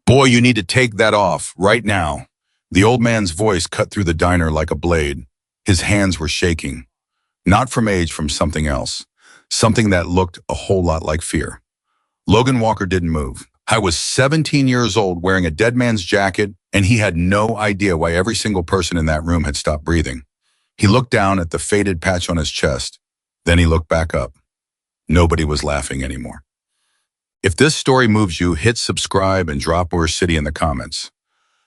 Boy, you need to take that off, right now. The old man's voice cut through the diner like a blade. His hands were shaking. Not from age, from something else. Something that looked a whole lot like fear. Logan Walker didn't move. I was 17 years old wearing a dead man's jacket, and he had no idea why every single person in that room had stopped breathing. He looked down at the faded patch on his chest. Then he looked back up. Nobody was laughing anymore. If this story moves you, hit subscribe and drop your city in the comments.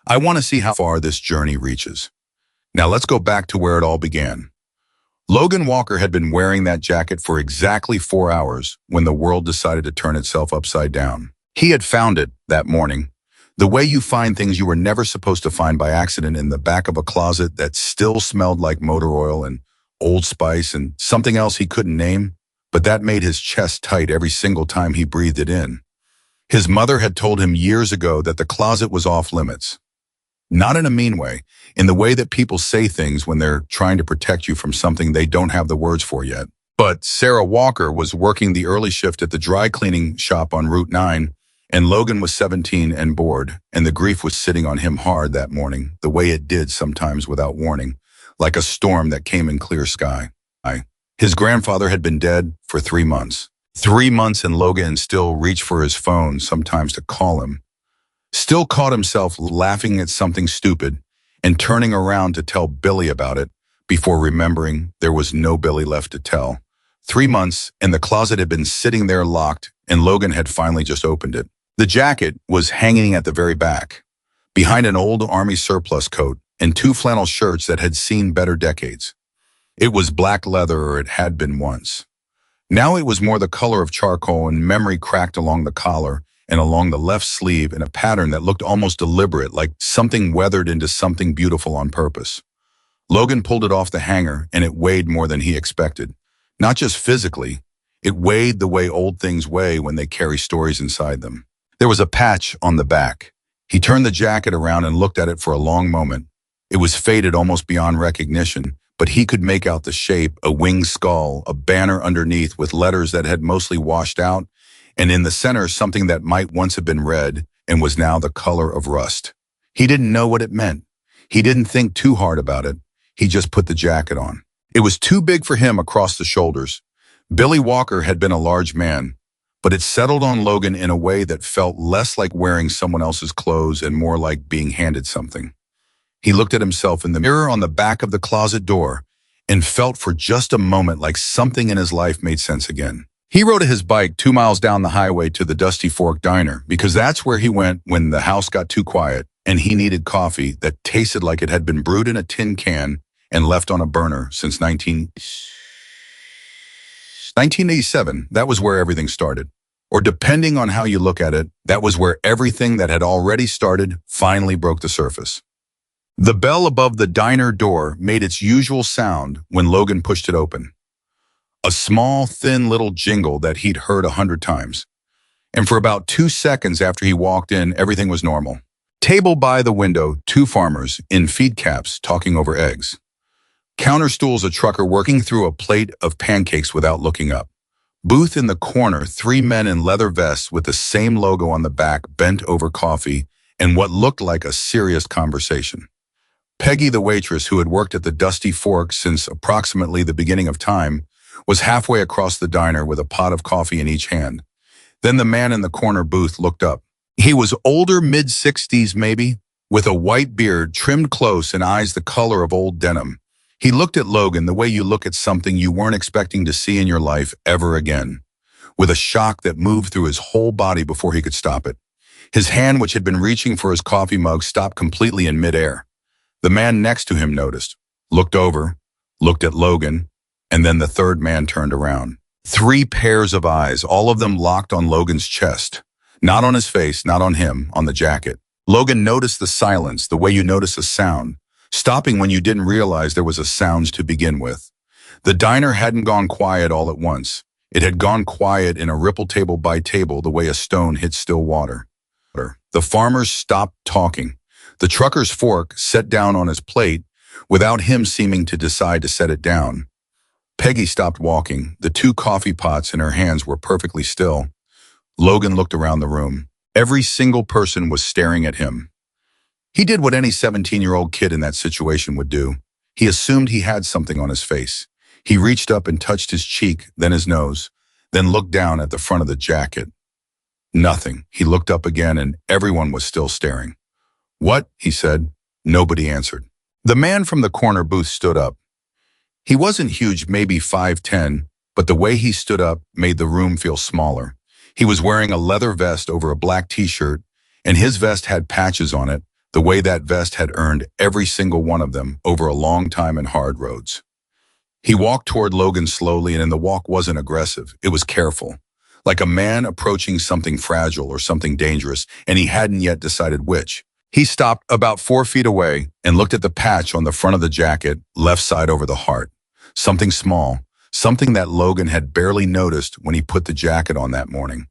I want to see how far this journey reaches. Now let's go back to where it all began. Logan Walker had been wearing that jacket for exactly 4 hours when the world decided to turn itself upside down. He had found it that morning, the way you find things you were never supposed to find by accident, in the back of a closet that still smelled like motor oil and Old Spice and something else he couldn't name, but that made his chest tight every single time he breathed it in. His mother had told him years ago that the closet was off limits. Not in a mean way, in the way that people say things when they're trying to protect you from something they don't have the words for yet. But Sarah Walker was working the early shift at the dry cleaning shop on Route 9, and Logan was 17 and bored, and the grief was sitting on him hard that morning, the way it did sometimes without warning, like a storm that came in clear sky. His grandfather had been dead for 3 months. 3 months, and Logan still reached for his phone sometimes to call him. Still caught himself laughing at something stupid and turning around to tell Billy about it before remembering there was no Billy left to tell. 3 months, and the closet had been sitting there locked, and Logan had finally just opened it. The jacket was hanging at the very back, behind an old army surplus coat and 2 flannel shirts that had seen better decades. It was black leather, or it had been once. Now it was more the color of charcoal, and memory cracked along the collar and along the left sleeve in a pattern that looked almost deliberate, like something weathered into something beautiful on purpose. Logan pulled it off the hanger, and it weighed more than he expected. Not just physically, it weighed the way old things weigh when they carry stories inside them. There was a patch on the back. He turned the jacket around and looked at it for a long moment. It was faded almost beyond recognition, but he could make out the shape: a winged skull, a banner underneath with letters that had mostly washed out, and in the center something that might once have been red and was now the color of rust. He didn't know what it meant. He didn't think too hard about it. He just put the jacket on. It was too big for him across the shoulders. Billy Walker had been a large man, but it settled on Logan in a way that felt less like wearing someone else's clothes and more like being handed something. He looked at himself in the mirror on the back of the closet door and felt for just a moment like something in his life made sense again. He rode his bike 2 miles down the highway to the Dusty Fork Diner, because that's where he went when the house got too quiet and he needed coffee that tasted like it had been brewed in a tin can and left on a burner since 1987. That was where everything started. Or depending on how you look at it, that was where everything that had already started finally broke the surface. The bell above the diner door made its usual sound when Logan pushed it open. A small, thin little jingle that he'd heard 100 times. And for about 2 seconds after he walked in, everything was normal. Table by the window, 2 farmers in feed caps talking over eggs. Counter stools, a trucker working through a plate of pancakes without looking up. Booth in the corner, 3 men in leather vests with the same logo on the back bent over coffee and what looked like a serious conversation. Peggy, the waitress, who had worked at the Dusty Fork since approximately the beginning of time, was halfway across the diner with a pot of coffee in each hand. Then the man in the corner booth looked up. He was older, mid-60s maybe, with a white beard trimmed close and eyes the color of old denim. He looked at Logan the way you look at something you weren't expecting to see in your life ever again, with a shock that moved through his whole body before he could stop it. His hand, which had been reaching for his coffee mug, stopped completely in midair. The man next to him noticed, looked over, looked at Logan, and then the third man turned around. 3 pairs of eyes, all of them locked on Logan's chest. Not on his face, not on him, on the jacket. Logan noticed the silence, the way you notice a sound, stopping when you didn't realize there was a sound to begin with. The diner hadn't gone quiet all at once. It had gone quiet in a ripple, table by table, the way a stone hits still water. The farmers stopped talking. The trucker's fork set down on his plate without him seeming to decide to set it down. Peggy stopped walking. The 2 coffee pots in her hands were perfectly still. Logan looked around the room. Every single person was staring at him. He did what any 17-year-old kid in that situation would do. He assumed he had something on his face. He reached up and touched his cheek, then his nose, then looked down at the front of the jacket. Nothing. He looked up again and everyone was still staring. "What?" he said. Nobody answered. The man from the corner booth stood up. He wasn't huge, maybe 5'10", but the way he stood up made the room feel smaller. He was wearing a leather vest over a black t-shirt, and his vest had patches on it, the way that vest had earned every single one of them over a long time in hard roads. He walked toward Logan slowly, and the walk wasn't aggressive. It was careful, like a man approaching something fragile or something dangerous, and he hadn't yet decided which. He stopped about 4 feet away and looked at the patch on the front of the jacket, left side over the heart. Something small, something that Logan had barely noticed when he put the jacket on that morning.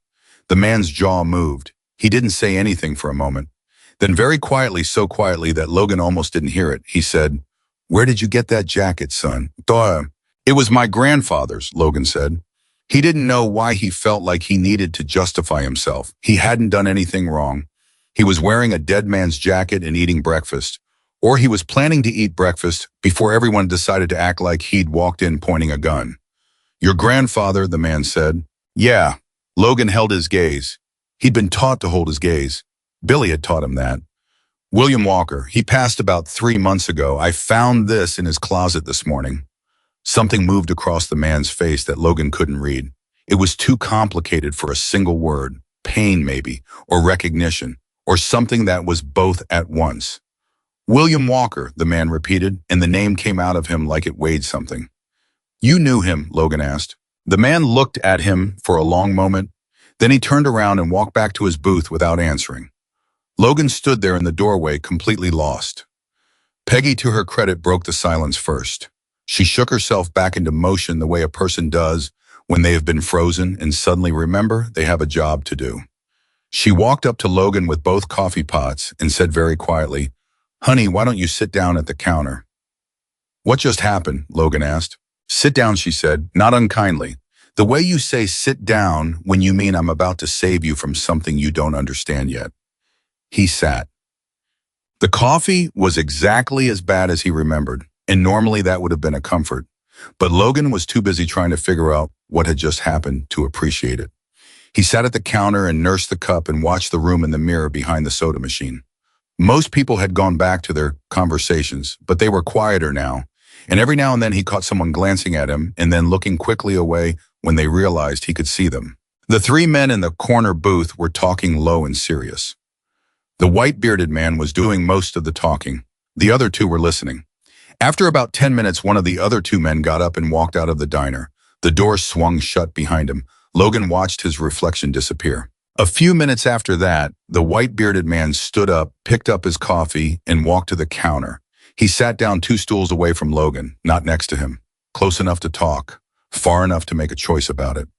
The man's jaw moved. He didn't say anything for a moment. Then very quietly, so quietly that Logan almost didn't hear it, he said, "Where did you get that jacket, son?" "It was my grandfather's," Logan said. He didn't know why he felt like he needed to justify himself. He hadn't done anything wrong. He was wearing a dead man's jacket and eating breakfast. Or he was planning to eat breakfast before everyone decided to act like he'd walked in pointing a gun. "Your grandfather," the man said. "Yeah." Logan held his gaze. He'd been taught to hold his gaze. Billy had taught him that. "William Walker. He passed about 3 months ago. I found this in his closet this morning." Something moved across the man's face that Logan couldn't read. It was too complicated for a single word. Pain, maybe, or recognition, or something that was both at once. "William Walker," the man repeated, and the name came out of him like it weighed something. "You knew him?" Logan asked. The man looked at him for a long moment. Then he turned around and walked back to his booth without answering. Logan stood there in the doorway, completely lost. Peggy, to her credit, broke the silence first. She shook herself back into motion the way a person does when they have been frozen and suddenly remember they have a job to do. She walked up to Logan with both coffee pots and said very quietly, "Honey, why don't you sit down at the counter?" "What just happened?" Logan asked. "Sit down," she said, not unkindly. "The way you say sit down when you mean I'm about to save you from something you don't understand yet." He sat. The coffee was exactly as bad as he remembered, and normally that would have been a comfort. But Logan was too busy trying to figure out what had just happened to appreciate it. He sat at the counter and nursed the cup and watched the room in the mirror behind the soda machine. Most people had gone back to their conversations, but they were quieter now, and every now and then he caught someone glancing at him and then looking quickly away when they realized he could see them. The 3 men in the corner booth were talking low and serious. The white-bearded man was doing most of the talking. The other 2 were listening. After about 10 minutes, one of the other 2 men got up and walked out of the diner. The door swung shut behind him. Logan watched his reflection disappear. A few minutes after that, the white-bearded man stood up, picked up his coffee, and walked to the counter. He sat down 2 stools away from Logan, not next to him, close enough to talk, far enough to make a choice about it.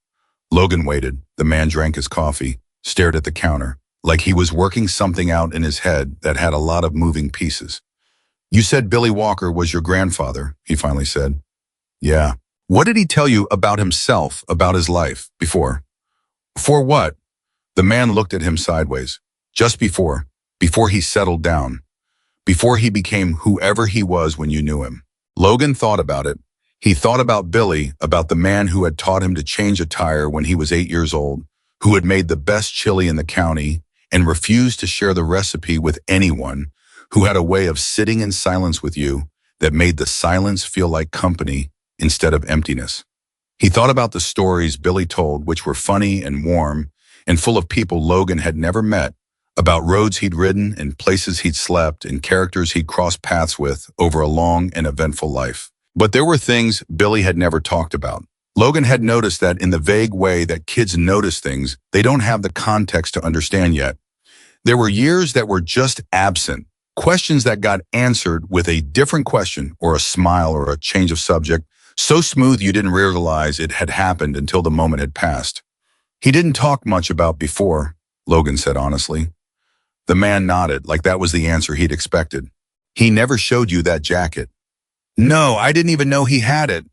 Logan waited. The man drank his coffee, stared at the counter, like he was working something out in his head that had a lot of moving pieces. "You said Billy Walker was your grandfather," he finally said. "Yeah." "What did he tell you about himself, about his life, before?" "Before what?" The man looked at him sideways. "Just before he settled down. Before he became whoever he was when you knew him." Logan thought about it. He thought about Billy, about the man who had taught him to change a tire when he was 8 years old, who had made the best chili in the county and refused to share the recipe with anyone, who had a way of sitting in silence with you that made the silence feel like company instead of emptiness. He thought about the stories Billy told, which were funny and warm and full of people Logan had never met, about roads he'd ridden and places he'd slept and characters he'd crossed paths with over a long and eventful life. But there were things Billy had never talked about. Logan had noticed that in the vague way that kids notice things they don't have the context to understand yet. There were years that were just absent, questions that got answered with a different question or a smile or a change of subject, so smooth you didn't realize it had happened until the moment had passed. "He didn't talk much about before," Logan said honestly. The man nodded, like that was the answer he'd expected. "He never showed you that jacket?" "No, I didn't even know he had it."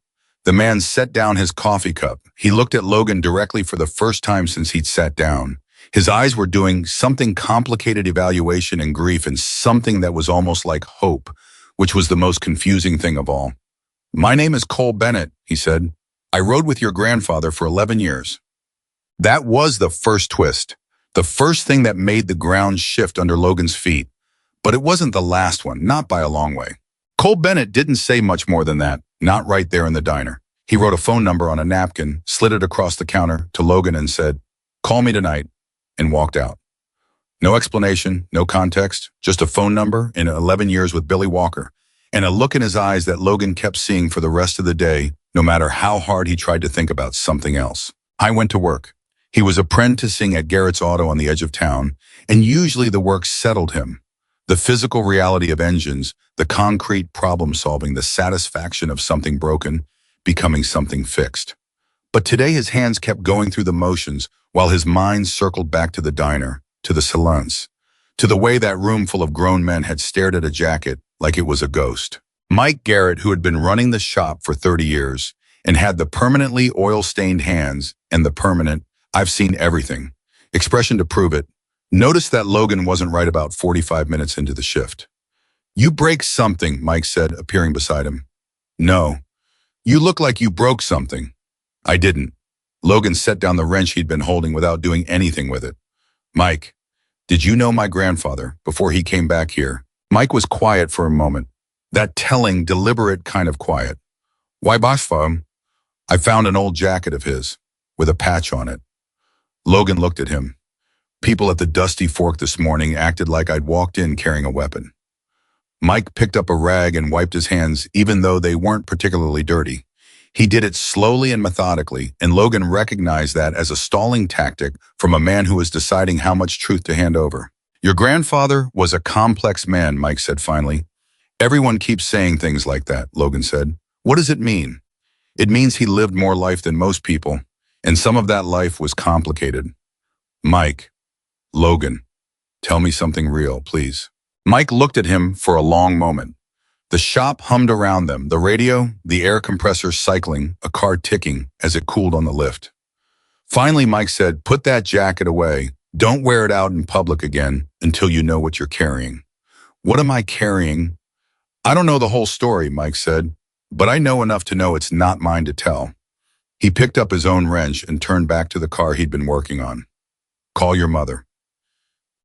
The man set down his coffee cup. He looked at Logan directly for the first time since he'd sat down. His eyes were doing something complicated evaluation and grief and something that was almost like hope, which was the most confusing thing of all. "My name is Cole Bennett," he said. "I rode with your grandfather for 11 years. That was the first twist, the first thing that made the ground shift under Logan's feet. But it wasn't the last one, not by a long way. Cole Bennett didn't say much more than that, not right there in the diner. He wrote a phone number on a napkin, slid it across the counter to Logan and said, "Call me tonight," and walked out. No explanation, no context, just a phone number and 11 years with Billy Walker, and a look in his eyes that Logan kept seeing for the rest of the day, no matter how hard he tried to think about something else. I went to work. He was apprenticing at Garrett's Auto on the edge of town, and usually the work settled him. The physical reality of engines, the concrete problem-solving, the satisfaction of something broken, becoming something fixed. But today his hands kept going through the motions while his mind circled back to the diner, to the salons, to the way that room full of grown men had stared at a jacket like it was a ghost. Mike Garrett, who had been running the shop for 30 years and had the permanently oil-stained hands and the permanent "I've seen everything" expression to prove it, noticed that Logan wasn't right about 45 minutes into the shift. "You break something," Mike said, appearing beside him. "No. You look like you broke something." "I didn't." Logan set down the wrench he'd been holding without doing anything with it. "Mike, did you know my grandfather before he came back here?" Mike was quiet for a moment. That telling, deliberate kind of quiet. "Why, Bashfam? I found an old jacket of his, with a patch on it." Logan looked at him. "People at the Dusty Fork this morning acted like I'd walked in carrying a weapon." Mike picked up a rag and wiped his hands, even though they weren't particularly dirty. He did it slowly and methodically, and Logan recognized that as a stalling tactic from a man who was deciding how much truth to hand over. "Your grandfather was a complex man," Mike said finally. "Everyone keeps saying things like that," Logan said. "What does it mean?" "It means he lived more life than most people, and some of that life was complicated." "Mike, Logan, tell me something real, please." Mike looked at him for a long moment. The shop hummed around them, the radio, the air compressor cycling, a car ticking as it cooled on the lift. Finally, Mike said, "Put that jacket away. Don't wear it out in public again until you know what you're carrying." "What am I carrying?" "I don't know the whole story," Mike said, "but I know enough to know it's not mine to tell." He picked up his own wrench and turned back to the car he'd been working on. "Call your mother."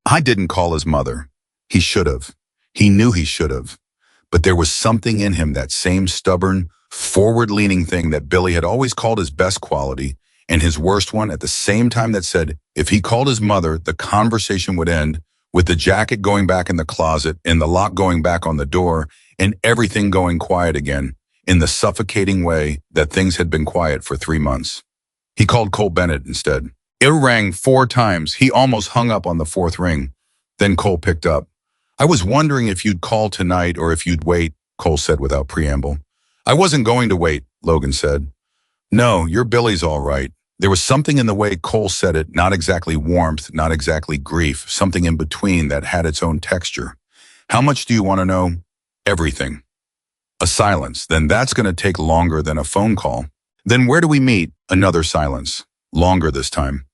I didn't call his mother. He should have. He knew he should have. But there was something in him, that same stubborn, forward-leaning thing that Billy had always called his best quality and his worst one at the same time, that said if he called his mother, the conversation would end with the jacket going back in the closet and the lock going back on the door and everything going quiet again in the suffocating way that things had been quiet for 3 months. He called Cole Bennett instead. It rang 4 times. He almost hung up on the 4th ring. Then Cole picked up. "I was wondering if you'd call tonight or if you'd wait," Cole said without preamble. "I wasn't going to wait," Logan said. "No, your Billy's all right." There was something in the way Cole said it, not exactly warmth, not exactly grief, something in between that had its own texture. "How much do you want to know?" "Everything." A silence. "Then that's going to take longer than a phone call." "Then where do we meet?" Another silence. Longer this time.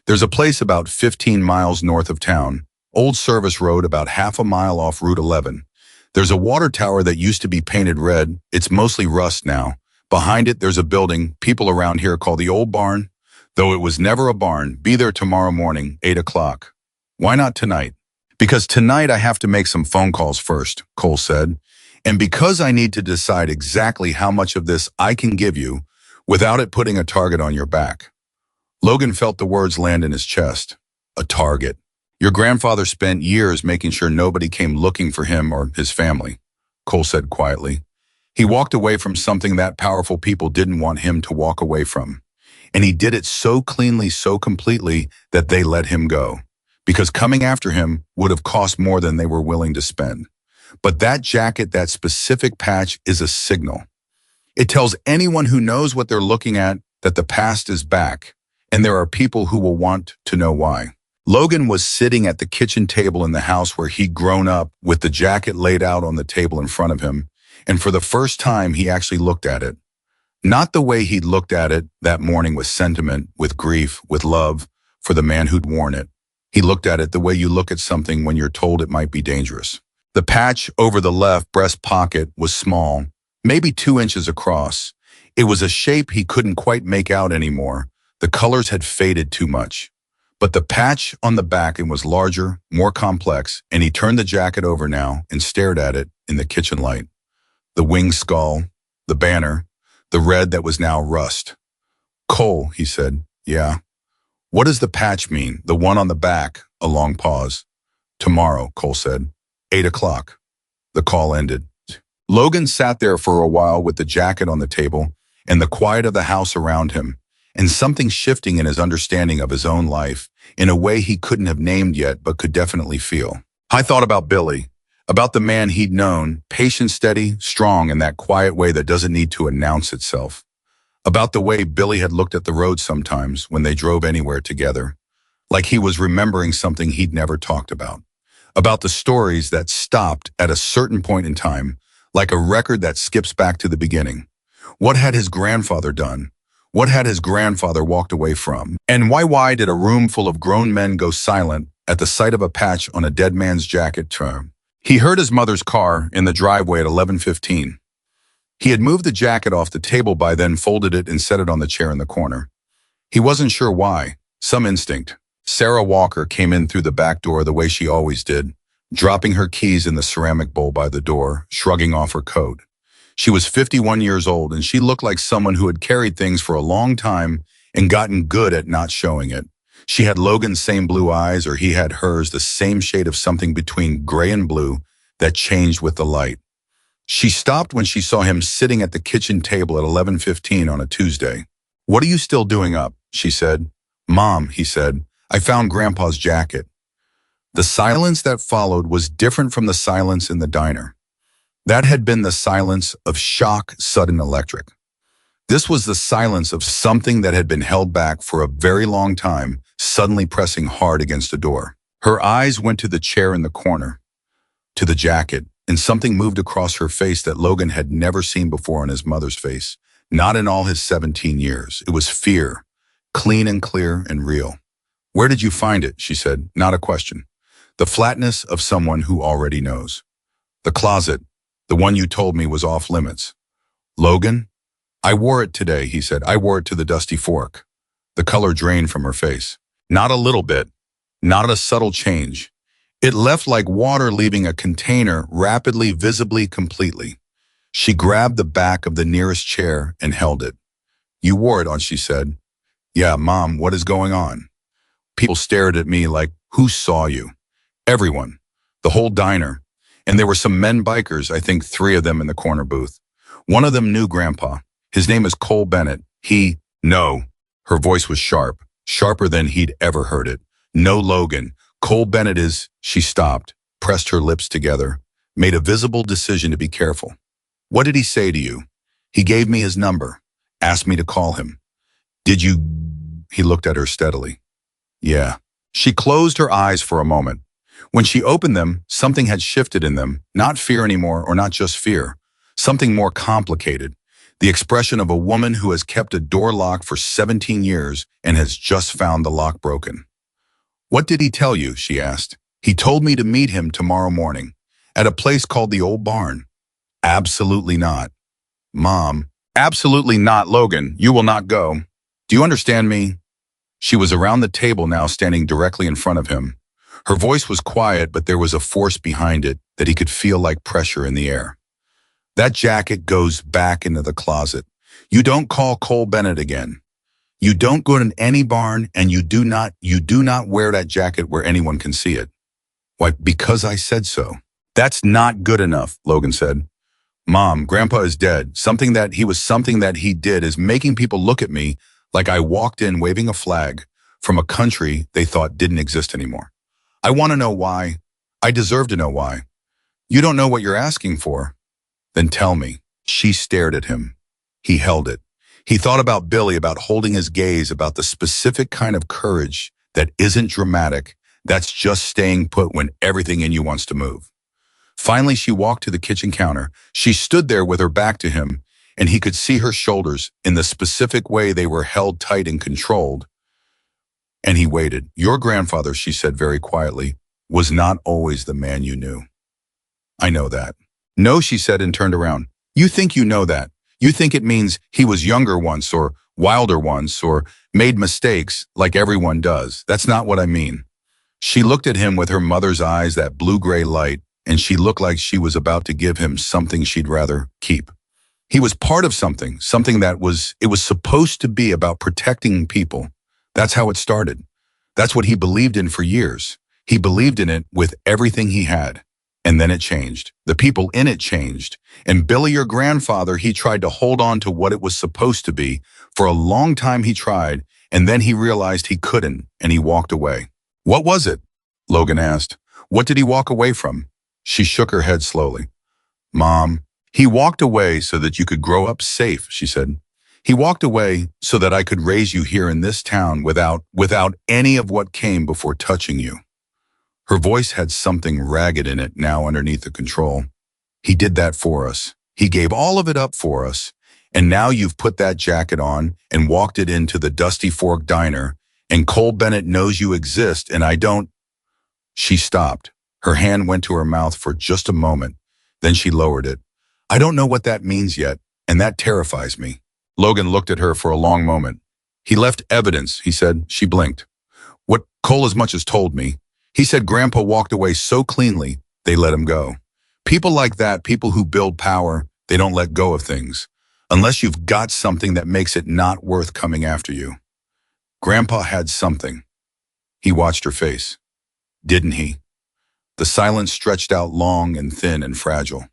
"There's a place about 15 miles north of town. Old service road about half a mile off Route 11. There's a water tower that used to be painted red. It's mostly rust now. Behind it, there's a building people around here call the Old Barn, though it was never a barn. Be there tomorrow morning, 8 o'clock. "Why not tonight?" "Because tonight I have to make some phone calls first," Cole said. "And because I need to decide exactly how much of this I can give you without it putting a target on your back." Logan felt the words land in his chest. A target. "Your grandfather spent years making sure nobody came looking for him or his family," Cole said quietly. "He walked away from something that powerful people didn't want him to walk away from. And he did it so cleanly, so completely, that they let him go. Because coming after him would have cost more than they were willing to spend. But that jacket, that specific patch, is a signal. It tells anyone who knows what they're looking at that the past is back, and there are people who will want to know why." Logan was sitting at the kitchen table in the house where he'd grown up, with the jacket laid out on the table in front of him, and for the first time he actually looked at it. Not the way he'd looked at it that morning, with sentiment, with grief, with love for the man who'd worn it. He looked at it the way you look at something when you're told it might be dangerous. The patch over the left breast pocket was small, maybe 2 inches across. It was a shape he couldn't quite make out anymore. The colors had faded too much. But the patch on the back was larger, more complex, and he turned the jacket over now and stared at it in the kitchen light. The winged skull, the banner, the red that was now rust. Cole, he said. Yeah. What does the patch mean? The one on the back, a long pause. Tomorrow, Cole said. 8 o'clock. The call ended. Logan sat there for a while with the jacket on the table and the quiet of the house around him, and something shifting in his understanding of his own life in a way he couldn't have named yet but could definitely feel. I thought about Billy, about the man he'd known, patient, steady, strong in that quiet way that doesn't need to announce itself. About the way Billy had looked at the road sometimes when they drove anywhere together, like he was remembering something he'd never talked about. About the stories that stopped at a certain point in time, like a record that skips back to the beginning. What had his grandfather done? What had his grandfather walked away from? And why did a room full of grown men go silent at the sight of a patch on a dead man's jacket? He heard his mother's car in the driveway at 11:15. He had moved the jacket off the table by then, folded it and set it on the chair in the corner. He wasn't sure why, some instinct. Sarah Walker came in through the back door the way she always did, dropping her keys in the ceramic bowl by the door, shrugging off her coat. She was 51 years old, and she looked like someone who had carried things for a long time and gotten good at not showing it. She had Logan's same blue eyes, or he had hers, the same shade of something between gray and blue that changed with the light. She stopped when she saw him sitting at the kitchen table at 11:15 on a Tuesday. "What are you still doing up?" she said. "Mom," he said, "I found Grandpa's jacket." The silence that followed was different from the silence in the diner. That had been the silence of shock, sudden, electric. This was the silence of something that had been held back for a very long time, suddenly pressing hard against a door. Her eyes went to the chair in the corner, to the jacket, and something moved across her face that Logan had never seen before on his mother's face, not in all his 17 years. It was fear, clean and clear and real. "Where did you find it?" she said, not a question. The flatness of someone who already knows. "The closet, the one you told me was off limits." "Logan?" "I wore it today," he said. "I wore it to the Dusty Fork." The color drained from her face. Not a little bit, not a subtle change. It left like water leaving a container, rapidly, visibly, completely. She grabbed the back of the nearest chair and held it. "You wore it on," she said. "Yeah, Mom, what is going on?" People stared at me like, "Who saw you?" Everyone. The whole diner. And there were some men bikers, I think 3 of them in the corner booth. One of them knew Grandpa. His name is Cole Bennett. No. Her voice was sharp, sharper than he'd ever heard it. "No, Logan. Cole Bennett is..." She stopped, pressed her lips together, made a visible decision to be careful. "What did he say to you?" "He gave me his number, asked me to call him." "Did you..." He looked at her steadily. "Yeah." She closed her eyes for a moment. When she opened them, something had shifted in them, not fear anymore, or not just fear, something more complicated, the expression of a woman who has kept a door locked for 17 years and has just found the lock broken. "What did he tell you?" she asked. "He told me to meet him tomorrow morning, at a place called the Old Barn." "Absolutely not." "Mom." "Absolutely not, Logan. You will not go. Do you understand me?" She was around the table now, standing directly in front of him. Her voice was quiet, but there was a force behind it that he could feel like pressure in the air. "That jacket goes back into the closet. You don't call Cole Bennett again. You don't go to any barn, and you do not wear that jacket where anyone can see it." "Why, because I said so." "That's not good enough," Logan said. "Mom, Grandpa is dead. Something that he did is making people look at me like I walked in waving a flag from a country they thought didn't exist anymore. I want to know why. I deserve to know why." "You don't know what you're asking for." "Then tell me." She stared at him. He held it. He thought about Billy, about holding his gaze, about the specific kind of courage that isn't dramatic, that's just staying put when everything in you wants to move. Finally, she walked to the kitchen counter. She stood there with her back to him, and he could see her shoulders in the specific way they were held tight and controlled. And he waited. Your grandfather, she said very quietly, was not always the man you knew. I know that. No, she said and turned around. You think you know that. You think it means he was younger once or wilder once or made mistakes like everyone does. That's not what I mean. She looked at him with her mother's eyes, that blue-gray light, and she looked like she was about to give him something she'd rather keep. He was part of something, it was supposed to be about protecting people. That's how it started. That's what he believed in for years. He believed in it with everything he had. And then it changed. The people in it changed. And Billy, your grandfather, he tried to hold on to what it was supposed to be. For a long time he tried, and then he realized he couldn't, and he walked away. What was it? Logan asked. What did he walk away from? She shook her head slowly. Mom, he walked away so that you could grow up safe, she said. He walked away so that I could raise you here in this town without any of what came before touching you. Her voice had something ragged in it now underneath the control. He did that for us. He gave all of it up for us. And now you've put that jacket on and walked it into the Dusty Fork Diner, and Cole Bennett knows you exist, and I don't. She stopped. Her hand went to her mouth for just a moment. Then she lowered it. I don't know what that means yet, and that terrifies me. Logan looked at her for a long moment. He left evidence, he said. She blinked. What Cole as much as told me. He said Grandpa walked away so cleanly, they let him go. People like that, people who build power, they don't let go of things. Unless you've got something that makes it not worth coming after you. Grandpa had something. He watched her face. Didn't he? The silence stretched out long and thin and fragile.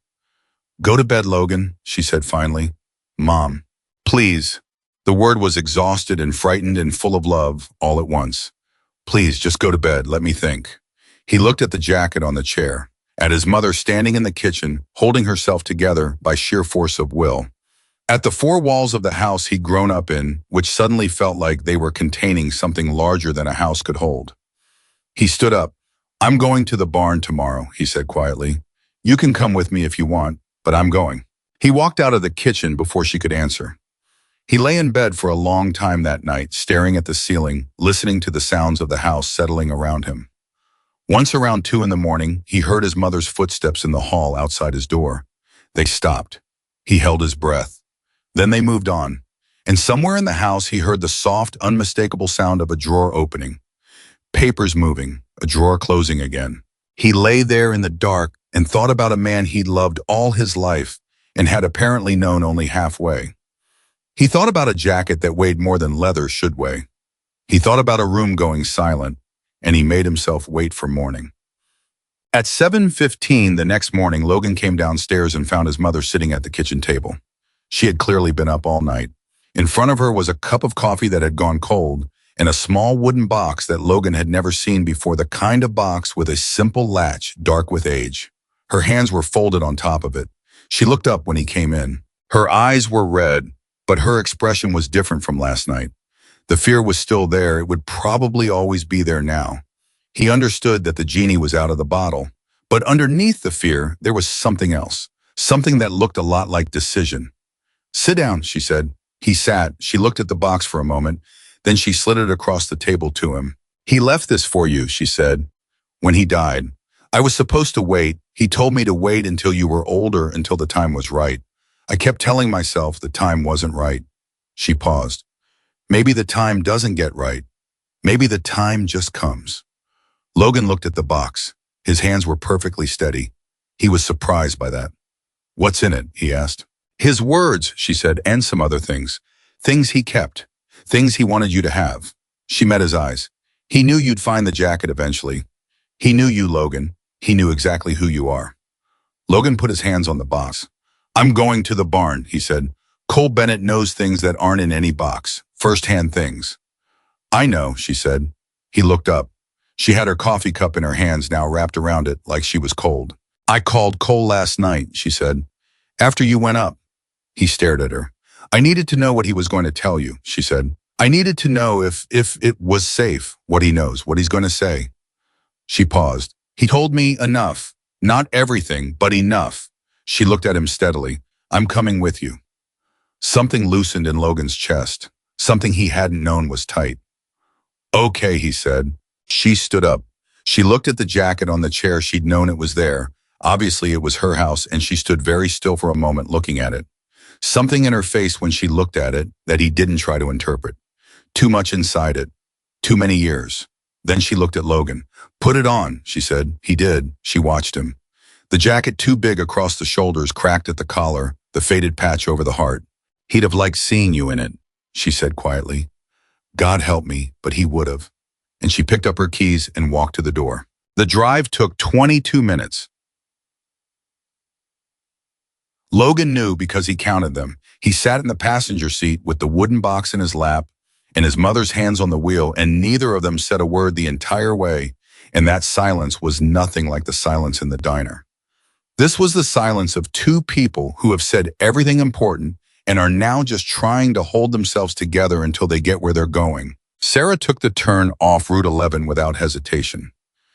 Go to bed, Logan, she said finally. Mom, please. The word was exhausted and frightened and full of love all at once. Please, just go to bed, let me think. He looked at the jacket on the chair, at his mother standing in the kitchen, holding herself together by sheer force of will. At the four walls of the house he'd grown up in, which suddenly felt like they were containing something larger than a house could hold. He stood up. I'm going to the barn tomorrow, he said quietly. You can come with me if you want, but I'm going. He walked out of the kitchen before she could answer. He lay in bed for a long time that night, staring at the ceiling, listening to the sounds of the house settling around him. Once around 2 a.m, he heard his mother's footsteps in the hall outside his door. They stopped. He held his breath. Then they moved on, and somewhere in the house he heard the soft, unmistakable sound of a drawer opening. Papers moving, a drawer closing again. He lay there in the dark and thought about a man he'd loved all his life and had apparently known only halfway. He thought about a jacket that weighed more than leather should weigh. He thought about a room going silent, and he made himself wait for morning. At 7:15 the next morning, Logan came downstairs and found his mother sitting at the kitchen table. She had clearly been up all night. In front of her was a cup of coffee that had gone cold and a small wooden box that Logan had never seen before, the kind of box with a simple latch, dark with age. Her hands were folded on top of it. She looked up when he came in. Her eyes were red, but her expression was different from last night. The fear was still there. It would probably always be there now. He understood that the genie was out of the bottle, but underneath the fear, there was something else, something that looked a lot like decision. Sit down, she said. He sat. She looked at the box for a moment. Then she slid it across the table to him. He left this for you, she said, when he died. I was supposed to wait. He told me to wait until you were older, until the time was right. I kept telling myself the time wasn't right. She paused. Maybe the time doesn't get right. Maybe the time just comes. Logan looked at the box. His hands were perfectly steady. He was surprised by that. What's in it? He asked. His words, she said, and some other things. Things he kept. Things he wanted you to have. She met his eyes. He knew you'd find the jacket eventually. He knew you, Logan. He knew exactly who you are. Logan put his hands on the box. I'm going to the barn, he said. Cole Bennett knows things that aren't in any box. First-hand things. I know, she said. He looked up. She had her coffee cup in her hands, now wrapped around it like she was cold. I called Cole last night, she said. After you went up. He stared at her. I needed to know what he was going to tell you, she said. I needed to know if it was safe, what he knows, what he's going to say. She paused. He told me enough. Not everything, but enough. She looked at him steadily. I'm coming with you. Something loosened in Logan's chest. Something he hadn't known was tight. Okay, he said. She stood up. She looked at the jacket on the chair. She'd known it was there. Obviously, it was her house, and she stood very still for a moment looking at it. Something in her face when she looked at it that he didn't try to interpret. Too much inside it. Too many years. Then she looked at Logan. Put it on, she said. He did. She watched him. The jacket too big across the shoulders, cracked at the collar, the faded patch over the heart. He'd have liked seeing you in it, she said quietly. God help me, but he would have. And she picked up her keys and walked to the door. The drive took 22 minutes. Logan knew because he counted them. He sat in the passenger seat with the wooden box in his lap and his mother's hands on the wheel, and neither of them said a word the entire way, and that silence was nothing like the silence in the diner. This was the silence of two people who have said everything important and are now just trying to hold themselves together until they get where they're going. Sarah took the turn off Route 11 without hesitation.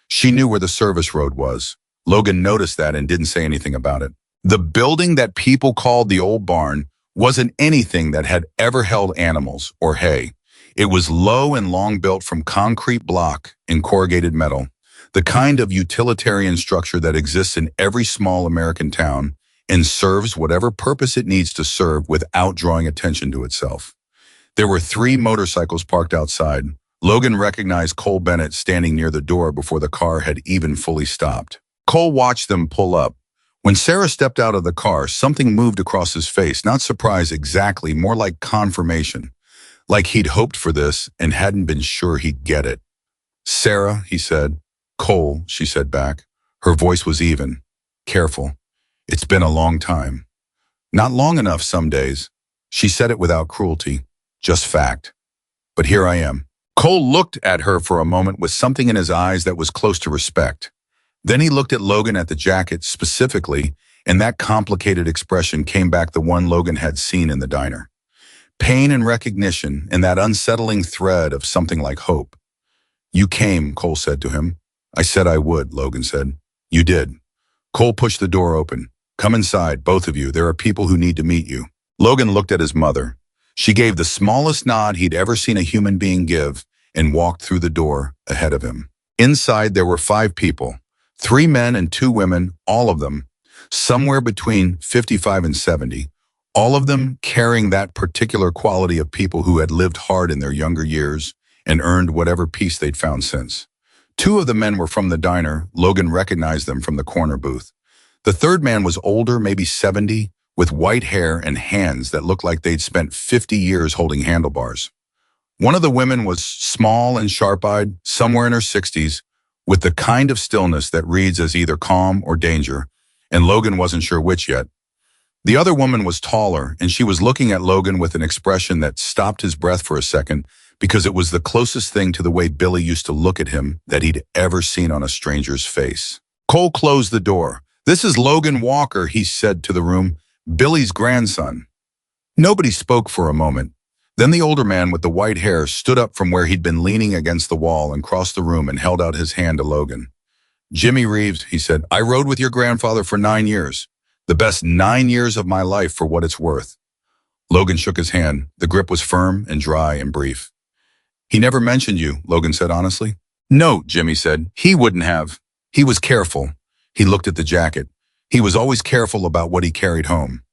She knew where the service road was. Logan noticed that and didn't say anything about it. The building that people called the old barn wasn't anything that had ever held animals or hay. It was low and long, built from concrete block and corrugated metal, the kind of utilitarian structure that exists in every small American town and serves whatever purpose it needs to serve without drawing attention to itself. There were 3 motorcycles parked outside. Logan recognized Cole Bennett standing near the door before the car had even fully stopped. Cole watched them pull up. When Sarah stepped out of the car, something moved across his face, not surprise exactly, more like confirmation. Like he'd hoped for this and hadn't been sure he'd get it. Sarah, he said. Cole, she said back. Her voice was even. Careful. It's been a long time. Not long enough some days. She said it without cruelty, just fact. But here I am. Cole looked at her for a moment with something in his eyes that was close to respect. Then he looked at Logan, at the jacket specifically, and that complicated expression came back, the one Logan had seen in the diner. Pain and recognition, and that unsettling thread of something like hope. You came, Cole said to him. I said I would, Logan said. You did. Cole pushed the door open. Come inside, both of you. There are people who need to meet you. Logan looked at his mother. She gave the smallest nod he'd ever seen a human being give and walked through the door ahead of him. Inside, there were 5 people, 3 men and 2 women, all of them, somewhere between 55 and 70, all of them carrying that particular quality of people who had lived hard in their younger years and earned whatever peace they'd found since. 2 of the men were from the diner. Logan recognized them from the corner booth. The 3rd man was older, maybe 70, with white hair and hands that looked like they'd spent 50 years holding handlebars. One of the women was small and sharp-eyed, somewhere in her 60s, with the kind of stillness that reads as either calm or danger, and Logan wasn't sure which yet. The other woman was taller, and she was looking at Logan with an expression that stopped his breath for a second, because it was the closest thing to the way Billy used to look at him that he'd ever seen on a stranger's face. Cole closed the door. This is Logan Walker, he said to the room, Billy's grandson. Nobody spoke for a moment. Then the older man with the white hair stood up from where he'd been leaning against the wall and crossed the room and held out his hand to Logan. Jimmy Reeves, he said, I rode with your grandfather for 9 years. The best 9 years of my life for what it's worth. Logan shook his hand. The grip was firm and dry and brief. He never mentioned you, Logan said honestly. No, Jimmy said. He wouldn't have. He was careful. He looked at the jacket. He was always careful about what he carried home.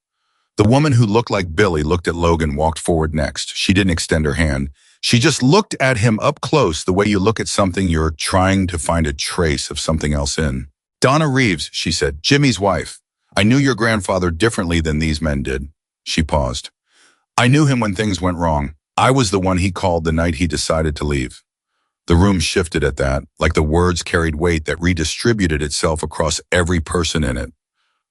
The woman who looked like Billy looked at Logan, walked forward next. She didn't extend her hand. She just looked at him up close, the way you look at something you're trying to find a trace of something else in. Donna Reeves, she said, Jimmy's wife. I knew your grandfather differently than these men did. She paused. I knew him when things went wrong. I was the one he called the night he decided to leave. The room shifted at that, like the words carried weight that redistributed itself across every person in it.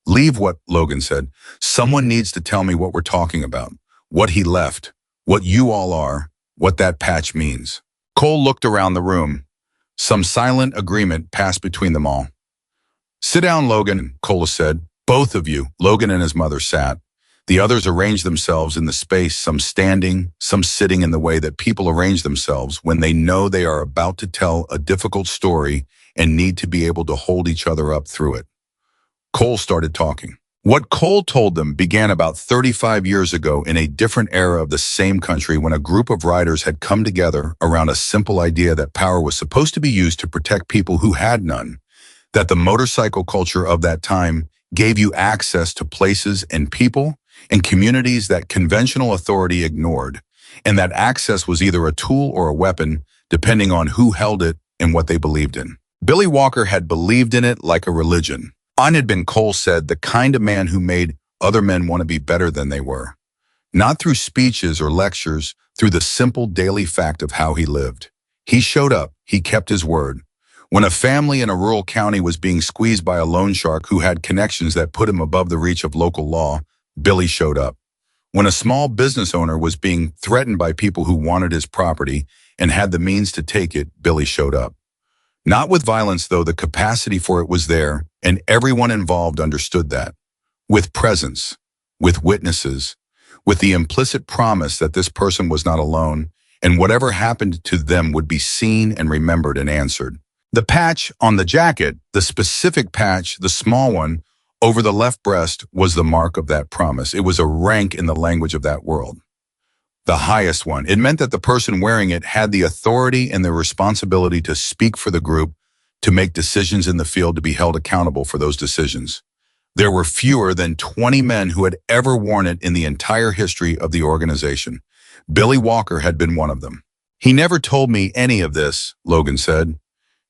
Leave what? Logan said. Someone needs to tell me what we're talking about, what he left, what you all are, what that patch means. Cole looked around the room. Some silent agreement passed between them all. Sit down, Logan, Cole said. Both of you. Logan and his mother sat. The others arranged themselves in the space, some standing, some sitting, in the way that people arrange themselves when they know they are about to tell a difficult story and need to be able to hold each other up through it. Cole started talking. What Cole told them began about 35 years ago in a different era of the same country when a group of riders had come together around a simple idea that power was supposed to be used to protect people who had none, that the motorcycle culture of that time gave you access to places and people and communities that conventional authority ignored, and that access was either a tool or a weapon, depending on who held it and what they believed in. Billy Walker had believed in it like a religion. On had been, Cole said, the kind of man who made other men want to be better than they were. Not through speeches or lectures, through the simple daily fact of how he lived. He showed up, he kept his word. When a family in a rural county was being squeezed by a loan shark who had connections that put him above the reach of local law, Billy showed up. When a small business owner was being threatened by people who wanted his property and had the means to take it, Billy showed up. Not with violence, though the capacity for it was there, and everyone involved understood that. With presence, with witnesses, with the implicit promise that this person was not alone, and whatever happened to them would be seen and remembered and answered. The patch on the jacket, the specific patch, the small one, over the left breast was the mark of that promise. It was a rank in the language of that world. The highest one. It meant that the person wearing it had the authority and the responsibility to speak for the group, to make decisions in the field, to be held accountable for those decisions. There were fewer than 20 men who had ever worn it in the entire history of the organization. Billy Walker had been one of them. He never told me any of this, Logan said.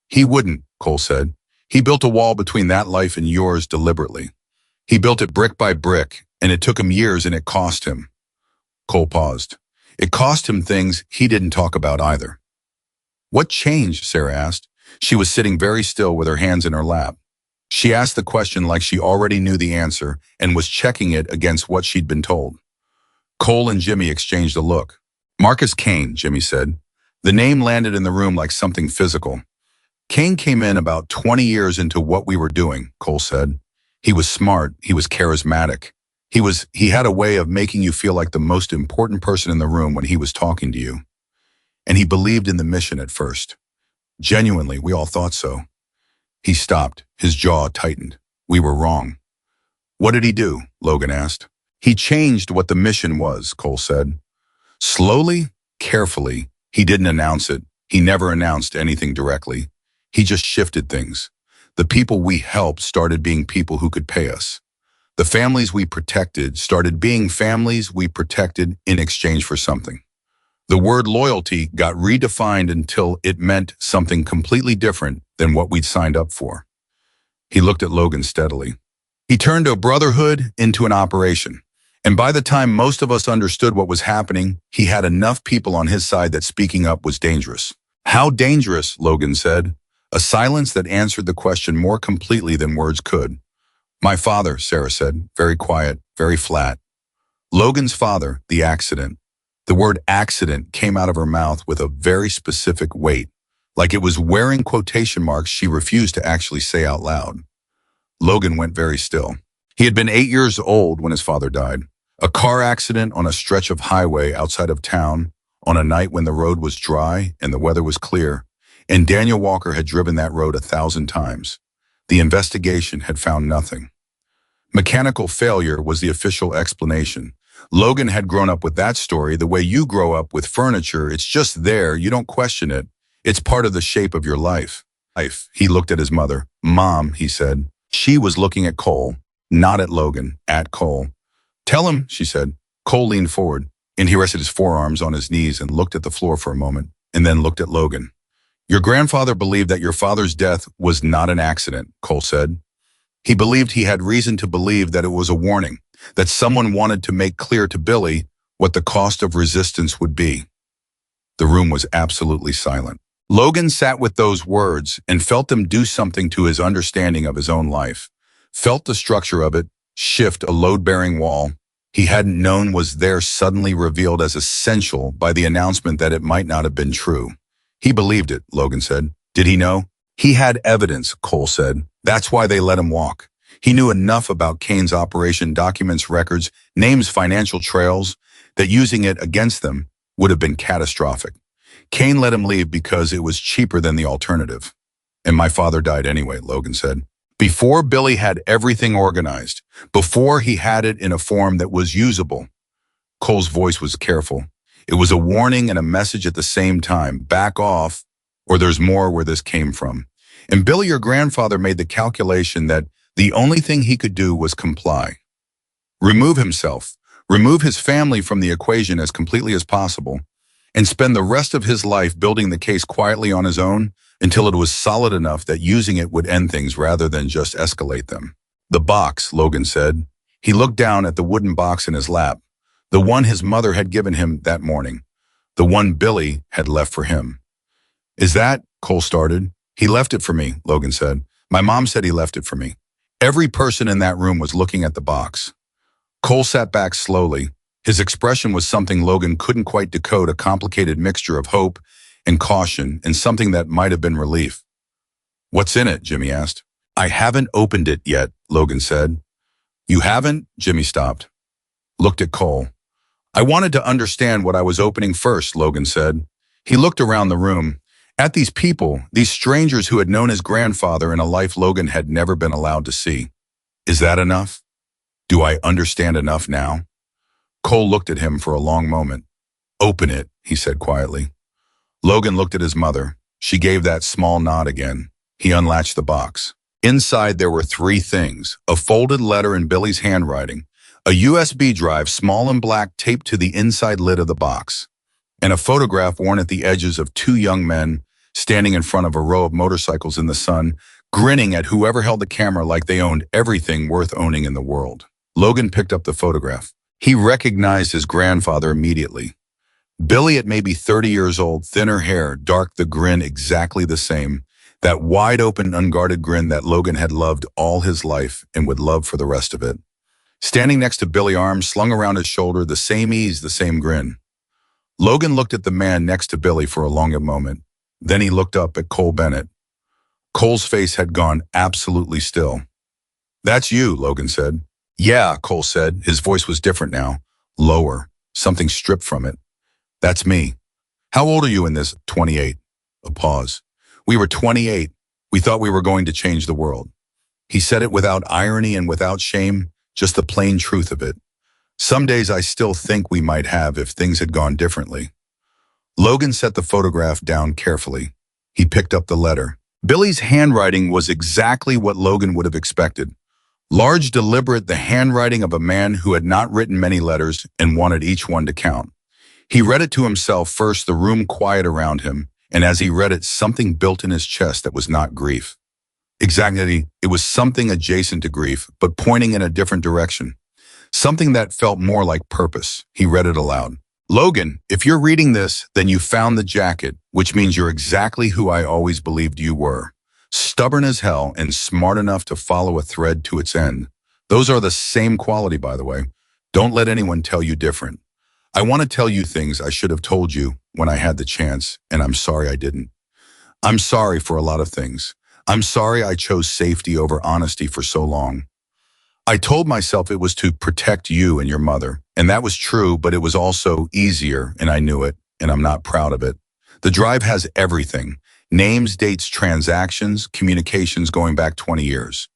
He wouldn't, Cole said. He built a wall between that life and yours deliberately. He built it brick by brick, and it took him years and it cost him. Cole paused. It cost him things he didn't talk about either. What changed? Sarah asked. She was sitting very still with her hands in her lap. She asked the question like she already knew the answer and was checking it against what she'd been told. Cole and Jimmy exchanged a look. Marcus Kane, Jimmy said. The name landed in the room like something physical. Kane came in about 20 years into what we were doing, Cole said. He was smart. He was charismatic. He had a way of making you feel like the most important person in the room when he was talking to you. And he believed in the mission at first. Genuinely, we all thought so. He stopped. His jaw tightened. We were wrong. What did he do? Logan asked. He changed what the mission was, Cole said. Slowly, carefully. He didn't announce it. He never announced anything directly. He just shifted things. The people we helped started being people who could pay us. The families we protected started being families we protected in exchange for something. The word loyalty got redefined until it meant something completely different than what we'd signed up for. He looked at Logan steadily. He turned a brotherhood into an operation. And by the time most of us understood what was happening, he had enough people on his side that speaking up was dangerous. How dangerous? Logan said. A silence that answered the question more completely than words could. My father, Sarah said, very quiet, very flat. Logan's father, the accident. The word accident came out of her mouth with a very specific weight, like it was wearing quotation marks she refused to actually say out loud. Logan went very still. He had been 8 years old when his father died. A car accident on a stretch of highway outside of town, on a night when the road was dry and the weather was clear, and Daniel Walker had driven that road 1,000 times. The investigation had found nothing. Mechanical failure was the official explanation. Logan had grown up with that story the way you grow up with furniture. It's just there, you don't question it. It's part of the shape of your life. He looked at his mother. Mom, he said. She was looking at Cole, not at Logan, at Cole. Tell him, she said. Cole leaned forward, and he rested his forearms on his knees and looked at the floor for a moment, and then looked at Logan. Your grandfather believed that your father's death was not an accident, Cole said. He believed he had reason to believe that it was a warning, that someone wanted to make clear to Billy what the cost of resistance would be. The room was absolutely silent. Logan sat with those words and felt them do something to his understanding of his own life, felt the structure of it shift, a load-bearing wall he hadn't known was there suddenly revealed as essential by the announcement that it might not have been true. He believed it, Logan said. Did he know? He had evidence, Cole said. That's why they let him walk. He knew enough about Kane's operation, documents, records, names, financial trails, that using it against them would have been catastrophic. Kane let him leave because it was cheaper than the alternative. And my father died anyway, Logan said. Before Billy had everything organized, before he had it in a form that was usable. Cole's voice was careful. It was a warning and a message at the same time. Back off, or there's more where this came from. And Billy, your grandfather, made the calculation that the only thing he could do was comply. Remove himself, remove his family from the equation as completely as possible, and spend the rest of his life building the case quietly on his own until it was solid enough that using it would end things rather than just escalate them. The box, Logan said. He looked down at the wooden box in his lap, the one his mother had given him that morning, the one Billy had left for him. Is that, Cole started. He left it for me, Logan said. My mom said he left it for me. Every person in that room was looking at the box. Cole sat back slowly. His expression was something Logan couldn't quite decode, a complicated mixture of hope and caution and something that might have been relief. What's in it? Jimmy asked. I haven't opened it yet, Logan said. You haven't? Jimmy stopped. Looked at Cole. I wanted to understand what I was opening first, Logan said. He looked around the room, at these people, these strangers who had known his grandfather in a life Logan had never been allowed to see. Is that enough? Do I understand enough now? Cole looked at him for a long moment. Open it, he said quietly. Logan looked at his mother. She gave that small nod again. He unlatched the box. Inside there were three things: a folded letter in Billy's handwriting, a USB drive, small and black, taped to the inside lid of the box, and a photograph worn at the edges of two young men standing in front of a row of motorcycles in the sun, grinning at whoever held the camera like they owned everything worth owning in the world. Logan picked up the photograph. He recognized his grandfather immediately. Billy at maybe 30 years old, thinner hair, dark, the grin exactly the same, that wide-open, unguarded grin that Logan had loved all his life and would love for the rest of it. Standing next to Billy, arms slung around his shoulder, the same ease, the same grin. Logan looked at the man next to Billy for a long moment. Then he looked up at Cole Bennett. Cole's face had gone absolutely still. That's you, Logan said. Yeah, Cole said. His voice was different now, lower, something stripped from it. That's me. How old are you in this? 28. A pause. We were 28. We thought we were going to change the world. He said it without irony and without shame, just the plain truth of it. Some days I still think we might have if things had gone differently. Logan set the photograph down carefully. He picked up the letter. Billy's handwriting was exactly what Logan would have expected. Large, deliberate, the handwriting of a man who had not written many letters and wanted each one to count. He read it to himself first, the room quiet around him, and as he read it, something built in his chest that was not grief. Exactly, it was something adjacent to grief, but pointing in a different direction. Something that felt more like purpose. He read it aloud. Logan, if you're reading this, then you found the jacket, which means you're exactly who I always believed you were. Stubborn as hell and smart enough to follow a thread to its end. Those are the same quality, by the way. Don't let anyone tell you different. I want to tell you things I should have told you when I had the chance, and I'm sorry I didn't. I'm sorry for a lot of things. I'm sorry I chose safety over honesty for so long. I told myself it was to protect you and your mother, and that was true, but it was also easier, and I knew it, and I'm not proud of it. The drive has everything: names, dates, transactions, communications going back 20 years.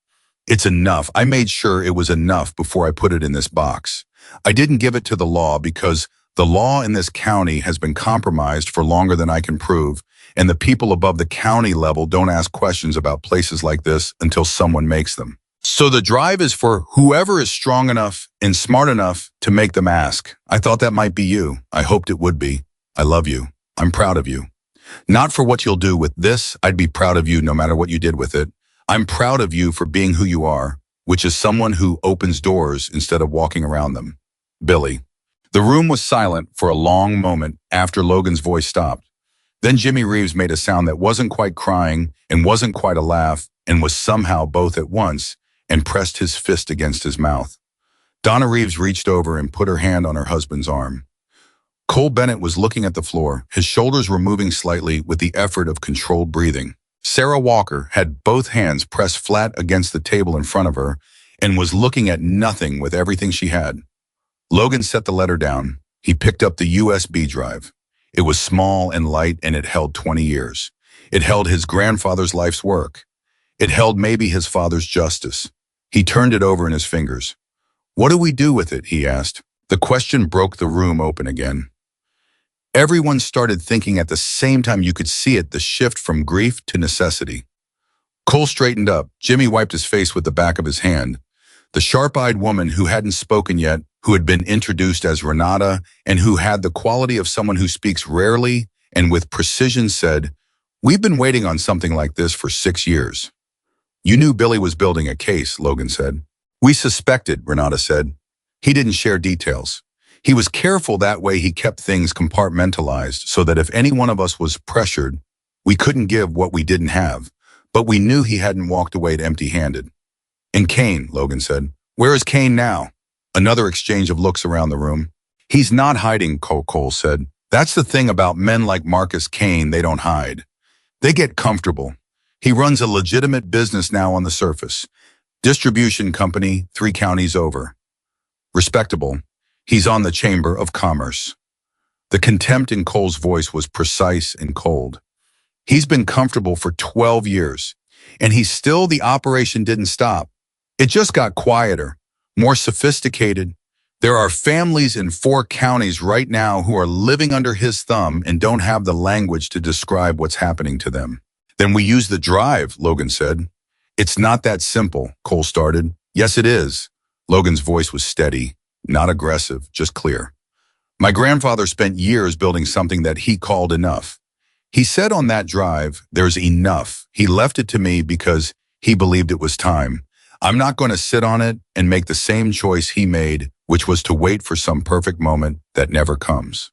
It's enough. I made sure it was enough before I put it in this box. I didn't give it to the law because the law in this county has been compromised for longer than I can prove, and the people above the county level don't ask questions about places like this until someone makes them. So the drive is for whoever is strong enough and smart enough to make them ask. I thought that might be you. I hoped it would be. I love you. I'm proud of you. Not for what you'll do with this. I'd be proud of you no matter what you did with it. I'm proud of you for being who you are, which is someone who opens doors instead of walking around them. Billy. The room was silent for a long moment after Logan's voice stopped. Then Jimmy Reeves made a sound that wasn't quite crying and wasn't quite a laugh and was somehow both at once, and pressed his fist against his mouth. Donna Reeves reached over and put her hand on her husband's arm. Cole Bennett was looking at the floor. His shoulders were moving slightly with the effort of controlled breathing. Sarah Walker had both hands pressed flat against the table in front of her and was looking at nothing with everything she had. Logan set the letter down. He picked up the USB drive. It was small and light, and it held 20 years. It held his grandfather's life's work. It held maybe his father's justice. He turned it over in his fingers. "What do we do with it?" he asked. The question broke the room open again. Everyone started thinking at the same time. You could see it, the shift from grief to necessity. Cole straightened up. Jimmy wiped his face with the back of his hand. The sharp-eyed woman who hadn't spoken yet, who had been introduced as Renata, and who had the quality of someone who speaks rarely and with precision, said, "We've been waiting on something like this for 6 years." "You knew Billy was building a case," Logan said. "We suspected," Renata said. "He didn't share details. He was careful that way. He kept things compartmentalized so that if any one of us was pressured, we couldn't give what we didn't have. But we knew he hadn't walked away empty-handed." "And Kane," Logan said. "Where is Kane now?" Another exchange of looks around the room. "He's not hiding," Cole said. "That's the thing about men like Marcus Kane, they don't hide. They get comfortable. He runs a legitimate business now on the surface. Distribution company 3 counties over. Respectable. He's on the Chamber of Commerce." The contempt in Cole's voice was precise and cold. "He's been comfortable for 12 years, and the operation didn't stop. It just got quieter, more sophisticated. There are families in 4 counties right now who are living under his thumb and don't have the language to describe what's happening to them." "Then we use the drive," Logan said. "It's not that simple," Cole started. "Yes, it is." Logan's voice was steady, not aggressive, just clear. "My grandfather spent years building something that he called enough. He said on that drive, 'There's enough.' He left it to me because he believed it was time. I'm not going to sit on it and make the same choice he made, which was to wait for some perfect moment that never comes."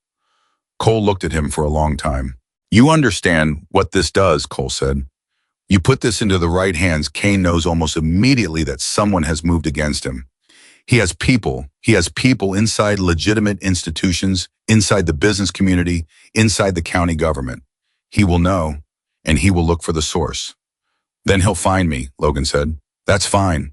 Cole looked at him for a long time. "You understand what this does," Cole said. "You put this into the right hands, Kane knows almost immediately that someone has moved against him. He has people. He has people inside legitimate institutions, inside the business community, inside the county government. He will know, and he will look for the source." "Then he'll find me," Logan said. "That's fine."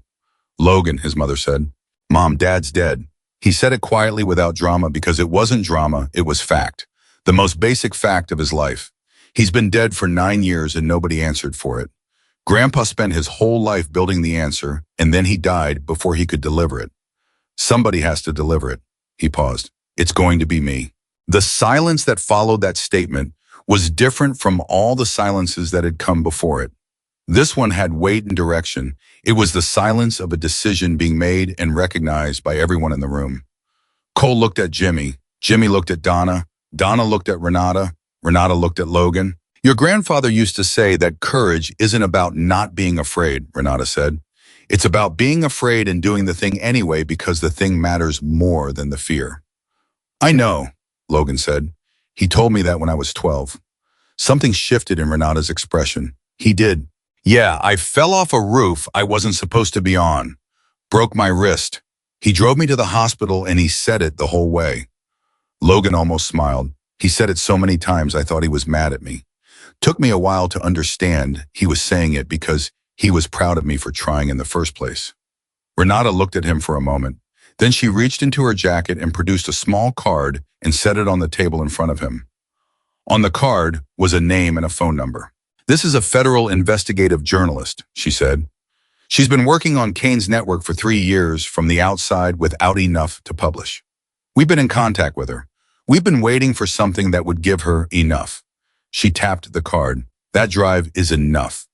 "Logan," his mother said. "Mom, Dad's dead." He said it quietly without drama because it wasn't drama, it was fact. The most basic fact of his life. He's been dead for 9 years and nobody answered for it. Grandpa spent his whole life building the answer, and then he died before he could deliver it. Somebody has to deliver it. He paused. "It's going to be me." The silence that followed that statement was different from all the silences that had come before it. This one had weight and direction. It was the silence of a decision being made and recognized by everyone in the room. Cole looked at Jimmy. Jimmy looked at Donna. Donna looked at Renata. Renata looked at Logan. "Your grandfather used to say that courage isn't about not being afraid," Renata said. "It's about being afraid and doing the thing anyway because the thing matters more than the fear." "I know," Logan said. "He told me that when I was 12. Something shifted in Renata's expression. "He did. Yeah, I fell off a roof I wasn't supposed to be on. Broke my wrist. He drove me to the hospital and he said it the whole way." Logan almost smiled. "He said it so many times I thought he was mad at me. Took me a while to understand he was saying it because he was proud of me for trying in the first place." Renata looked at him for a moment. Then she reached into her jacket and produced a small card and set it on the table in front of him. On the card was a name and a phone number. "This is a federal investigative journalist," she said. "She's been working on Kane's network for 3 years from the outside without enough to publish. We've been in contact with her. We've been waiting for something that would give her enough." She tapped the card. "That drive is enough."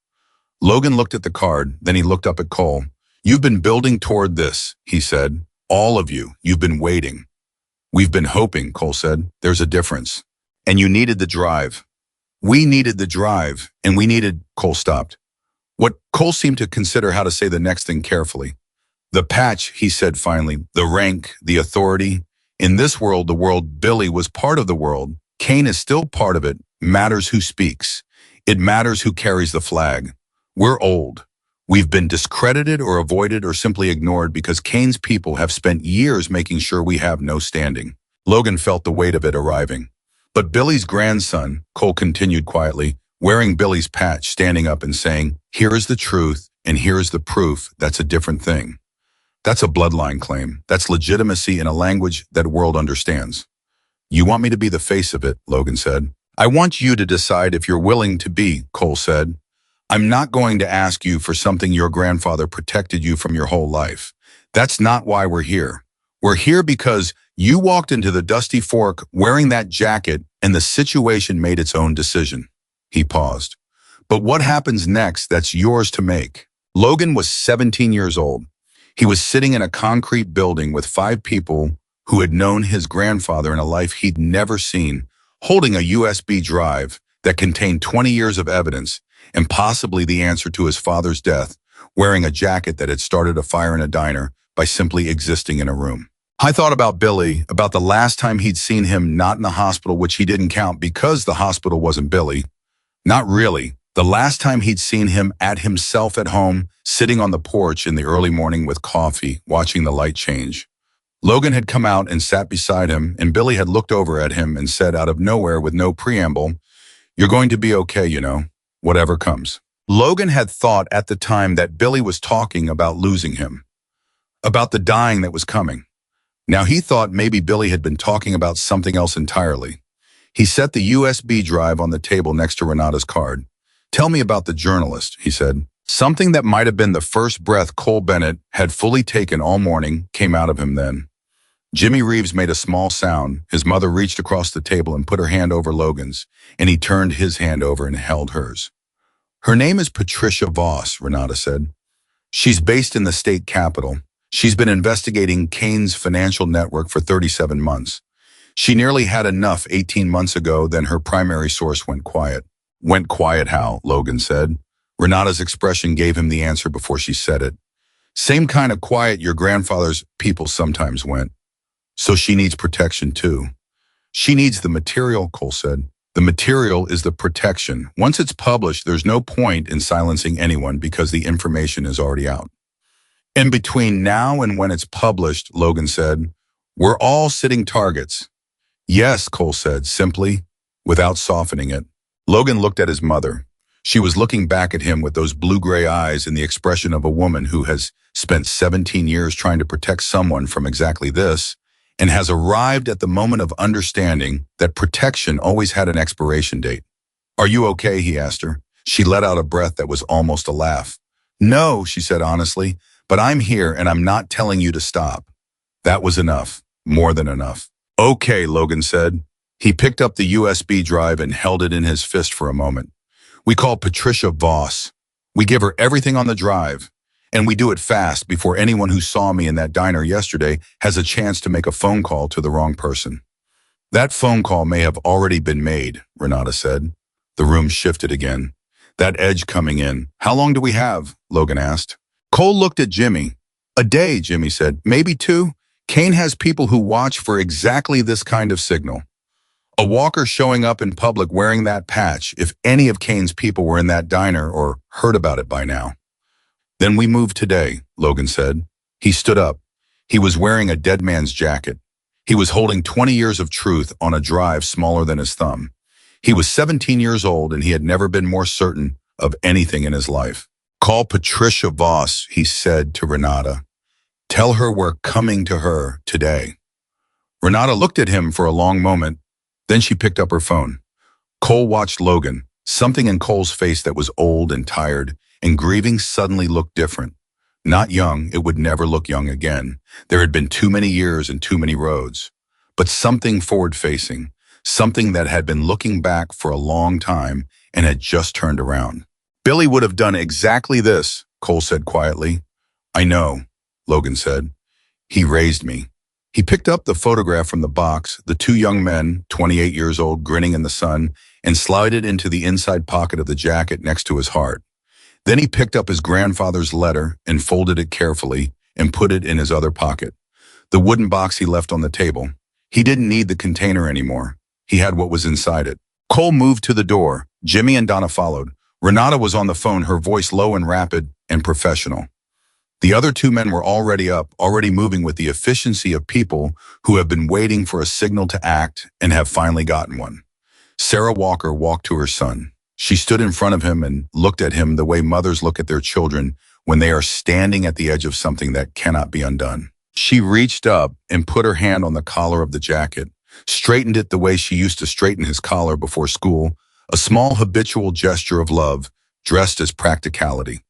Logan looked at the card, then he looked up at Cole. "You've been building toward this," he said. "All of you, you've been waiting." "We've been hoping," Cole said. "There's a difference. And you needed the drive." "We needed the drive, and we needed—" Cole stopped. What Cole seemed to consider how to say the next thing carefully. "The patch," he said finally, "the rank, the authority. In this world, the world Billy was part of the world. Kane is still part of it. Matters who speaks. It matters who carries the flag. We're old. We've been discredited or avoided or simply ignored because Kane's people have spent years making sure we have no standing." Logan felt the weight of it arriving. "But Billy's grandson," Cole continued quietly, wearing Billy's patch, standing up and saying, "Here is the truth and here is the proof," that's a different thing. That's a bloodline claim. That's legitimacy in a language that world understands. "You want me to be the face of it," Logan said. "I want you to decide if you're willing to be," Cole said. I'm not going to ask you for something your grandfather protected you from your whole life. That's not why we're here. We're here because you walked into the Dusty Fork wearing that jacket and the situation made its own decision. He paused. But what happens next, that's yours to make. Logan was 17 years old. He was sitting in a concrete building with 5 people who had known his grandfather in a life he'd never seen, holding a USB drive that contained 20 years of evidence and possibly the answer to his father's death, wearing a jacket that had started a fire in a diner by simply existing in a room. I thought about Billy, about the last time he'd seen him not in the hospital, which he didn't count because the hospital wasn't Billy. Not really. The last time he'd seen him at himself at home, sitting on the porch in the early morning with coffee, watching the light change. Logan had come out and sat beside him, and Billy had looked over at him and said out of nowhere with no preamble, "You're going to be okay, you know, whatever comes." Logan had thought at the time that Billy was talking about losing him, about the dying that was coming. Now he thought maybe Billy had been talking about something else entirely. He set the USB drive on the table next to Renata's card. "Tell me about the journalist," he said. Something that might have been the first breath Cole Bennett had fully taken all morning came out of him then. Jimmy Reeves made a small sound. His mother reached across the table and put her hand over Logan's, and he turned his hand over and held hers. "Her name is Patricia Voss," Renata said. "She's based in the state capitol. She's been investigating Kane's financial network for 37 months. She nearly had enough 18 months ago, then her primary source went quiet." "Went quiet how?" Logan said. Renata's expression gave him the answer before she said it. "Same kind of quiet your grandfather's people sometimes went. So she needs protection too." "She needs the material," Cole said. "The material is the protection. Once it's published, there's no point in silencing anyone because the information is already out." "In between now and when it's published," Logan said, "we're all sitting targets." "Yes," Cole said, simply, without softening it. Logan looked at his mother. She was looking back at him with those blue-gray eyes and the expression of a woman who has spent 17 years trying to protect someone from exactly this, and has arrived at the moment of understanding that protection always had an expiration date. "Are you okay?" he asked her. She let out a breath that was almost a laugh. "No," she said honestly, "but I'm here and I'm not telling you to stop." That was enough, more than enough. "Okay," Logan said. He picked up the USB drive and held it in his fist for a moment. "We call Patricia Voss. We give her everything on the drive. And we do it fast before anyone who saw me in that diner yesterday has a chance to make a phone call to the wrong person." "That phone call may have already been made," Renata said. The room shifted again. That edge coming in. "How long do we have?" Logan asked. Cole looked at Jimmy. "A day," Jimmy said. "Maybe 2. Kane has people who watch for exactly this kind of signal. A walker showing up in public wearing that patch, if any of Kane's people were in that diner or heard about it by now." "Then we move today," Logan said. He stood up. He was wearing a dead man's jacket. He was holding 20 years of truth on a drive smaller than his thumb. He was 17 years old and he had never been more certain of anything in his life. "Call Patricia Voss," he said to Renata. "Tell her we're coming to her today." Renata looked at him for a long moment. Then she picked up her phone. Cole watched Logan. Something in Cole's face that was old and tired and grieving suddenly looked different. Not young, it would never look young again. There had been too many years and too many roads. But something forward-facing, something that had been looking back for a long time and had just turned around. "Billy would have done exactly this," Cole said quietly. "I know," Logan said. "He raised me." He picked up the photograph from the box, the 2 young men, 28 years old, grinning in the sun, and slid it into the inside pocket of the jacket next to his heart. Then he picked up his grandfather's letter and folded it carefully and put it in his other pocket. The wooden box he left on the table. He didn't need the container anymore. He had what was inside it. Cole moved to the door. Jimmy and Donna followed. Renata was on the phone, her voice low and rapid and professional. The other 2 men were already up, already moving with the efficiency of people who have been waiting for a signal to act and have finally gotten one. Sarah Walker walked to her son. She stood in front of him and looked at him the way mothers look at their children when they are standing at the edge of something that cannot be undone. She reached up and put her hand on the collar of the jacket, straightened it the way she used to straighten his collar before school, a small habitual gesture of love, dressed as practicality.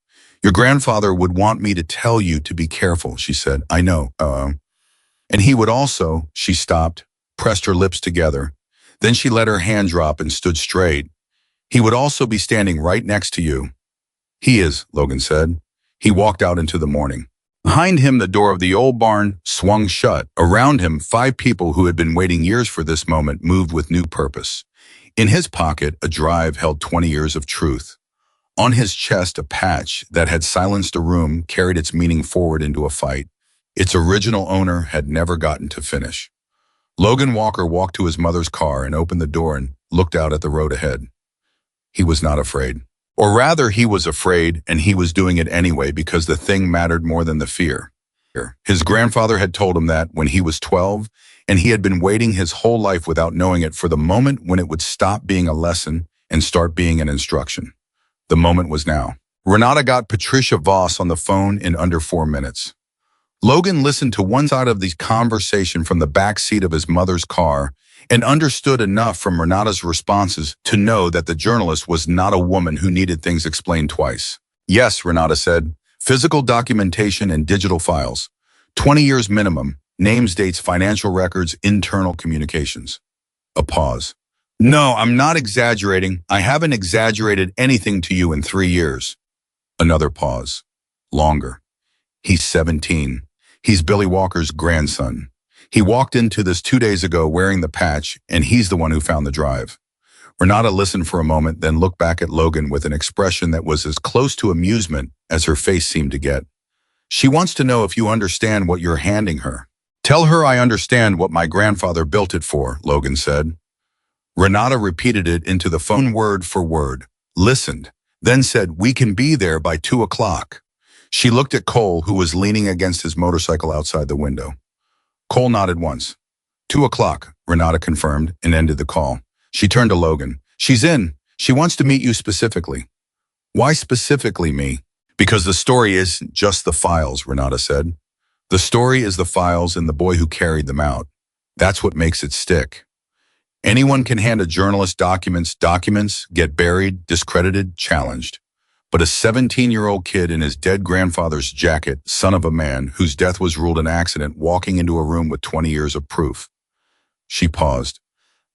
Your grandfather would want me to tell you to be careful, she said. I know. And he would also, she stopped, pressed her lips together. Then she let her hand drop and stood straight. He would also be standing right next to you. He is, Logan said. He walked out into the morning. Behind him, the door of the old barn swung shut. Around him, 5 people who had been waiting years for this moment moved with new purpose. In his pocket, a drive held 20 years of truth. On his chest, a patch that had silenced a room carried its meaning forward into a fight. Its original owner had never gotten to finish. Logan Walker walked to his mother's car and opened the door and looked out at the road ahead. He was not afraid. Or rather, he was afraid, and he was doing it anyway because the thing mattered more than the fear. His grandfather had told him that when he was 12, and he had been waiting his whole life without knowing it for the moment when it would stop being a lesson and start being an instruction. The moment was now. Renata got Patricia Voss on the phone in under 4 minutes. Logan listened to one side of the conversation from the back seat of his mother's car and understood enough from Renata's responses to know that the journalist was not a woman who needed things explained twice. Yes, Renata said, physical documentation and digital files. 20 years minimum, names, dates, financial records, internal communications. A pause. No, I'm not exaggerating. I haven't exaggerated anything to you in 3 years. Another pause. Longer. He's 17. He's Billy Walker's grandson. He walked into this 2 days ago wearing the patch, and he's the one who found the drive. Renata listened for a moment, then looked back at Logan with an expression that was as close to amusement as her face seemed to get. She wants to know if you understand what you're handing her. Tell her I understand what my grandfather built it for, Logan said. Renata repeated it into the phone word for word, listened, then said, we can be there by 2 o'clock. She looked at Cole, who was leaning against his motorcycle outside the window. Cole nodded once. 2 o'clock, Renata confirmed and ended the call. She turned to Logan. She's in. She wants to meet you specifically. Why specifically me? Because the story isn't just the files, Renata said. The story is the files and the boy who carried them out. That's what makes it stick. Anyone can hand a journalist documents, get buried, discredited, challenged. But a 17-year-old kid in his dead grandfather's jacket, son of a man whose death was ruled an accident, walking into a room with 20 years of proof. She paused.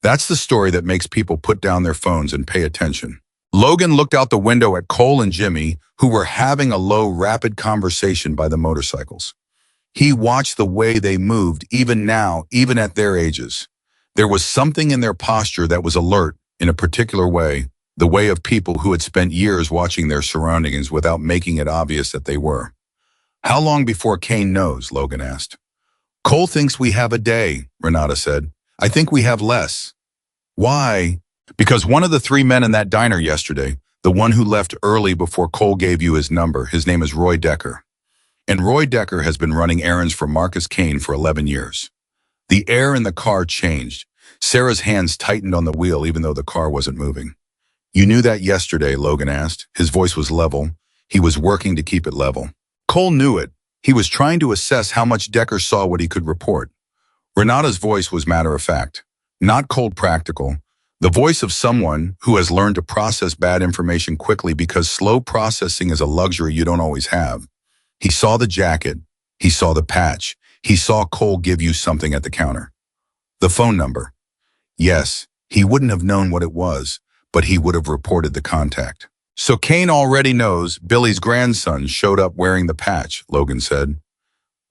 That's the story that makes people put down their phones and pay attention. Logan looked out the window at Cole and Jimmy, who were having a low, rapid conversation by the motorcycles. He watched the way they moved, even now, even at their ages. There was something in their posture that was alert in a particular way, the way of people who had spent years watching their surroundings without making it obvious that they were. How long before Kane knows? Logan asked. Cole thinks we have a day, Renata said. I think we have less. Why? Because one of the 3 men in that diner yesterday, the one who left early before Cole gave you his number, his name is Roy Decker. And Roy Decker has been running errands for Marcus Kane for 11 years. The air in the car changed. Sarah's hands tightened on the wheel even though the car wasn't moving. You knew that yesterday, Logan asked. His voice was level. He was working to keep it level. Cole knew it. He was trying to assess how much Decker saw what he could report. Renata's voice was matter-of-fact, not cold practical. The voice of someone who has learned to process bad information quickly because slow processing is a luxury you don't always have. He saw the jacket. He saw the patch. He saw Cole give you something at the counter. The phone number. Yes, he wouldn't have known what it was, but he would have reported the contact. So Kane already knows Billy's grandson showed up wearing the patch, Logan said.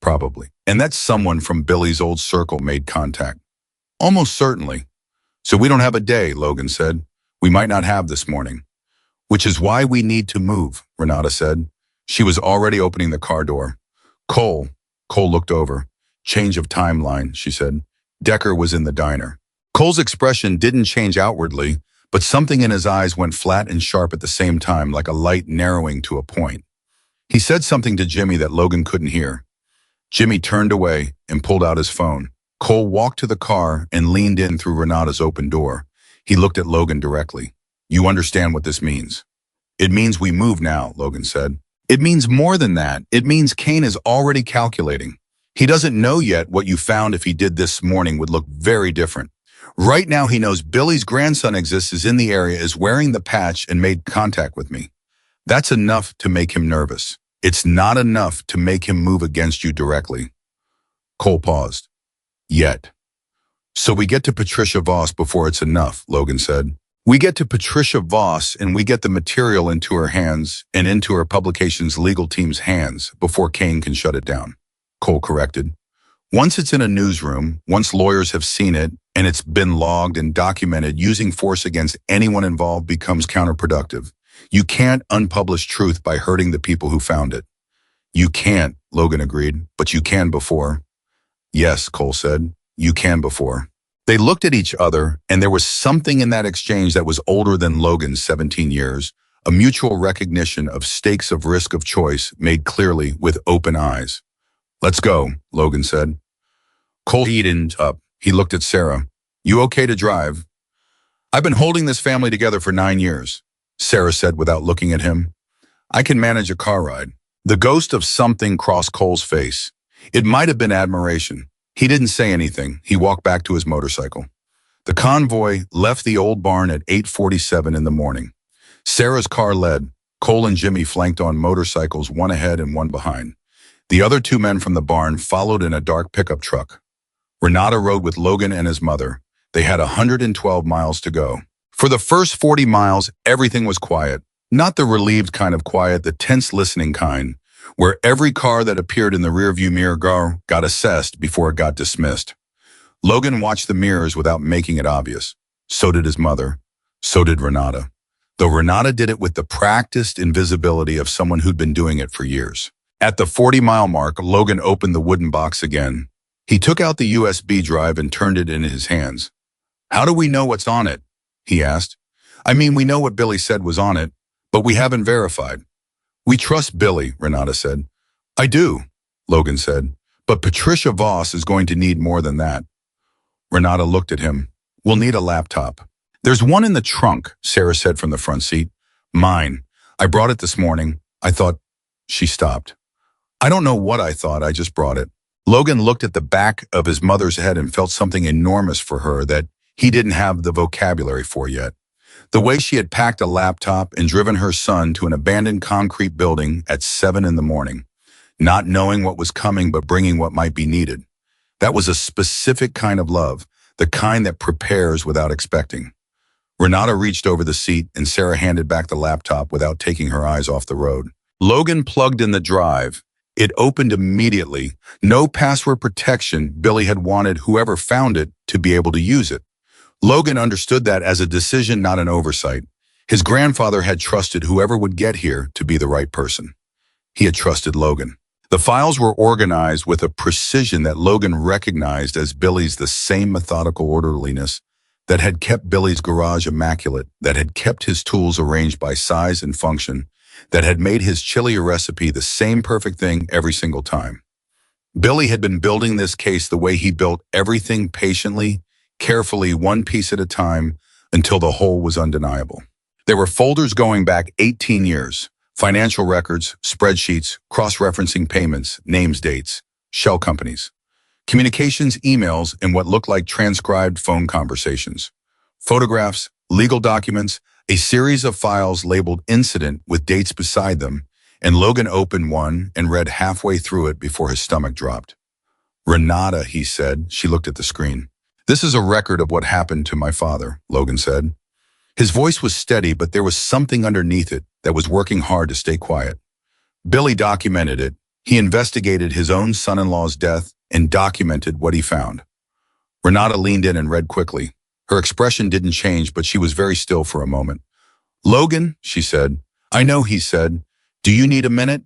Probably. And that someone from Billy's old circle made contact. Almost certainly. So we don't have a day, Logan said. We might not have this morning. Which is why we need to move, Renata said. She was already opening the car door. Cole looked over. Change of timeline, she said. Decker was in the diner. Cole's expression didn't change outwardly, but something in his eyes went flat and sharp at the same time, like a light narrowing to a point. He said something to Jimmy that Logan couldn't hear. Jimmy turned away and pulled out his phone. Cole walked to the car and leaned in through Renata's open door. He looked at Logan directly. You understand what this means? It means we move now, Logan said. It means more than that. It means Kane is already calculating. He doesn't know yet what you found if he did this morning would look very different. Right now he knows Billy's grandson exists, is in the area, is wearing the patch and made contact with me. That's enough to make him nervous. It's not enough to make him move against you directly. Cole paused. Yet. So we get to Patricia Voss before it's enough, Logan said. We get to Patricia Voss and we get the material into her hands and into her publication's legal team's hands before Kane can shut it down. Cole corrected. Once it's in a newsroom, once lawyers have seen it, and it's been logged and documented, using force against anyone involved becomes counterproductive. You can't unpublish truth by hurting the people who found it. You can't, Logan agreed, but you can before. Yes, Cole said, you can before. They looked at each other, and there was something in that exchange that was older than Logan's 17 years, a mutual recognition of stakes of risk of choice made clearly with open eyes. Let's go, Logan said. Cole heated up. He looked at Sarah. You okay to drive? I've been holding this family together for 9 years, Sarah said without looking at him. I can manage a car ride. The ghost of something crossed Cole's face. It might have been admiration. He didn't say anything. He walked back to his motorcycle. The convoy left the old barn at 8:47 in the morning. Sarah's car led. Cole and Jimmy flanked on motorcycles, one ahead and one behind. The other 2 men from the barn followed in a dark pickup truck. Renata rode with Logan and his mother. They had 112 miles to go. For the first 40 miles, everything was quiet. Not the relieved kind of quiet, the tense listening kind, where every car that appeared in the rearview mirror got assessed before it got dismissed. Logan watched the mirrors without making it obvious. So did his mother. So did Renata. Though Renata did it with the practiced invisibility of someone who'd been doing it for years. At the 40-mile mark, Logan opened the wooden box again. He took out the USB drive and turned it in his hands. How do we know what's on it? He asked. I mean, we know what Billy said was on it, but we haven't verified. We trust Billy, Renata said. I do, Logan said, but Patricia Voss is going to need more than that. Renata looked at him. We'll need a laptop. There's one in the trunk, Sarah said from the front seat. Mine. I brought it this morning. I thought. She stopped. I don't know what I thought, I just brought it. Logan looked at the back of his mother's head and felt something enormous for her that he didn't have the vocabulary for yet. The way she had packed a laptop and driven her son to an abandoned concrete building at 7 in the morning, not knowing what was coming but bringing what might be needed. That was a specific kind of love, the kind that prepares without expecting. Renata reached over the seat and Sarah handed back the laptop without taking her eyes off the road. Logan plugged in the drive. It opened immediately. No password protection. Billy had wanted whoever found it to be able to use it. Logan understood that as a decision, not an oversight. His grandfather had trusted whoever would get here to be the right person. He had trusted Logan. The files were organized with a precision that Logan recognized as Billy's, the same methodical orderliness that had kept Billy's garage immaculate, that had kept his tools arranged by size and function, that had made his chili recipe the same perfect thing every single time. Billy had been building this case the way he built everything, patiently, carefully, one piece at a time, until the whole was undeniable. There were folders going back 18 years, financial records, spreadsheets, cross-referencing payments, names, dates, shell companies, communications, emails, and what looked like transcribed phone conversations, photographs, legal documents, a series of files labeled incident with dates beside them, and Logan opened one and read halfway through it before his stomach dropped. Renata, he said. She looked at the screen. This is a record of what happened to my father, Logan said. His voice was steady, but there was something underneath it that was working hard to stay quiet. Billy documented it. He investigated his own son-in-law's death and documented what he found. Renata leaned in and read quickly. Her expression didn't change, but she was very still for a moment. Logan, she said. I know, he said. Do you need a minute?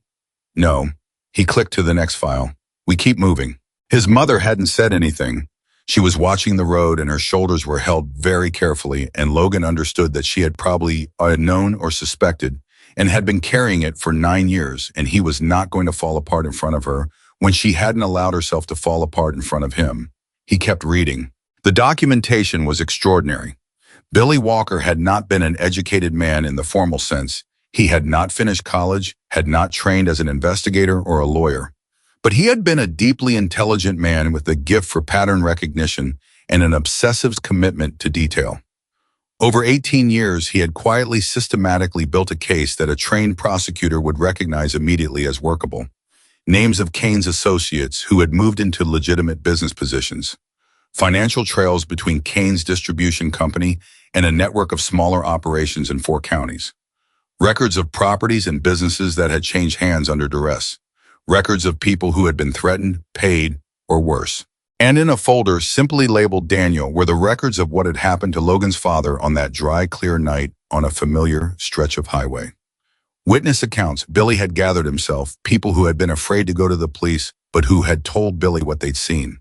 No. He clicked to the next file. We keep moving. His mother hadn't said anything. She was watching the road and her shoulders were held very carefully, and Logan understood that she had probably known or suspected and had been carrying it for 9 years, and he was not going to fall apart in front of her when she hadn't allowed herself to fall apart in front of him. He kept reading. The documentation was extraordinary. Billy Walker had not been an educated man in the formal sense. He had not finished college, had not trained as an investigator or a lawyer. But he had been a deeply intelligent man with a gift for pattern recognition and an obsessive commitment to detail. Over 18 years, he had quietly, systematically built a case that a trained prosecutor would recognize immediately as workable. Names of Kane's associates who had moved into legitimate business positions. Financial trails between Kane's distribution company and a network of smaller operations in 4 counties. Records of properties and businesses that had changed hands under duress. Records of people who had been threatened, paid, or worse. And in a folder simply labeled Daniel were the records of what had happened to Logan's father on that dry, clear night on a familiar stretch of highway. Witness accounts. Billy had gathered himself, people who had been afraid to go to the police, but who had told Billy what they'd seen.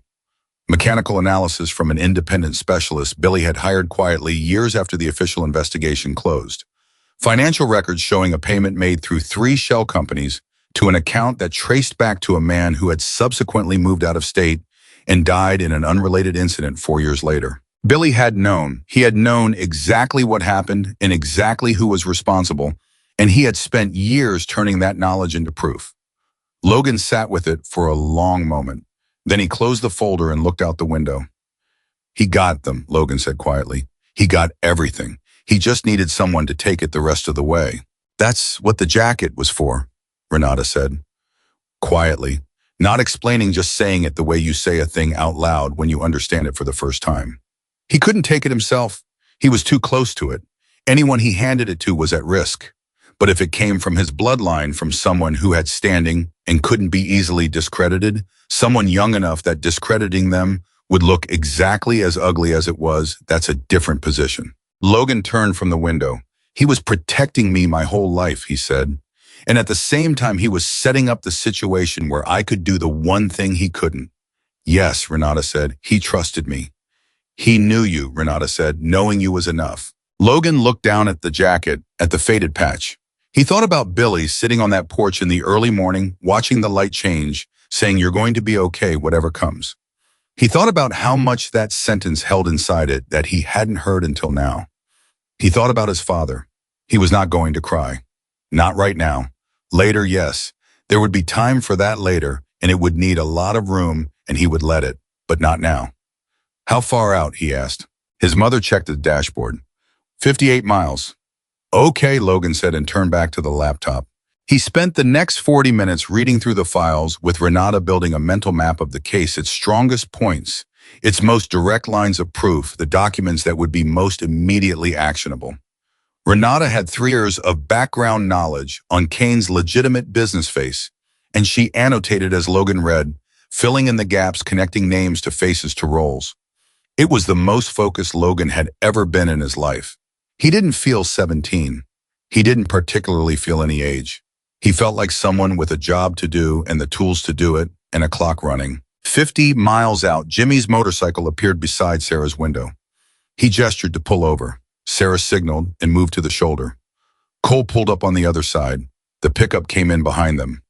Mechanical analysis from an independent specialist Billy had hired quietly years after the official investigation closed. Financial records showing a payment made through 3 shell companies to an account that traced back to a man who had subsequently moved out of state and died in an unrelated incident 4 years later. Billy had known. He had known exactly what happened and exactly who was responsible, and he had spent years turning that knowledge into proof. Logan sat with it for a long moment. Then he closed the folder and looked out the window. He got them, Logan said quietly. He got everything. He just needed someone to take it the rest of the way. That's what the jacket was for, Renata said. Quietly, not explaining, just saying it the way you say a thing out loud when you understand it for the first time. He couldn't take it himself. He was too close to it. Anyone he handed it to was at risk. But if it came from his bloodline, from someone who had standing and couldn't be easily discredited, someone young enough that discrediting them would look exactly as ugly as it was, that's a different position. Logan turned from the window. He was protecting me my whole life, he said. And at the same time, he was setting up the situation where I could do the one thing he couldn't. Yes, Renata said. He trusted me. He knew you, Renata said. Knowing you was enough. Logan looked down at the jacket, at the faded patch. He thought about Billy sitting on that porch in the early morning, watching the light change, saying, "You're going to be okay, whatever comes." He thought about how much that sentence held inside it that he hadn't heard until now. He thought about his father. He was not going to cry. Not right now. Later, yes. There would be time for that later, and it would need a lot of room, and he would let it, but not now. How far out, he asked. His mother checked the dashboard. 58 miles. Okay, Logan said and turned back to the laptop. He spent the next 40 minutes reading through the files, with Renata building a mental map of the case, its strongest points, its most direct lines of proof, the documents that would be most immediately actionable. Renata had 3 years of background knowledge on Kane's legitimate business face, and she annotated as Logan read, filling in the gaps, connecting names to faces to roles. It was the most focused Logan had ever been in his life. He didn't feel 17. He didn't particularly feel any age. He felt like someone with a job to do and the tools to do it and a clock running. 50 miles out, Jimmy's motorcycle appeared beside Sarah's window. He gestured to pull over. Sarah signaled and moved to the shoulder. Cole pulled up on the other side. The pickup came in behind them.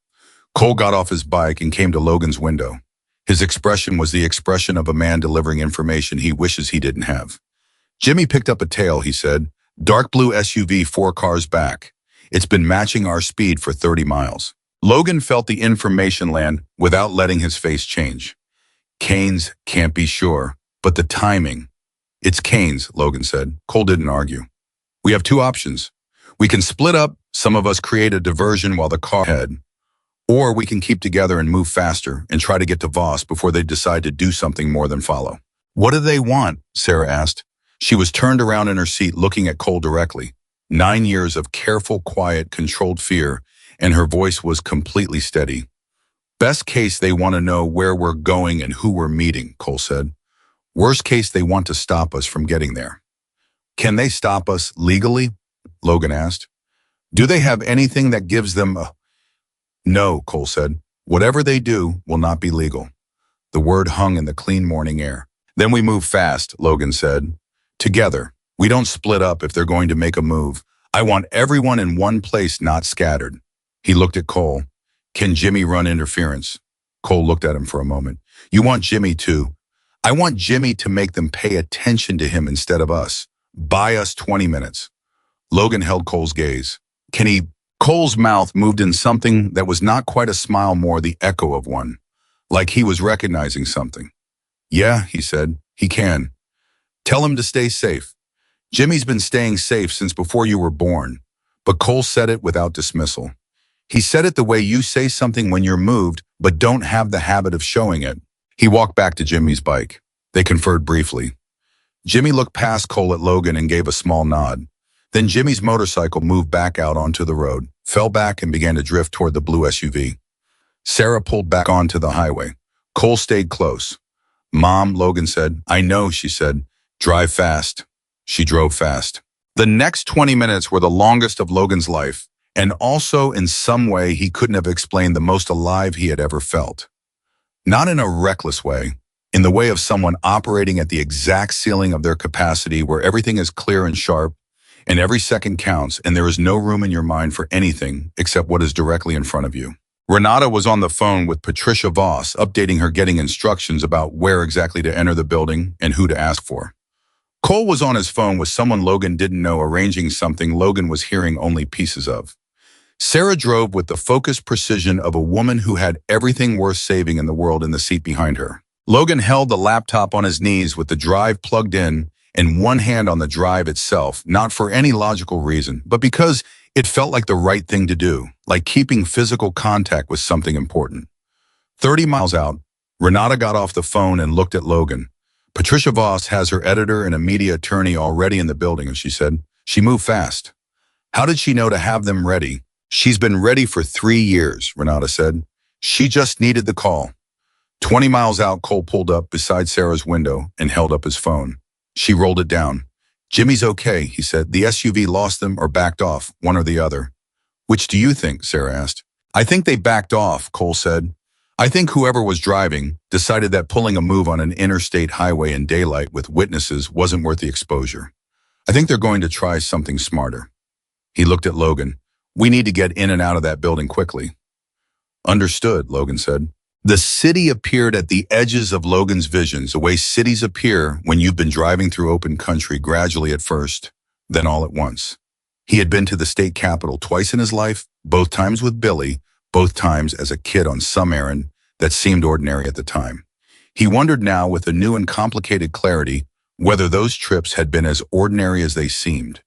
Cole got off his bike and came to Logan's window. His expression was the expression of a man delivering information he wishes he didn't have. Jimmy picked up a tail, he said. Dark blue SUV, 4 cars back. It's been matching our speed for 30 miles. Logan felt the information land without letting his face change. Kane's, can't be sure, but the timing. It's Kane's, Logan said. Cole didn't argue. We have 2 options. We can split up, some of us create a diversion while the car head, or we can keep together and move faster and try to get to Voss before they decide to do something more than follow. What do they want? Sarah asked. She was turned around in her seat looking at Cole directly. 9 years of careful, quiet, controlled fear, and her voice was completely steady. Best case, they want to know where we're going and who we're meeting, Cole said. Worst case, they want to stop us from getting there. Can they stop us legally? Logan asked. Do they have anything that gives them a... No, Cole said. Whatever they do will not be legal. The word hung in the clean morning air. Then we move fast, Logan said. Together. We don't split up if they're going to make a move. I want everyone in one place, not scattered. He looked at Cole. Can Jimmy run interference? Cole looked at him for a moment. You want Jimmy to... I want Jimmy to make them pay attention to him instead of us. Buy us 20 minutes. Logan held Cole's gaze. Can he... Cole's mouth moved in something that was not quite a smile, more the echo of one. Like he was recognizing something. Yeah, he said. He can. Tell him to stay safe. Jimmy's been staying safe since before you were born. But Cole said it without dismissal. He said it the way you say something when you're moved, but don't have the habit of showing it. He walked back to Jimmy's bike. They conferred briefly. Jimmy looked past Cole at Logan and gave a small nod. Then Jimmy's motorcycle moved back out onto the road, fell back and began to drift toward the blue SUV. Sarah pulled back onto the highway. Cole stayed close. Mom, Logan said. I know, she said. Drive fast. She drove fast. The next 20 minutes were the longest of Logan's life, and also in some way he couldn't have explained the most alive he had ever felt. Not in a reckless way, in the way of someone operating at the exact ceiling of their capacity where everything is clear and sharp, and every second counts, and there is no room in your mind for anything except what is directly in front of you. Renata was on the phone with Patricia Voss, updating her, getting instructions about where exactly to enter the building and who to ask for. Cole was on his phone with someone Logan didn't know, arranging something Logan was hearing only pieces of. Sarah drove with the focused precision of a woman who had everything worth saving in the world in the seat behind her. Logan held the laptop on his knees with the drive plugged in and one hand on the drive itself, not for any logical reason, but because it felt like the right thing to do, like keeping physical contact with something important. 30 miles out, Renata got off the phone and looked at Logan. Patricia Voss has her editor and a media attorney already in the building, and she said, she moved fast. How did she know to have them ready? She's been ready for 3 years, Renata said. She just needed the call. 20 miles out, Cole pulled up beside Sarah's window and held up his phone. She rolled it down. Jimmy's okay, he said. The SUV lost them or backed off, one or the other. Which do you think? Sarah asked. I think they backed off, Cole said. I think whoever was driving decided that pulling a move on an interstate highway in daylight with witnesses wasn't worth the exposure. I think they're going to try something smarter. He looked at Logan. We need to get in and out of that building quickly. Understood, Logan said. The city appeared at the edges of Logan's visions, the way cities appear when you've been driving through open country, gradually at first, then all at once. He had been to the state capitol twice in his life, both times with Billy, both times as a kid on some errand that seemed ordinary at the time. He wondered now with a new and complicated clarity whether those trips had been as ordinary as they seemed.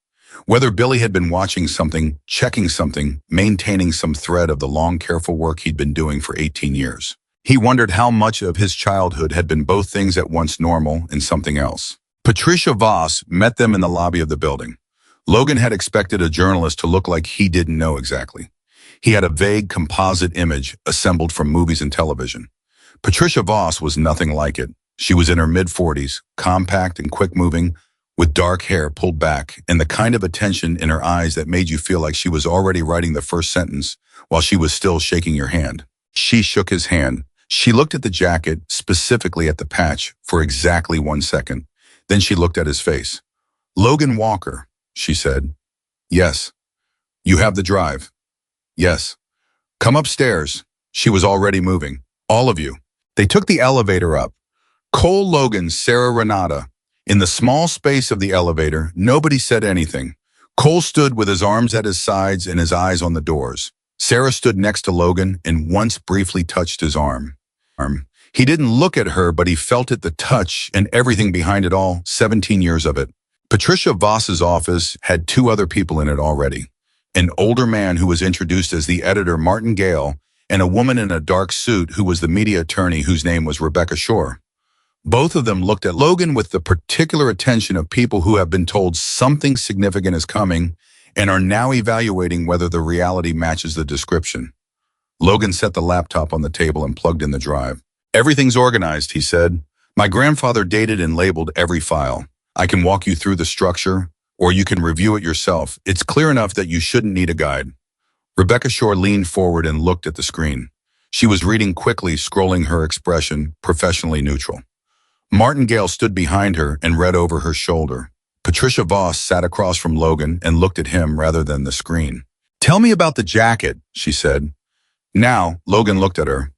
Whether Billy had been watching something, checking something, maintaining some thread of the long, careful work he'd been doing for 18 years. He wondered how much of his childhood had been both things at once, normal and something else. Patricia Voss met them in the lobby of the building. Logan had expected a journalist to look like he didn't know exactly. He had a vague composite image assembled from movies and television. Patricia Voss was nothing like it. She was in her mid-40s, compact and quick-moving, with dark hair pulled back and the kind of attention in her eyes that made you feel like she was already writing the first sentence while she was still shaking your hand. She shook his hand. She looked at the jacket, specifically at the patch, for exactly 1 second. Then she looked at his face. Logan Walker, she said. Yes. You have the drive. Yes. Come upstairs. She was already moving. All of you. They took the elevator up. Cole, Logan, Sarah, Renata. In the small space of the elevator, nobody said anything. Cole stood with his arms at his sides and his eyes on the doors. Sarah stood next to Logan and once briefly touched his arm. He didn't look at her, but he felt it, the touch and everything behind it all, 17 years of it. Patricia Voss's office had 2 other people in it already. An older man who was introduced as the editor, Martin Gale, and a woman in a dark suit who was the media attorney whose name was Rebecca Shore. Both of them looked at Logan with the particular attention of people who have been told something significant is coming and are now evaluating whether the reality matches the description. Logan set the laptop on the table and plugged in the drive. Everything's organized, he said. My grandfather dated and labeled every file. I can walk you through the structure, or you can review it yourself. It's clear enough that you shouldn't need a guide. Rebecca Shore leaned forward and looked at the screen. She was reading quickly, scrolling, her expression professionally neutral. Martin Gale stood behind her and read over her shoulder. Patricia Voss sat across from Logan and looked at him rather than the screen. Tell me about the jacket, she said. Now, Logan looked at her.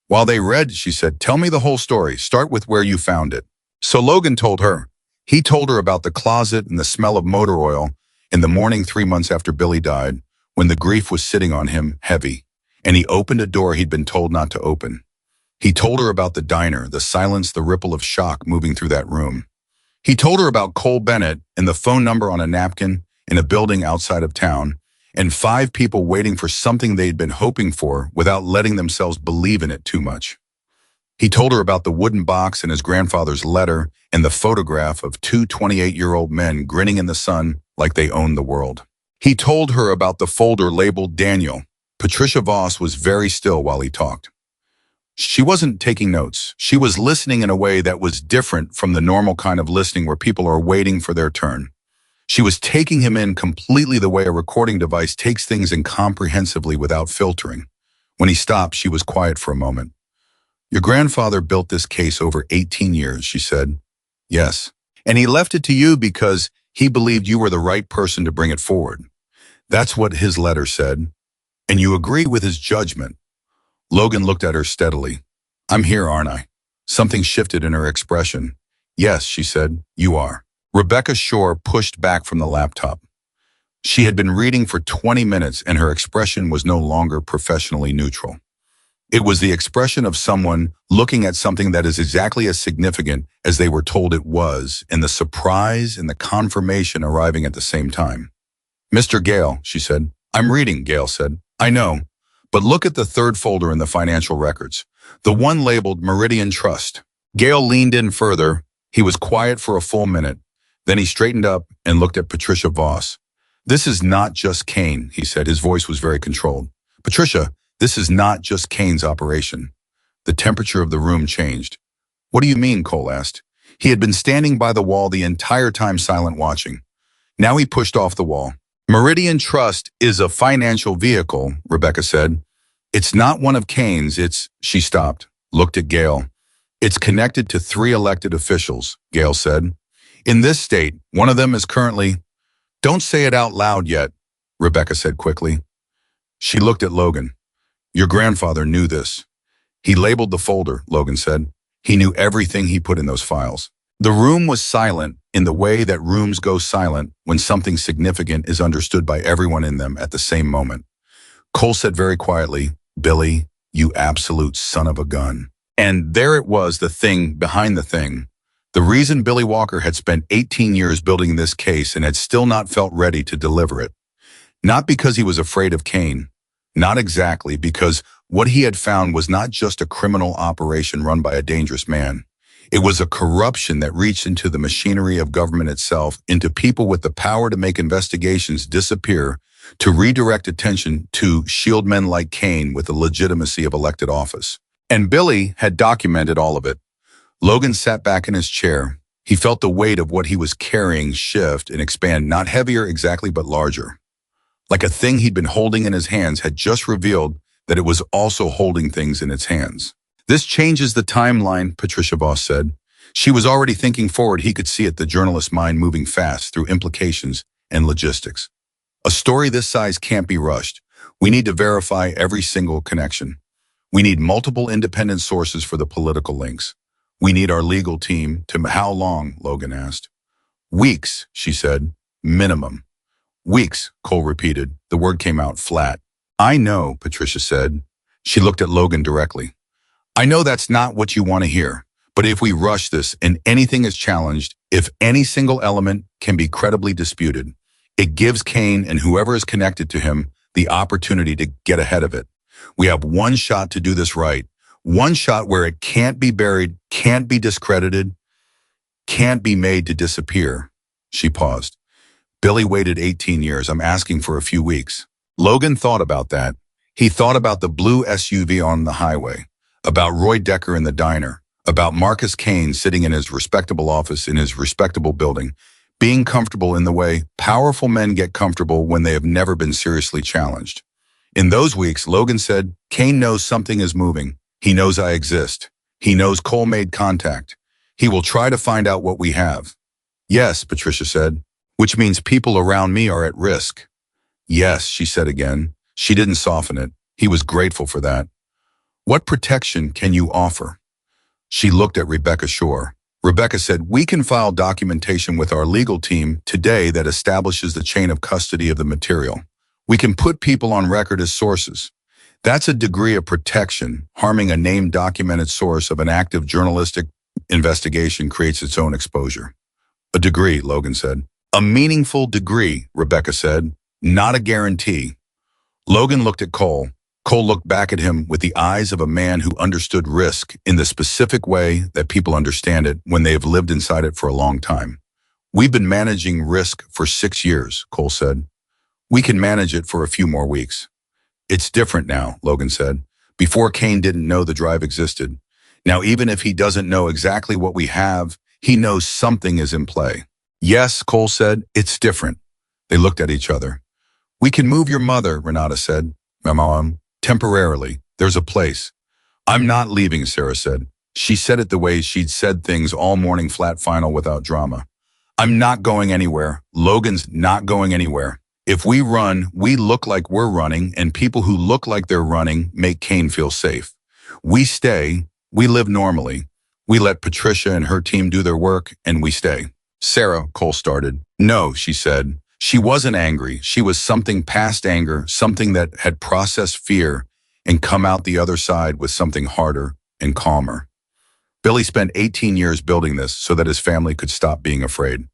While they read, she said, tell me the whole story. Start with where you found it. So Logan told her. He told her about the closet and the smell of motor oil in the morning 3 months after Billy died, when the grief was sitting on him heavy, and he opened a door he'd been told not to open. He told her about the diner, the silence, the ripple of shock moving through that room. He told her about Cole Bennett and the phone number on a napkin in a building outside of town, and 5 people waiting for something they'd been hoping for without letting themselves believe in it too much. He told her about the wooden box and his grandfather's letter and the photograph of 2 28-year-old men grinning in the sun like they owned the world. He told her about the folder labeled Daniel. Patricia Voss was very still while he talked. She wasn't taking notes. She was listening in a way that was different from the normal kind of listening where people are waiting for their turn. She was taking him in completely the way a recording device takes things in comprehensively without filtering. When he stopped, she was quiet for a moment. "Your grandfather built this case over 18 years, she said. "Yes. And he left it to you because he believed you were the right person to bring it forward. That's what his letter said. And you agree with his judgment." Logan looked at her steadily. "I'm here, aren't I?" Something shifted in her expression. "Yes," she said, "you are." Rebecca Shore pushed back from the laptop. She had been reading for 20 minutes and her expression was no longer professionally neutral. It was the expression of someone looking at something that is exactly as significant as they were told it was, and the surprise and the confirmation arriving at the same time. "Mr. Gale," she said. "I'm reading," Gale said. "I know. But look at the 3rd folder in the financial records, the one labeled Meridian Trust." Gale leaned in further. He was quiet for a full minute. Then he straightened up and looked at Patricia Voss. "This is not just Kane," he said. His voice was very controlled. "Patricia, this is not just Kane's operation." The temperature of the room changed. "What do you mean?" Cole asked. He had been standing by the wall the entire time, silent, watching. Now he pushed off the wall. "Meridian Trust is a financial vehicle," Rebecca said. "It's not one of Kane's, She stopped, looked at Gale. "It's connected to 3 elected officials," Gale said. "In this state, one of them is currently—" "Don't say it out loud yet," Rebecca said quickly. She looked at Logan. "Your grandfather knew this." "He labeled the folder," Logan said. "He knew everything he put in those files." The room was silent in the way that rooms go silent when something significant is understood by everyone in them at the same moment. Cole said very quietly, "Billy, you absolute son of a gun." And there it was, the thing behind the thing. The reason Billy Walker had spent 18 years building this case and had still not felt ready to deliver it. Not because he was afraid of Kane. Not exactly, because what he had found was not just a criminal operation run by a dangerous man. It was a corruption that reached into the machinery of government itself, into people with the power to make investigations disappear, to redirect attention to shield men like Kane with the legitimacy of elected office. And Billy had documented all of it. Logan sat back in his chair. He felt the weight of what he was carrying shift and expand, not heavier exactly, but larger. Like a thing he'd been holding in his hands had just revealed that it was also holding things in its hands. "This changes the timeline," Patricia Voss said. She was already thinking forward. He could see it, the journalist's mind moving fast through implications and logistics. "A story this size can't be rushed. We need to verify every single connection. We need multiple independent sources for the political links. We need our legal team to—" "How long?" Logan asked. "Weeks," she said. "Minimum." "Weeks," Cole repeated. The word came out flat. "I know," Patricia said. She looked at Logan directly. "I know that's not what you want to hear, but if we rush this and anything is challenged, if any single element can be credibly disputed, it gives Kane and whoever is connected to him the opportunity to get ahead of it. We have one shot to do this right. One shot where it can't be buried, can't be discredited, can't be made to disappear." She paused. "Billy waited 18 years. I'm asking for a few weeks." Logan thought about that. He thought about the blue SUV on the highway, about Roy Decker in the diner, about Marcus Kane sitting in his respectable office in his respectable building, being comfortable in the way powerful men get comfortable when they have never been seriously challenged. In those weeks, Logan said, "Kane knows something is moving. He knows I exist. He knows Cole made contact. He will try to find out what we have." "Yes," Patricia said, "which means people around me are at risk." "Yes," she said again. She didn't soften it. He was grateful for that. "What protection can you offer?" She looked at Rebecca Shore. Rebecca said, "We can file documentation with our legal team today that establishes the chain of custody of the material. We can put people on record as sources. That's a degree of protection. Harming a named documented source of an active journalistic investigation creates its own exposure." A degree, Logan said. A meaningful degree, Rebecca said. Not a guarantee. Logan looked at Cole. Cole looked back at him with the eyes of a man who understood risk in the specific way that people understand it when they have lived inside it for a long time. We've been managing risk for 6 years, Cole said. We can manage it for a few more weeks. It's different now, Logan said. Before, Kane didn't know the drive existed. Now, even if he doesn't know exactly what we have, he knows something is in play. Yes, Cole said, it's different. They looked at each other. We can move your mother, Renata said. Mom, temporarily. There's a place. I'm not leaving, Sarah said. She said it the way she'd said things all morning, flat, final, without drama. I'm not going anywhere. Logan's not going anywhere. If we run, we look like we're running, and people who look like they're running make Kane feel safe. We stay. We live normally. We let Patricia and her team do their work, and we stay. Sarah, Cole started. No, she said. She wasn't angry. She was something past anger, something that had processed fear and come out the other side with something harder and calmer. Billy spent 18 years building this so that his family could stop being afraid.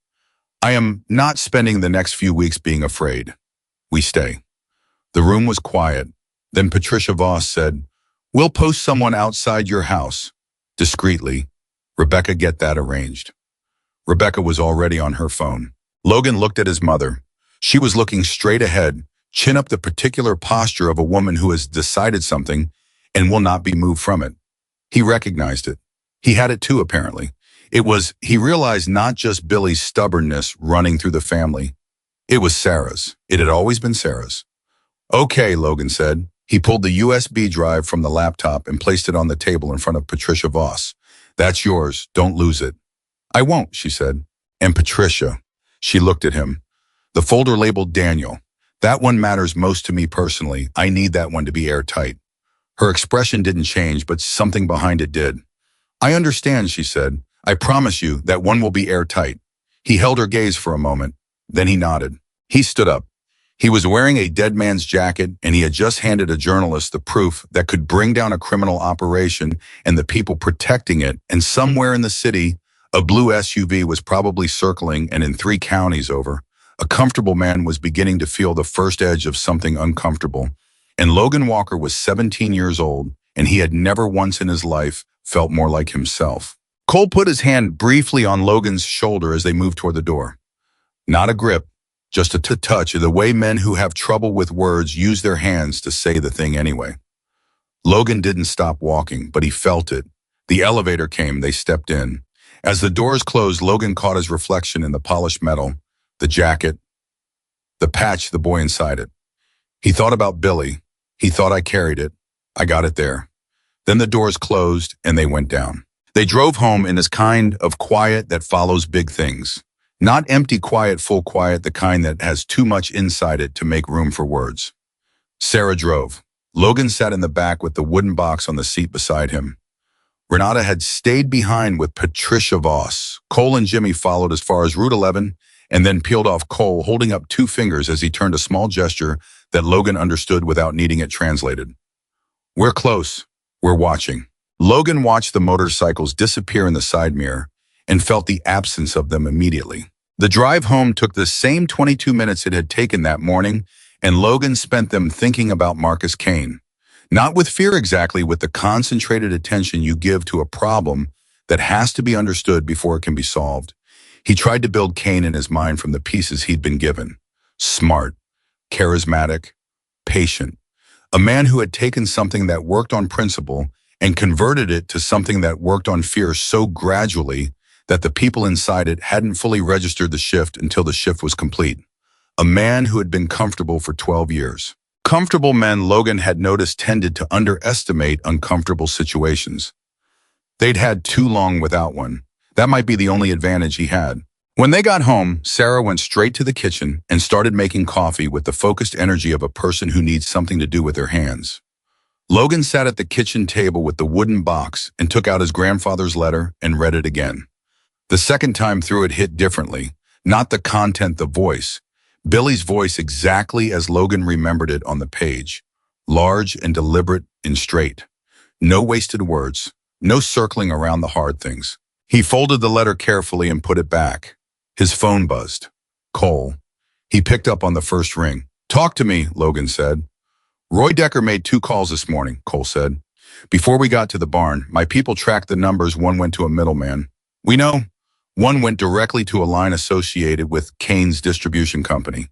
I am not spending the next few weeks being afraid. We stay. The room was quiet. Then Patricia Voss said, We'll post someone outside your house. Discreetly. Rebecca, get that arranged. Rebecca was already on her phone. Logan looked at his mother. She was looking straight ahead, chin up, the particular posture of a woman who has decided something and will not be moved from it. He recognized it. He had it too, apparently. He realized not just Billy's stubbornness running through the family. It was Sarah's. It had always been Sarah's. Okay, Logan said. He pulled the USB drive from the laptop and placed it on the table in front of Patricia Voss. That's yours. Don't lose it. I won't, she said. And Patricia. She looked at him. The folder labeled Daniel. That one matters most to me personally. I need that one to be airtight. Her expression didn't change, but something behind it did. I understand, she said. I promise you that one will be airtight. He held her gaze for a moment. Then he nodded. He stood up. He was wearing a dead man's jacket, and he had just handed a journalist the proof that could bring down a criminal operation and the people protecting it. And somewhere in the city, a blue SUV was probably circling, and in 3 counties over, a comfortable man was beginning to feel the first edge of something uncomfortable. And Logan Walker was 17 years old, and he had never once in his life felt more like himself. Cole put his hand briefly on Logan's shoulder as they moved toward the door. Not a grip, just a touch, the way men who have trouble with words use their hands to say the thing anyway. Logan didn't stop walking, but he felt it. The elevator came, they stepped in. As the doors closed, Logan caught his reflection in the polished metal, the jacket, the patch, the boy inside it. He thought about Billy. He thought, I carried it. I got it there. Then the doors closed and they went down. They drove home in this kind of quiet that follows big things. Not empty quiet, full quiet, the kind that has too much inside it to make room for words. Sarah drove. Logan sat in the back with the wooden box on the seat beside him. Renata had stayed behind with Patricia Voss. Cole and Jimmy followed as far as Route 11 and then peeled off. Cole holding up 2 fingers as he turned a small gesture that Logan understood without needing it translated. We're close. We're watching. Logan watched the motorcycles disappear in the side mirror and felt the absence of them immediately. The drive home took the same 22 minutes it had taken that morning, and Logan spent them thinking about Marcus Kane. Not with fear exactly, with the concentrated attention you give to a problem that has to be understood before it can be solved. He tried to build Kane in his mind from the pieces he'd been given. Smart, charismatic, patient. A man who had taken something that worked on principle and converted it to something that worked on fear so gradually that the people inside it hadn't fully registered the shift until the shift was complete. A man who had been comfortable for 12 years. Comfortable men, Logan had noticed, tended to underestimate uncomfortable situations. They'd had too long without one. That might be the only advantage he had. When they got home, Sarah went straight to the kitchen and started making coffee with the focused energy of a person who needs something to do with their hands. Logan sat at the kitchen table with the wooden box and took out his grandfather's letter and read it again. The second time through, it hit differently. Not the content, the voice. Billy's voice exactly as Logan remembered it on the page. Large and deliberate and straight. No wasted words. No circling around the hard things. He folded the letter carefully and put it back. His phone buzzed. Cole. He picked up on the first ring. Talk to me, Logan said. Roy Decker made 2 calls this morning, Cole said. Before we got to the barn, my people tracked the numbers. One went to a middleman. We know. One went directly to a line associated with Kane's distribution company.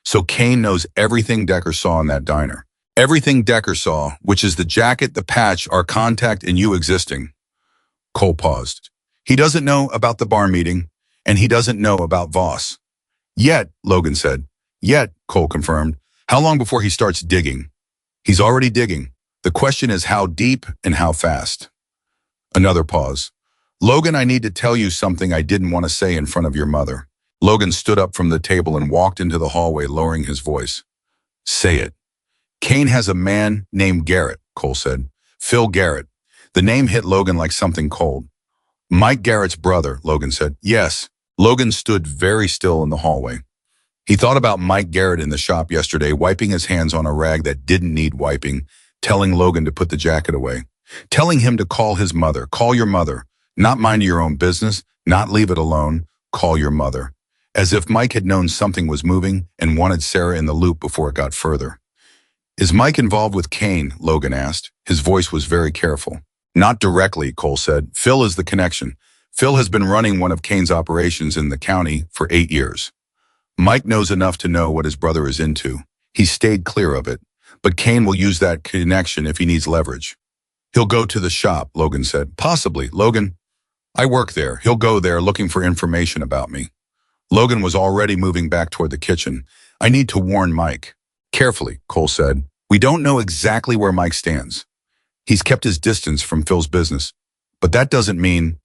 So Kane knows everything Decker saw in that diner. Everything Decker saw, which is the jacket, the patch, our contact, and you existing. Cole paused. He doesn't know about the bar meeting, and he doesn't know about Voss. Yet, Logan said. Yet, Cole confirmed. How long before he starts digging? He's already digging. The question is how deep and how fast. Another pause. Logan, I need to tell you something I didn't want to say in front of your mother. Logan stood up from the table and walked into the hallway, lowering his voice. Say it. Kane has a man named Garrett, Cole said. Phil Garrett. The name hit Logan like something cold. Mike Garrett's brother, Logan said. Yes. Logan stood very still in the hallway. He thought about Mike Garrett in the shop yesterday, wiping his hands on a rag that didn't need wiping, telling Logan to put the jacket away, telling him to call his mother. Call your mother. Not mind your own business, not leave it alone. Call your mother. As if Mike had known something was moving and wanted Sarah in the loop before it got further. Is Mike involved with Kane? Logan asked. His voice was very careful. Not directly, Cole said. Phil is the connection. Phil has been running one of Kane's operations in the county for 8 years. Mike knows enough to know what his brother is into. He stayed clear of it. But Kane will use that connection if he needs leverage. He'll go to the shop, Logan said. Possibly. Logan, I work there. He'll go there looking for information about me. Logan was already moving back toward the kitchen. I need to warn Mike. Carefully, Cole said. We don't know exactly where Mike stands. He's kept his distance from Phil's business. But that doesn't mean...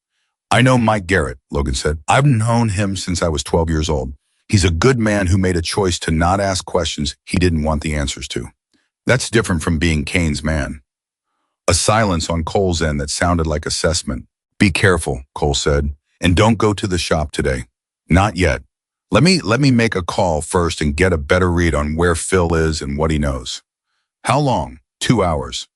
I know Mike Garrett, Logan said. I've known him since I was 12 years old. He's a good man who made a choice to not ask questions he didn't want the answers to. That's different from being Kane's man. A silence on Cole's end that sounded like assessment. Be careful, Cole said, and don't go to the shop today. Not yet. Let me make a call first and get a better read on where Phil is and what he knows. How long? 2 hours.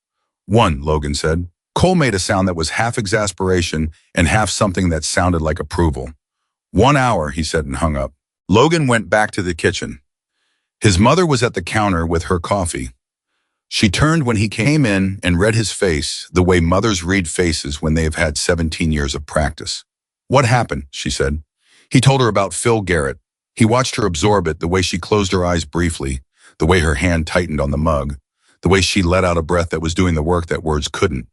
1, Logan said. Cole made a sound that was half exasperation and half something that sounded like approval. 1 hour, he said and hung up. Logan went back to the kitchen. His mother was at the counter with her coffee. She turned when he came in and read his face the way mothers read faces when they have had 17 years of practice. What happened? She said. He told her about Phil Garrett. He watched her absorb it, the way she closed her eyes briefly, the way her hand tightened on the mug, the way she let out a breath that was doing the work that words couldn't.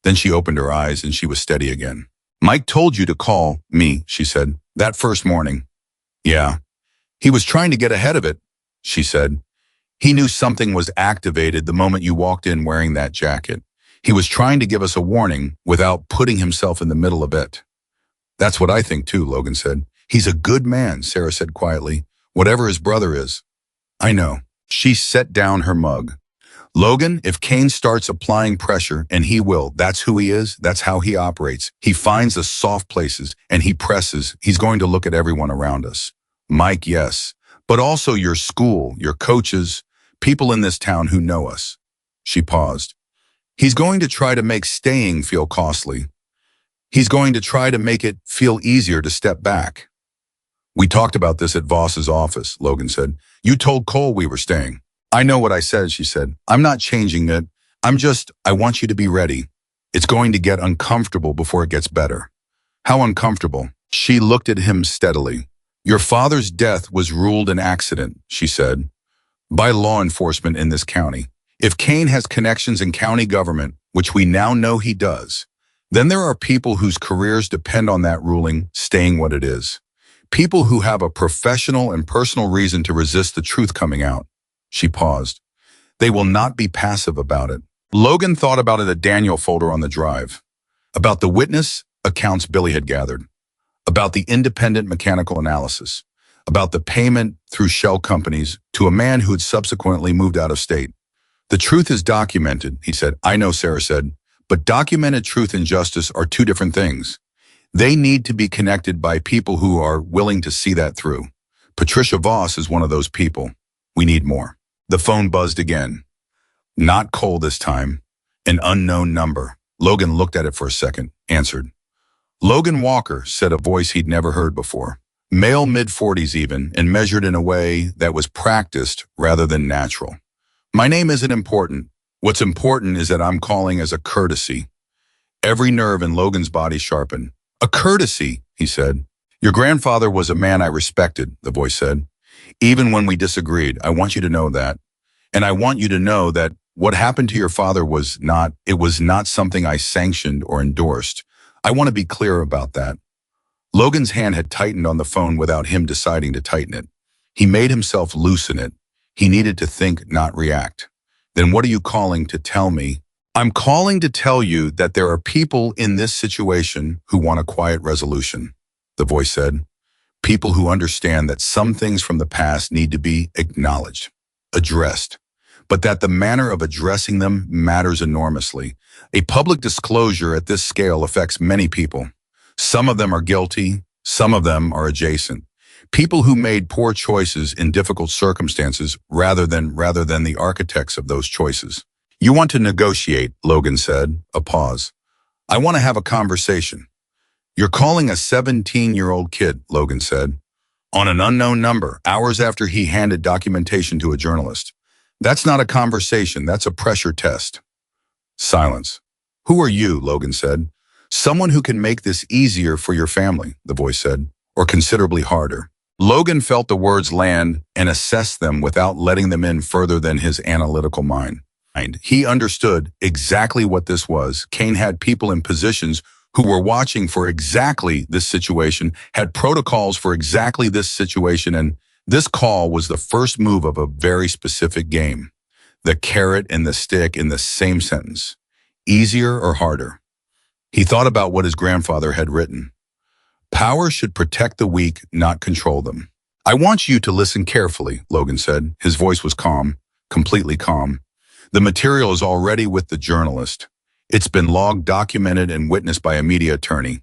Then she opened her eyes and she was steady again. Mike told you to call me, she said, that first morning. Yeah. He was trying to get ahead of it, she said. He knew something was activated the moment you walked in wearing that jacket. He was trying to give us a warning without putting himself in the middle of it. That's what I think too, Logan said. He's a good man, Sarah said quietly, whatever his brother is. I know. She set down her mug. Logan, if Kane starts applying pressure, and he will, that's who he is, that's how he operates. He finds the soft places and he presses. He's going to look at everyone around us. Mike, yes, but also your school, your coaches, people in this town who know us. She paused. He's going to try to make staying feel costly. He's going to try to make it feel easier to step back. We talked about this at Voss's office, Logan said. You told Cole we were staying. I know what I said, she said. I'm not changing it. I want you to be ready. It's going to get uncomfortable before it gets better. How uncomfortable? She looked at him steadily. Your father's death was ruled an accident, she said, by law enforcement in this county. If Kane has connections in county government, which we now know he does, then there are people whose careers depend on that ruling staying what it is. People who have a professional and personal reason to resist the truth coming out. She paused. They will not be passive about it. Logan thought about a Daniel folder on the drive, about the witness accounts Billy had gathered, about the independent mechanical analysis, about the payment through shell companies to a man who had subsequently moved out of state. The truth is documented, he said. I know, Sarah said, but documented truth and justice are two different things. They need to be connected by people who are willing to see that through. Patricia Voss is one of those people. We need more. The phone buzzed again. Not Cole this time. An unknown number. Logan looked at it for a second, answered. Logan Walker, said a voice he'd never heard before. Male mid-40s even, and measured in a way that was practiced rather than natural. My name isn't important. What's important is that I'm calling as a courtesy. Every nerve in Logan's body sharpened. A courtesy, he said. Your grandfather was a man I respected, the voice said. Even when we disagreed, I want you to know that. And I want you to know that what happened to your father was not something I sanctioned or endorsed. I want to be clear about that. Logan's hand had tightened on the phone without him deciding to tighten it. He made himself loosen it. He needed to think, not react. Then what are you calling to tell me? I'm calling to tell you that there are people in this situation who want a quiet resolution, the voice said. People who understand that some things from the past need to be acknowledged, addressed, but that the manner of addressing them matters enormously. A public disclosure at this scale affects many people. Some of them are guilty, some of them are adjacent. People who made poor choices in difficult circumstances rather than the architects of those choices. You want to negotiate, Logan said, a pause. I want to have a conversation. You're calling a 17-year-old kid, Logan said, on an unknown number, hours after he handed documentation to a journalist. That's not a conversation, that's a pressure test. Silence. Who are you, Logan said. Someone who can make this easier for your family, the voice said, or considerably harder. Logan felt the words land and assessed them without letting them in further than his analytical mind. He understood exactly what this was. Kane had people in positions who were watching for exactly this situation, had protocols for exactly this situation, and this call was the first move of a very specific game. The carrot and the stick in the same sentence. Easier or harder? He thought about what his grandfather had written. Power should protect the weak, not control them. I want you to listen carefully, Logan said. His voice was calm, completely calm. The material is already with the journalist. It's been logged, documented, and witnessed by a media attorney.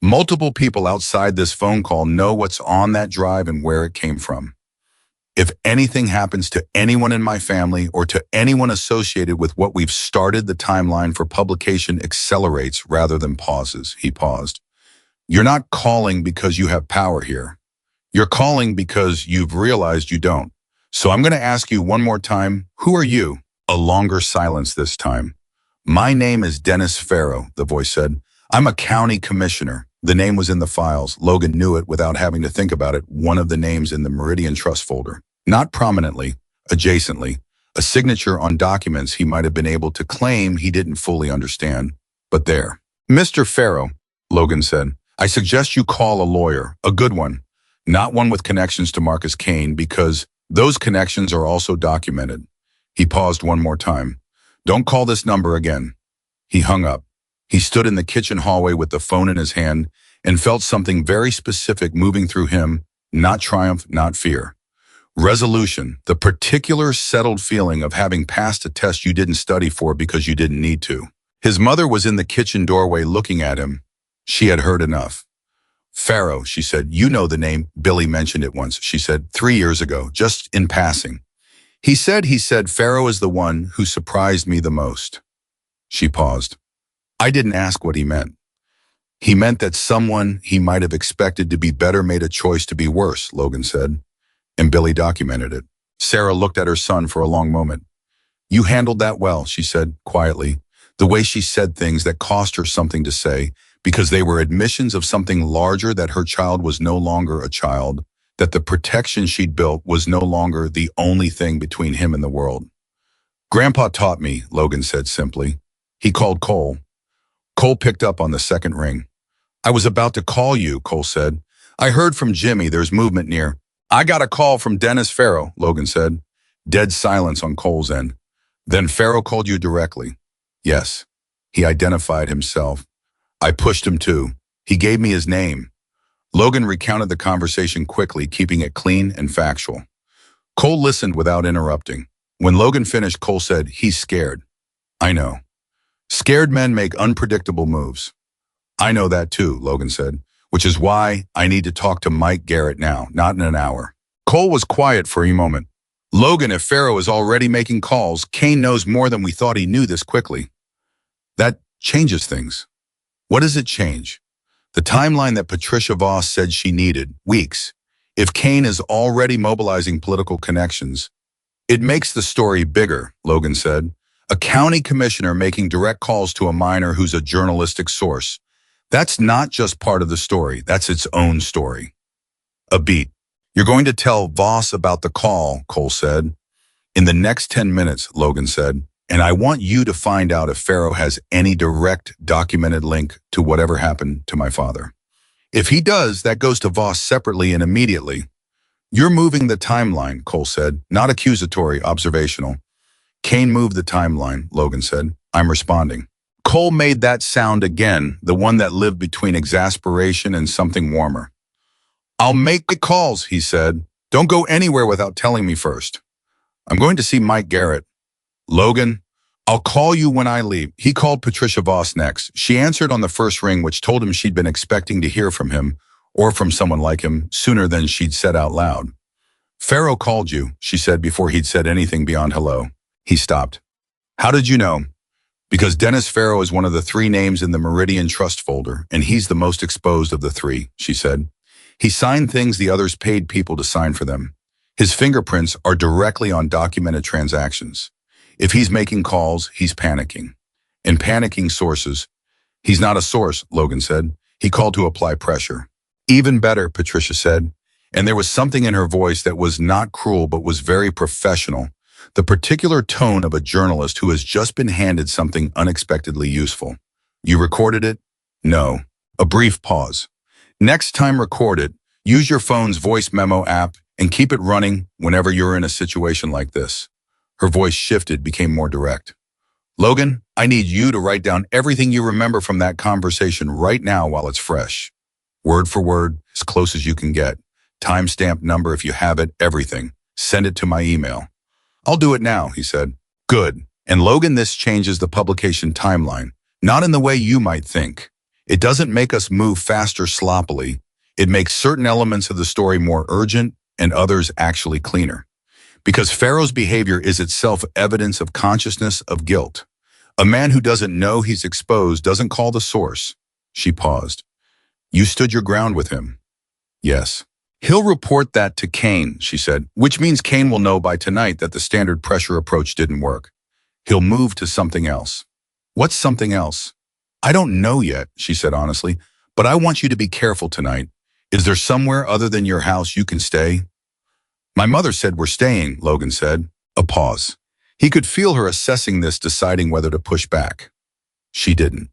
Multiple people outside this phone call know what's on that drive and where it came from. If anything happens to anyone in my family or to anyone associated with what we've started, the timeline for publication accelerates rather than pauses. He paused. You're not calling because you have power here. You're calling because you've realized you don't. So I'm going to ask you one more time, who are you? A longer silence this time. My name is Dennis Farrow, the voice said. I'm a county commissioner. The name was in the files. Logan knew it without having to think about it, one of the names in the Meridian Trust folder. Not prominently, adjacently, a signature on documents he might have been able to claim he didn't fully understand. But there. Mr. Farrow, Logan said, I suggest you call a lawyer, a good one, not one with connections to Marcus Kane, because those connections are also documented. He paused one more time. Don't call this number again. He hung up. He stood in the kitchen hallway with the phone in his hand and felt something very specific moving through him, not triumph, not fear. Resolution, the particular settled feeling of having passed a test you didn't study for because you didn't need to. His mother was in the kitchen doorway looking at him. She had heard enough. Farrow, she said, you know the name. Billy mentioned it once, she said, 3 years ago, just in passing. He said, Farrow is the one who surprised me the most. She paused. I didn't ask what he meant. He meant that someone he might have expected to be better made a choice to be worse, Logan said. And Billy documented it. Sarah looked at her son for a long moment. You handled that well, she said quietly. The way she said things that cost her something to say, because they were admissions of something larger, that her child was no longer a child, that the protection she'd built was no longer the only thing between him and the world. Grandpa taught me, Logan said simply. He called Cole. Cole picked up on the second ring. I was about to call you, Cole said. I heard from Jimmy there's movement near. I got a call from Dennis Farrow, Logan said. Dead silence on Cole's end. Then Farrow called you directly. Yes. He identified himself. I pushed him too. He gave me his name. Logan recounted the conversation quickly, keeping it clean and factual. Cole listened without interrupting. When Logan finished, Cole said, he's scared. I know. Scared men make unpredictable moves. I know that too, Logan said, which is why I need to talk to Mike Garrett now, not in an hour. Cole was quiet for a moment. Logan, if Farrow is already making calls, Kane knows more than we thought he knew this quickly. That changes things. What does it change? The timeline that Patricia Voss said she needed, weeks. If Kane is already mobilizing political connections, it makes the story bigger, Logan said. A county commissioner making direct calls to a miner who's a journalistic source. That's not just part of the story, that's its own story. A beat. You're going to tell Voss about the call, Cole said. In the next 10 minutes, Logan said, and I want you to find out if Pharaoh has any direct documented link to whatever happened to my father. If he does, that goes to Voss separately and immediately. You're moving the timeline, Cole said, not accusatory, observational. Kane moved the timeline, Logan said. I'm responding. Cole made that sound again, the one that lived between exasperation and something warmer. I'll make the calls, he said. Don't go anywhere without telling me first. I'm going to see Mike Garrett. Logan, I'll call you when I leave. He called Patricia Voss next. She answered on the first ring, which told him she'd been expecting to hear from him, or from someone like him, sooner than she'd said out loud. Pharaoh called you, she said before he'd said anything beyond hello. He stopped. How did you know? Because Dennis Pharaoh is one of the 3 names in the Meridian Trust folder, and he's the most exposed of the 3, she said. He signed things the others paid people to sign for them. His fingerprints are directly on documented transactions. If he's making calls, he's panicking. And panicking sources. He's not a source, Logan said. He called to apply pressure. Even better, Patricia said. And there was something in her voice that was not cruel but was very professional. The particular tone of a journalist who has just been handed something unexpectedly useful. You recorded it? No. A brief pause. Next time record it. Use your phone's voice memo app and keep it running whenever you're in a situation like this. Her voice shifted, became more direct. Logan, I need you to write down everything you remember from that conversation right now while it's fresh. Word for word, as close as you can get. Timestamp number if you have it, everything. Send it to my email. I'll do it now, he said. Good. And Logan, this changes the publication timeline. Not in the way you might think. It doesn't make us move faster sloppily. It makes certain elements of the story more urgent and others actually cleaner. Because Pharaoh's behavior is itself evidence of consciousness of guilt. A man who doesn't know he's exposed doesn't call the source. She paused. You stood your ground with him. Yes. He'll report that to Kane, she said, which means Kane will know by tonight that the standard pressure approach didn't work. He'll move to something else. What's something else? I don't know yet, she said honestly, but I want you to be careful tonight. Is there somewhere other than your house you can stay? My mother said we're staying, Logan said. A pause. He could feel her assessing this, deciding whether to push back. She didn't.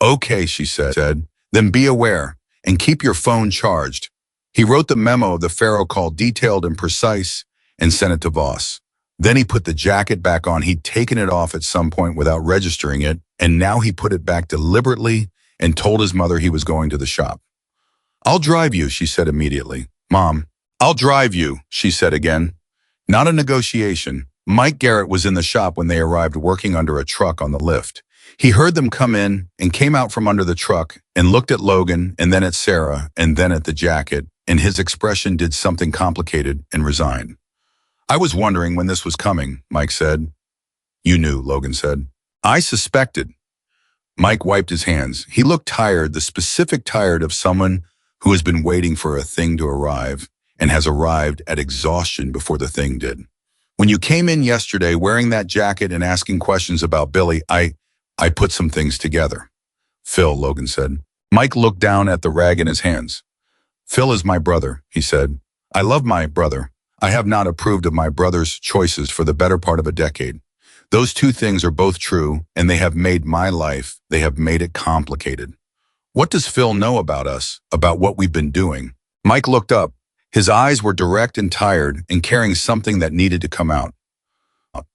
Okay, she said, then be aware and keep your phone charged. He wrote the memo of the Pharaoh call detailed and precise and sent it to Voss. Then he put the jacket back on. He'd taken it off at some point without registering it, and now he put it back deliberately and told his mother he was going to the shop. I'll drive you, she said immediately. Mom, I'll drive you, she said again. Not a negotiation. Mike Garrett was in the shop when they arrived, working under a truck on the lift. He heard them come in and came out from under the truck and looked at Logan and then at Sarah and then at the jacket, and his expression did something complicated and resigned. I was wondering when this was coming, Mike said. You knew, Logan said. I suspected. Mike wiped his hands. He looked tired, the specific tired of someone who has been waiting for a thing to arrive and has arrived at exhaustion before the thing did. When you came in yesterday wearing that jacket and asking questions about Billy, I put some things together. Phil, Logan said. Mike looked down at the rag in his hands. Phil is my brother, he said. I love my brother. I have not approved of my brother's choices for the better part of a decade. Those two things are both true, and they have made my life, they have made it complicated. What does Phil know about us, about what we've been doing? Mike looked up. His eyes were direct and tired and carrying something that needed to come out.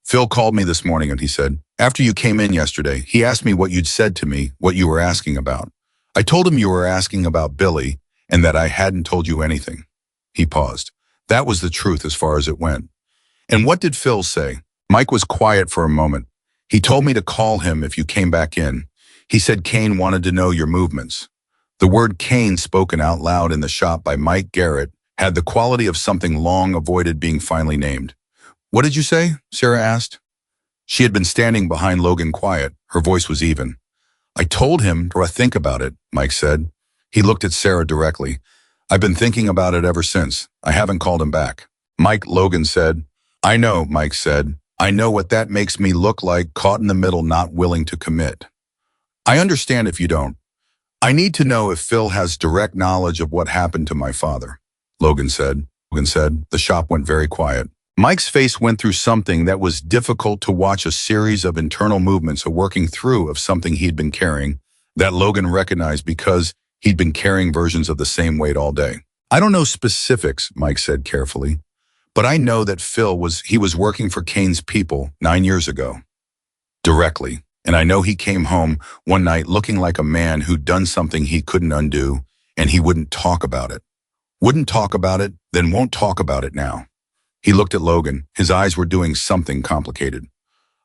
Phil called me this morning and he said, after you came in yesterday, he asked me what you'd said to me, what you were asking about. I told him you were asking about Billy and that I hadn't told you anything. He paused. That was the truth as far as it went. And what did Phil say? Mike was quiet for a moment. He told me to call him if you came back in. He said Kane wanted to know your movements. The word Kane, spoken out loud in the shop by Mike Garrett, had the quality of something long avoided being finally named. What did you say? Sarah asked. She had been standing behind Logan quiet. Her voice was even. I told him to think about it, Mike said. He looked at Sarah directly. I've been thinking about it ever since. I haven't called him back. Mike, Logan said. I know, Mike said. I know what that makes me look like, caught in the middle, not willing to commit. I understand if you don't. I need to know if Phil has direct knowledge of what happened to my father, Logan said. Logan said. The shop went very quiet. Mike's face went through something that was difficult to watch, a series of internal movements, a working through of something he'd been carrying that Logan recognized because he'd been carrying versions of the same weight all day. I don't know specifics, Mike said carefully, but I know that he was working for Kane's people 9 years ago, directly. And I know he came home one night looking like a man who'd done something he couldn't undo, and he wouldn't talk about it. Wouldn't talk about it, then won't talk about it now. He looked at Logan. His eyes were doing something complicated.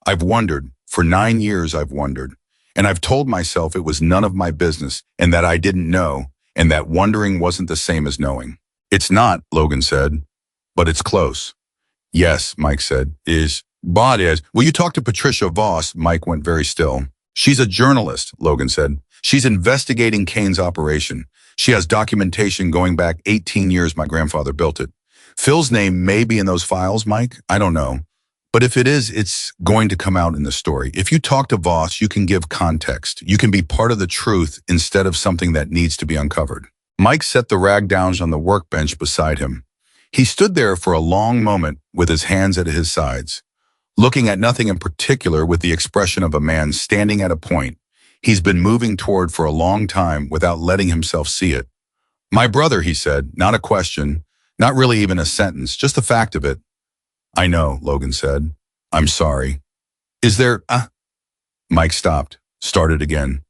I've wondered. For 9 years I've wondered. And I've told myself it was none of my business and that I didn't know, and that wondering wasn't the same as knowing. It's not, Logan said, but it's close. Yes, Mike said. But is. Will you talk to Patricia Voss? Mike went very still. She's a journalist, Logan said. She's investigating Kane's operation. She has documentation going back 18 years. My grandfather built it. Phil's name may be in those files, Mike. I don't know. But if it is, it's going to come out in the story. If you talk to Voss, you can give context. You can be part of the truth instead of something that needs to be uncovered. Mike set the rag down on the workbench beside him. He stood there for a long moment with his hands at his sides, looking at nothing in particular, with the expression of a man standing at a point he's been moving toward for a long time without letting himself see it. My brother, he said, not a question, not really even a sentence, just the fact of it. I know, Logan said. I'm sorry. Is there, Mike stopped, started again.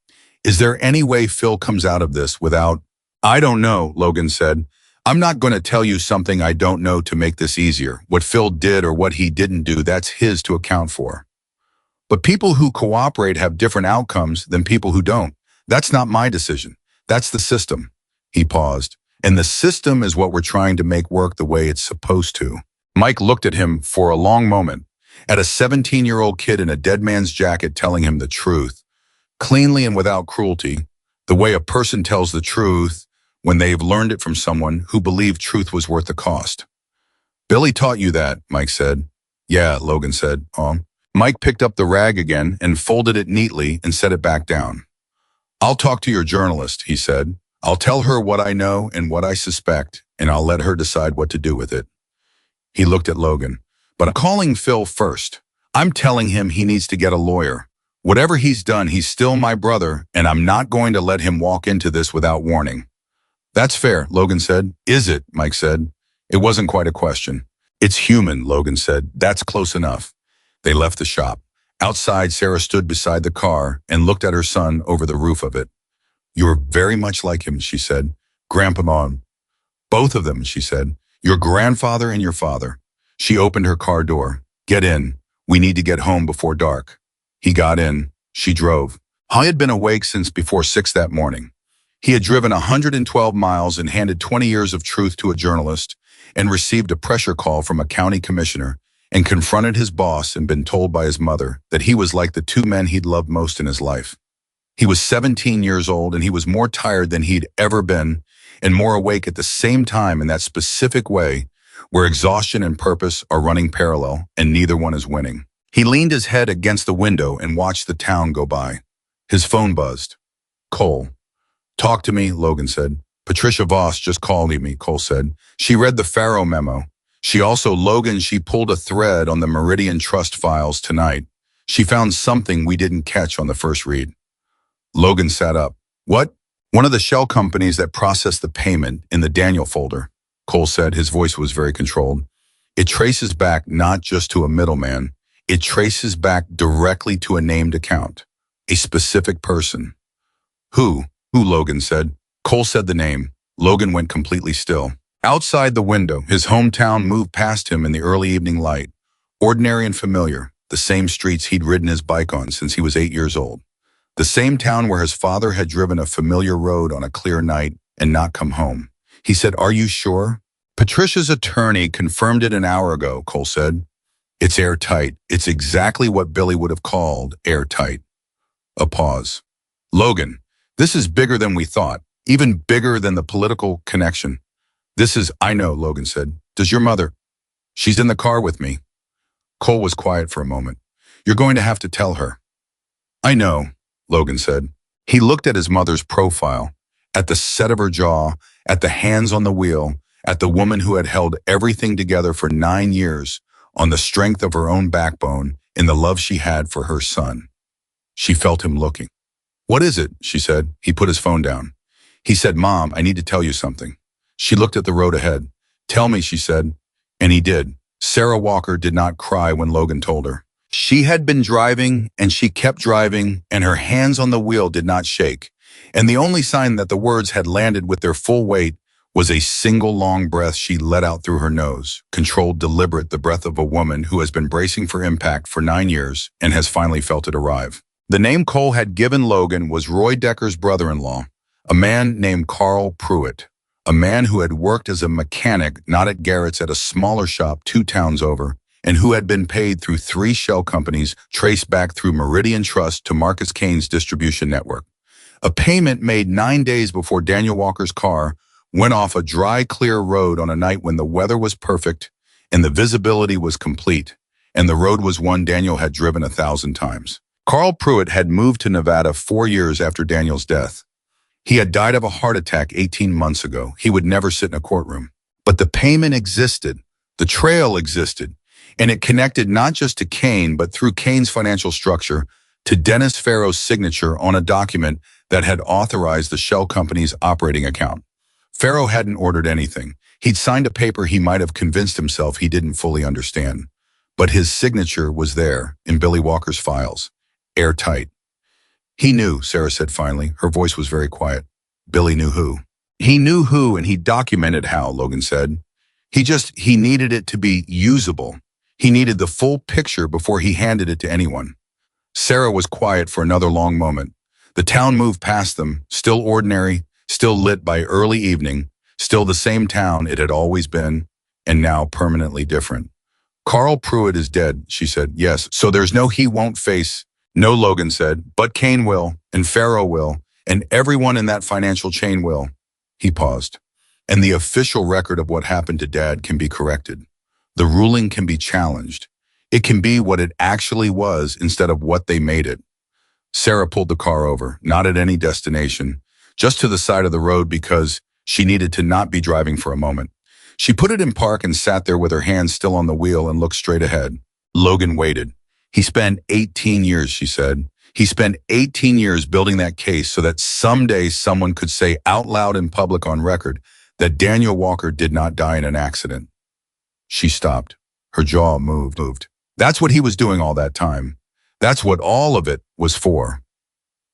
Is there any way Phil comes out of this without, I don't know, Logan said. I'm not going to tell you something I don't know to make this easier. What Phil did or what he didn't do, that's his to account for. But people who cooperate have different outcomes than people who don't. That's not my decision. That's the system. He paused. And the system is what we're trying to make work the way it's supposed to. Mike looked at him for a long moment, at a 17-year-old kid in a dead man's jacket telling him the truth, cleanly and without cruelty, the way a person tells the truth when they've learned it from someone who believed truth was worth the cost. Billy taught you that, Mike said. Yeah, Logan said. Mike picked up the rag again and folded it neatly and set it back down. I'll talk to your journalist, he said. I'll tell her what I know and what I suspect, and I'll let her decide what to do with it. He looked at Logan. But I'm calling Phil first. I'm telling him he needs to get a lawyer. Whatever he's done, he's still my brother, and I'm not going to let him walk into this without warning. That's fair, Logan said. Is it? Mike said. It wasn't quite a question. It's human, Logan said. That's close enough. They left the shop. Outside, Sarah stood beside the car and looked at her son over the roof of it. You're very much like him, she said. Grandpa, both of them, she said. Your grandfather and your father. She opened her car door. Get in. We need to get home before dark. He got in. She drove. He had been awake since before 6 that morning. He had driven 112 miles and handed 20 years of truth to a journalist and received a pressure call from a county commissioner and confronted his boss and been told by his mother that he was like the 2 men he'd loved most in his life. He was 17 years old and he was more tired than he'd ever been and more awake at the same time, in that specific way where exhaustion and purpose are running parallel and neither one is winning. He leaned his head against the window and watched the town go by. His phone buzzed. Cole. Talk to me, Logan said. Patricia Voss just called me, Cole said. She read the Faro memo. She pulled a thread on the Meridian Trust files tonight. She found something we didn't catch on the first read. Logan sat up. What? One of the shell companies that processed the payment in the Daniel folder, Cole said. His voice was very controlled. It traces back not just to a middleman. It traces back directly to a named account, a specific person. Who, Logan said. Cole said the name. Logan went completely still. Outside the window, his hometown moved past him in the early evening light, ordinary and familiar, the same streets he'd ridden his bike on since he was 8 years old. The same town where his father had driven a familiar road on a clear night and not come home. He said, Are you sure? Patricia's attorney confirmed it an hour ago, Cole said. It's airtight. It's exactly what Billy would have called airtight. A pause. Logan, this is bigger than we thought. even bigger than the political connection. I know, Logan said. Does your mother? She's in the car with me. Cole was quiet for a moment. You're going to have to tell her. I know, Logan said. He looked at his mother's profile, at the set of her jaw, at the hands on the wheel, at the woman who had held everything together for 9 years on the strength of her own backbone in the love she had for her son. She felt him looking. What is it? She said. He put his phone down. He said, Mom, I need to tell you something. She looked at the road ahead. Tell me, she said. And he did. Sarah Walker did not cry when Logan told her. She had been driving, and she kept driving, and her hands on the wheel did not shake. And the only sign that the words had landed with their full weight was a single long breath she let out through her nose, controlled, deliberate, the breath of a woman who has been bracing for impact for 9 years and has finally felt it arrive. The name Cole had given Logan was Roy Decker's brother-in-law, a man named Carl Pruitt, a man who had worked as a mechanic, not at Garrett's, at a smaller shop 2 towns over, and who had been paid through 3 shell companies traced back through Meridian Trust to Marcus Kane's distribution network. A payment made 9 days before Daniel Walker's car went off a dry, clear road on a night when the weather was perfect and the visibility was complete, and the road was one Daniel had driven 1,000 times. Carl Pruitt had moved to Nevada 4 years after Daniel's death. He had died of a heart attack 18 months ago. He would never sit in a courtroom. But the payment existed. The trail existed. And it connected not just to Kane, but through Kane's financial structure, to Dennis Farrow's signature on a document that had authorized the shell company's operating account. Farrow hadn't ordered anything. He'd signed a paper he might have convinced himself he didn't fully understand. But his signature was there, in Billy Walker's files, airtight. He knew, Sarah said finally. Her voice was very quiet. Billy knew who. He knew who, and he documented how, Logan said. He needed it to be usable. He needed the full picture before he handed it to anyone. Sarah was quiet for another long moment. The town moved past them, still ordinary, still lit by early evening, still the same town it had always been, and now permanently different. Carl Pruitt is dead, she said. Yes, so there's no he won't face. No, Logan said, but Kane will, and Farrow will, and everyone in that financial chain will. He paused. And the official record of what happened to Dad can be corrected. The ruling can be challenged. It can be what it actually was instead of what they made it. Sarah pulled the car over, not at any destination, just to the side of the road because she needed to not be driving for a moment. She put it in park and sat there with her hands still on the wheel and looked straight ahead. Logan waited. He spent 18 years, she said. He spent 18 years building that case so that someday someone could say out loud in public on record that Daniel Walker did not die in an accident. She stopped. Her jaw moved. That's what he was doing all that time. That's what all of it was for.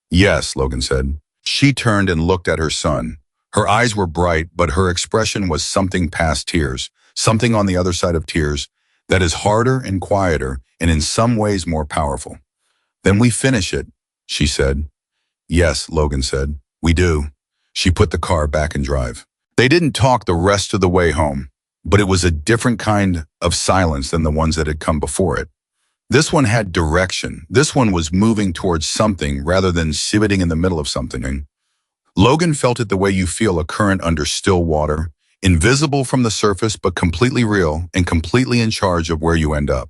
Yes, Logan said. She turned and looked at her son. Her eyes were bright, but her expression was something past tears, something on the other side of tears that is harder and quieter and in some ways more powerful. Then we finish it, she said. Yes, Logan said. We do. She put the car back in drive. They didn't talk the rest of the way home, but it was a different kind of silence than the ones that had come before it. This one had direction. This one was moving towards something rather than sitting in the middle of something. Logan felt it the way you feel a current under still water, invisible from the surface but completely real and completely in charge of where you end up.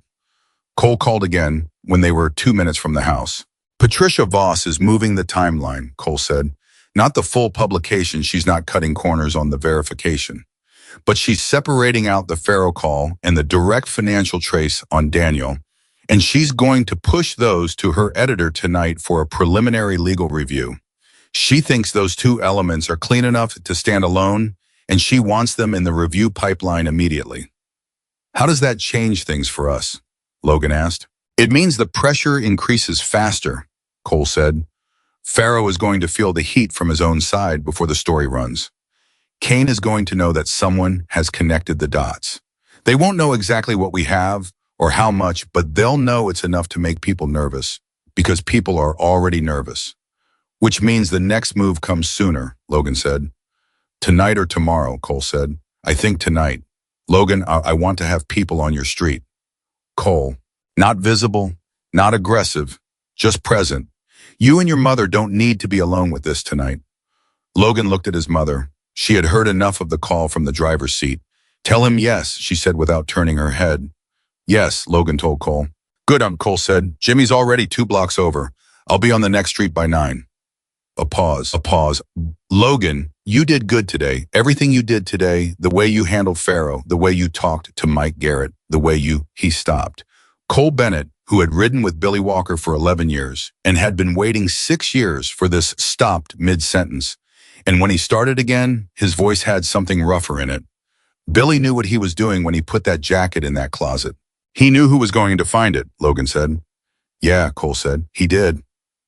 Cole called again when they were 2 minutes from the house. Patricia Voss is moving the timeline, Cole said. Not the full publication, she's not cutting corners on the verification. But she's separating out the Farrow call and the direct financial trace on Daniel, and she's going to push those to her editor tonight for a preliminary legal review. She thinks those 2 elements are clean enough to stand alone, and she wants them in the review pipeline immediately. How does that change things for us? Logan asked. It means the pressure increases faster, Cole said. Farrow is going to feel the heat from his own side before the story runs. Kane is going to know that someone has connected the dots. They won't know exactly what we have or how much, but they'll know it's enough to make people nervous because people are already nervous. Which means the next move comes sooner, Logan said. Tonight or tomorrow, Cole said. I think tonight. Logan, I want to have people on your street. Cole, not visible, not aggressive, just present. You and your mother don't need to be alone with this tonight. Logan looked at his mother. She had heard enough of the call from the driver's seat. Tell him yes, she said without turning her head. Yes, Logan told Cole. Good, Cole said. Jimmy's already 2 blocks over. I'll be on the next street by 9. A pause. A pause. Logan, you did good today. Everything you did today, the way you handled Pharaoh, the way you talked to Mike Garrett, the way he stopped. Cole Bennett, who had ridden with Billy Walker for 11 years and had been waiting 6 years for this, stopped mid-sentence. And when he started again, his voice had something rougher in it. Billy knew what he was doing when he put that jacket in that closet. He knew who was going to find it, Logan said. Yeah, Cole said. He did.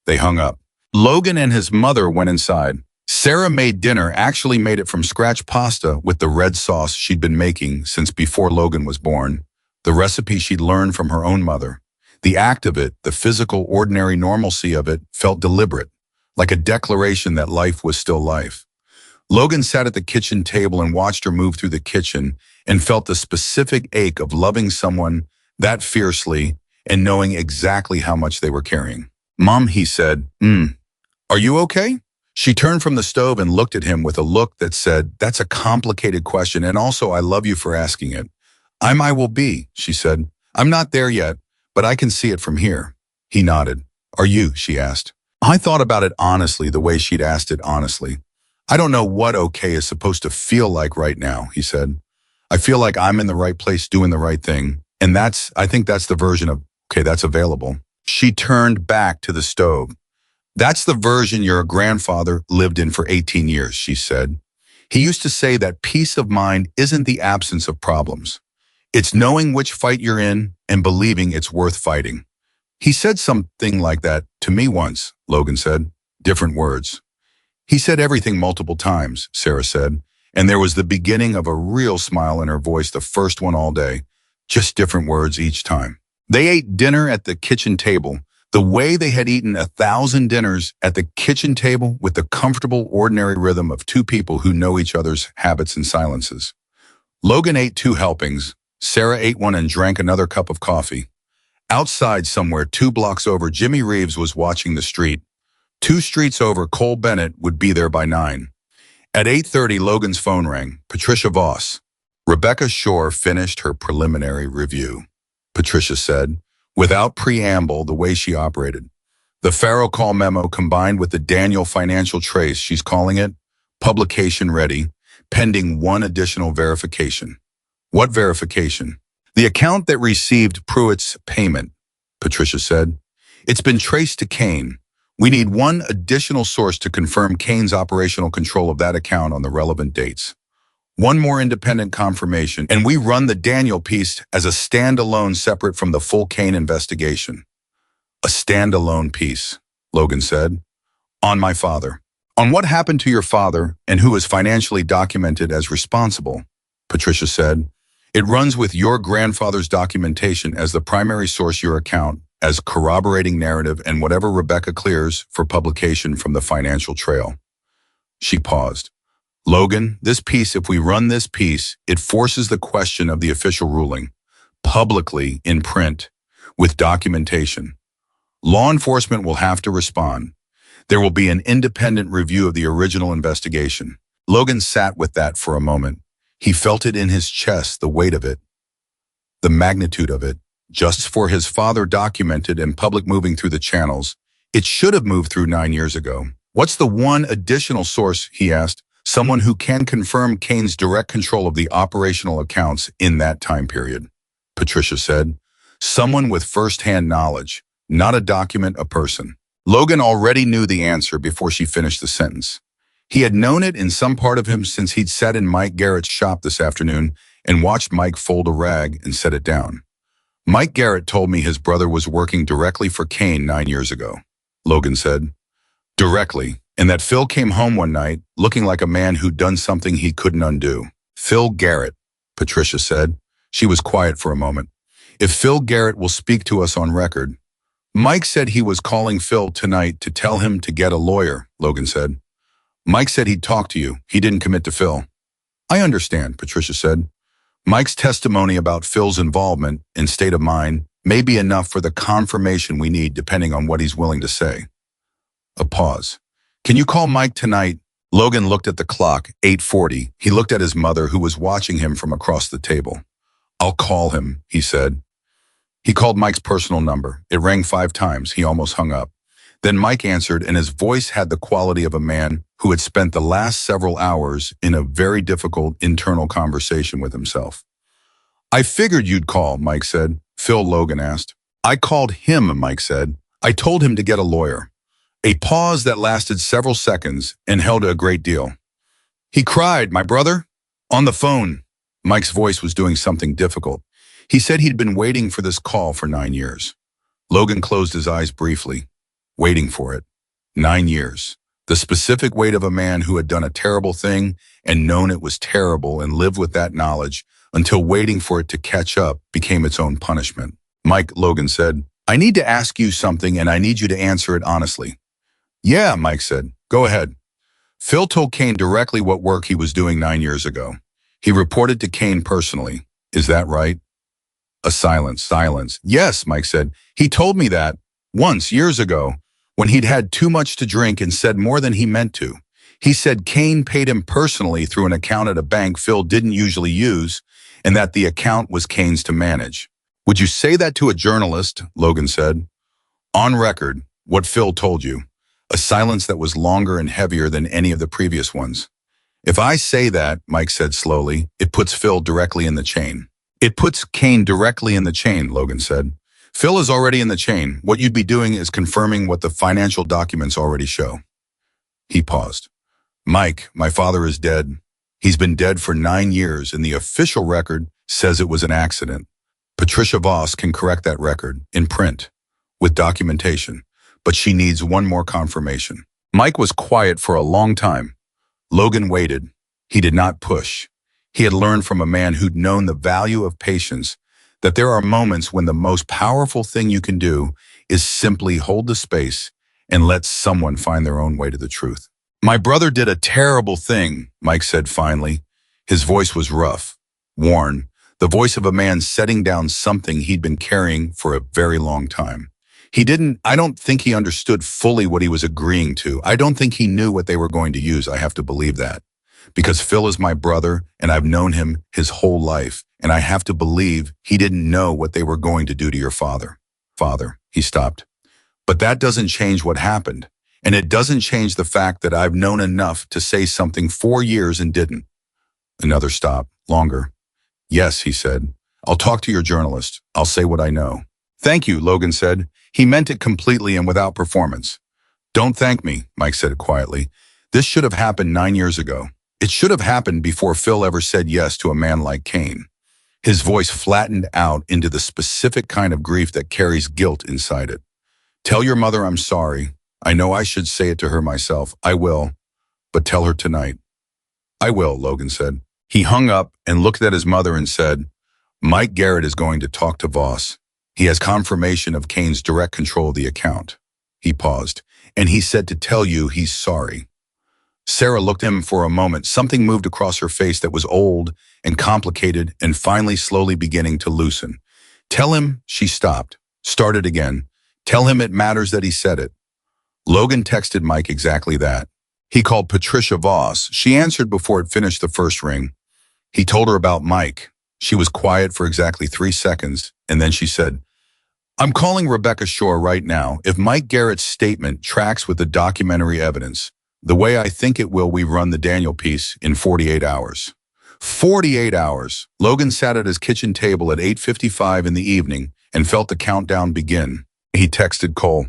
They hung up. Logan and his mother went inside. Sarah made dinner, actually made it from scratch pasta with the red sauce she'd been making since before Logan was born. The recipe she'd learned from her own mother. The act of it, the physical, ordinary normalcy of it, felt deliberate, like a declaration that life was still life. Logan sat at the kitchen table and watched her move through the kitchen and felt the specific ache of loving someone that fiercely and knowing exactly how much they were carrying. Mom, he said, are you okay? She turned from the stove and looked at him with a look that said, that's a complicated question, and also I love you for asking it. I will be, she said. I'm not there yet, but I can see it from here. He nodded. Are you, she asked. I thought about it honestly, the way she'd asked it honestly. I don't know what okay is supposed to feel like right now, he said. I feel like I'm in the right place doing the right thing, and I think that's the version of, okay, that's available. She turned back to the stove. That's the version your grandfather lived in for 18 years, she said. He used to say that peace of mind isn't the absence of problems. It's knowing which fight you're in and believing it's worth fighting. He said something like that to me once, Logan said. Different words. He said everything multiple times, Sarah said, and there was the beginning of a real smile in her voice, the first one all day. Just different words each time. They ate dinner at the kitchen table, the way they had eaten 1,000 dinners at the kitchen table with the comfortable, ordinary rhythm of two people who know each other's habits and silences. Logan ate 2 helpings. Sarah ate one and drank another cup of coffee. Outside somewhere 2 blocks over, Jimmy Reeves was watching the street. 2 streets over, Cole Bennett would be there by 9. At 8:30, Logan's phone rang. Patricia Voss. Rebecca Shore finished her preliminary review, Patricia said, without preamble, the way she operated. The Pharaoh call memo combined with the Daniel financial trace, she's calling it, publication ready, pending one additional verification. What verification? The account that received Pruitt's payment, Patricia said. It's been traced to Kane. We need one additional source to confirm Kane's operational control of that account on the relevant dates. One more independent confirmation, and we run the Daniel piece as a standalone separate from the full Kane investigation. A standalone piece, Logan said. On my father. On what happened to your father and who is financially documented as responsible, Patricia said. It runs with your grandfather's documentation as the primary source, your account as corroborating narrative, and whatever Rebecca clears for publication from the financial trail. She paused. Logan, this piece, if we run this piece, it forces the question of the official ruling, publicly in print, with documentation. Law enforcement will have to respond. There will be an independent review of the original investigation. Logan sat with that for a moment. He felt it in his chest, the weight of it, the magnitude of it. Just for his father documented and public moving through the channels, it should have moved through 9 years ago. What's the one additional source, he asked, someone who can confirm Kane's direct control of the operational accounts in that time period? Patricia said, someone with first-hand knowledge, not a document, a person. Logan already knew the answer before she finished the sentence. He had known it in some part of him since he'd sat in Mike Garrett's shop this afternoon and watched Mike fold a rag and set it down. Mike Garrett told me his brother was working directly for Kane 9 years ago, Logan said. Directly, and that Phil came home one night looking like a man who'd done something he couldn't undo. Phil Garrett, Patricia said. She was quiet for a moment. If Phil Garrett will speak to us on record. Mike said he was calling Phil tonight to tell him to get a lawyer, Logan said. Mike said he'd talk to you. He didn't commit to Phil. I understand, Patricia said. Mike's testimony about Phil's involvement and state of mind may be enough for the confirmation we need depending on what he's willing to say. A pause. Can you call Mike tonight? Logan looked at the clock, 8:40. He looked at his mother, who was watching him from across the table. "I'll call him," he said. He called Mike's personal number. It rang 5 times. He almost hung up. Then Mike answered, and his voice had the quality of a man who had spent the last several hours in a very difficult internal conversation with himself. "I figured you'd call," Mike said. "Phil," Logan asked. "I called him," Mike said. "I told him to get a lawyer." A pause that lasted several seconds and held a great deal. "He cried, my brother?" "On the phone." Mike's voice was doing something difficult. He said he'd been waiting for this call for 9 years. Logan closed his eyes briefly. Waiting for it. 9 years. The specific wait of a man who had done a terrible thing and known it was terrible and lived with that knowledge until waiting for it to catch up became its own punishment. "Mike," Logan said, "I need to ask you something and I need you to answer it honestly." "Yeah," Mike said. "Go ahead." "Phil told Kane directly what work he was doing 9 years ago. He reported to Kane personally. Is that right?" A silence. "Yes," Mike said. "He told me that once, years ago, when he'd had too much to drink and said more than he meant to. He said Kane paid him personally through an account at a bank Phil didn't usually use, and that the account was Kane's to manage." "Would you say that to a journalist?" Logan said. "On record, what Phil told you." A silence that was longer and heavier than any of the previous ones. "If I say that," Mike said slowly, "it puts Phil directly in the chain." "It puts Kane directly in the chain," Logan said. "Phil is already in the chain. What you'd be doing is confirming what the financial documents already show." He paused. "Mike, my father is dead. He's been dead for 9 years, and the official record says it was an accident. Patricia Voss can correct that record, in print, with documentation, but she needs one more confirmation." Mike was quiet for a long time. Logan waited. He did not push. He had learned from a man who'd known the value of patience that there are moments when the most powerful thing you can do is simply hold the space and let someone find their own way to the truth. "My brother did a terrible thing," Mike said finally. His voice was rough, worn, the voice of a man setting down something he'd been carrying for a very long time. I don't think he understood fully what he was agreeing to. I don't think he knew what they were going to use. I have to believe that. Because Phil is my brother, and I've known him his whole life, and I have to believe he didn't know what they were going to do to your father. Father, he stopped. "But that doesn't change what happened, and it doesn't change the fact that I've known enough to say something 4 years and didn't." Another stop, longer. "Yes," he said. "I'll talk to your journalist. I'll say what I know." "Thank you," Logan said. He meant it completely and without performance. "Don't thank me," Mike said quietly. "This should have happened 9 years ago. It should have happened before Phil ever said yes to a man like Kane." His voice flattened out into the specific kind of grief that carries guilt inside it. "Tell your mother I'm sorry. I know I should say it to her myself. I will. But tell her tonight." "I will," Logan said. He hung up and looked at his mother and said, "Mike Garrett is going to talk to Voss. He has confirmation of Kane's direct control of the account." He paused. "And he said to tell you he's sorry." Sarah looked at him for a moment. Something moved across her face that was old and complicated and finally slowly beginning to loosen. "Tell him," she stopped, started again. "Tell him it matters that he said it." Logan texted Mike exactly that. He called Patricia Voss. She answered before it finished the first ring. He told her about Mike. She was quiet for exactly 3 seconds, and then she said, "I'm calling Rebecca Shore right now. If Mike Garrett's statement tracks with the documentary evidence, the way I think it will, we run the Daniel piece in 48 hours. 48 hours. Logan sat at his kitchen table at 8:55 in the evening and felt the countdown begin. He texted Cole.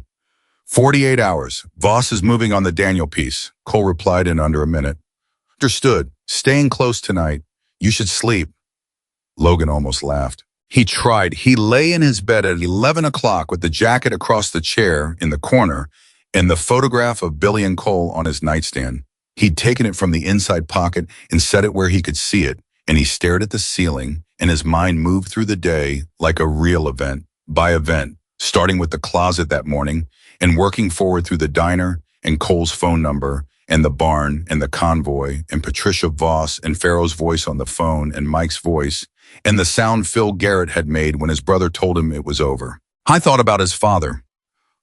48 hours. Voss is moving on the Daniel piece. Cole replied in under a minute. Understood. Staying close tonight. You should sleep. Logan almost laughed. He tried. He lay in his bed at 11 o'clock with the jacket across the chair in the corner and the photograph of Billy and Cole on his nightstand. He'd taken it from the inside pocket and set it where he could see it, and he stared at the ceiling, and his mind moved through the day like a real event by event, starting with the closet that morning and working forward through the diner and Cole's phone number and the barn and the convoy and Patricia Voss and Pharaoh's voice on the phone and Mike's voice and the sound Phil Garrett had made when his brother told him it was over. I thought about his father.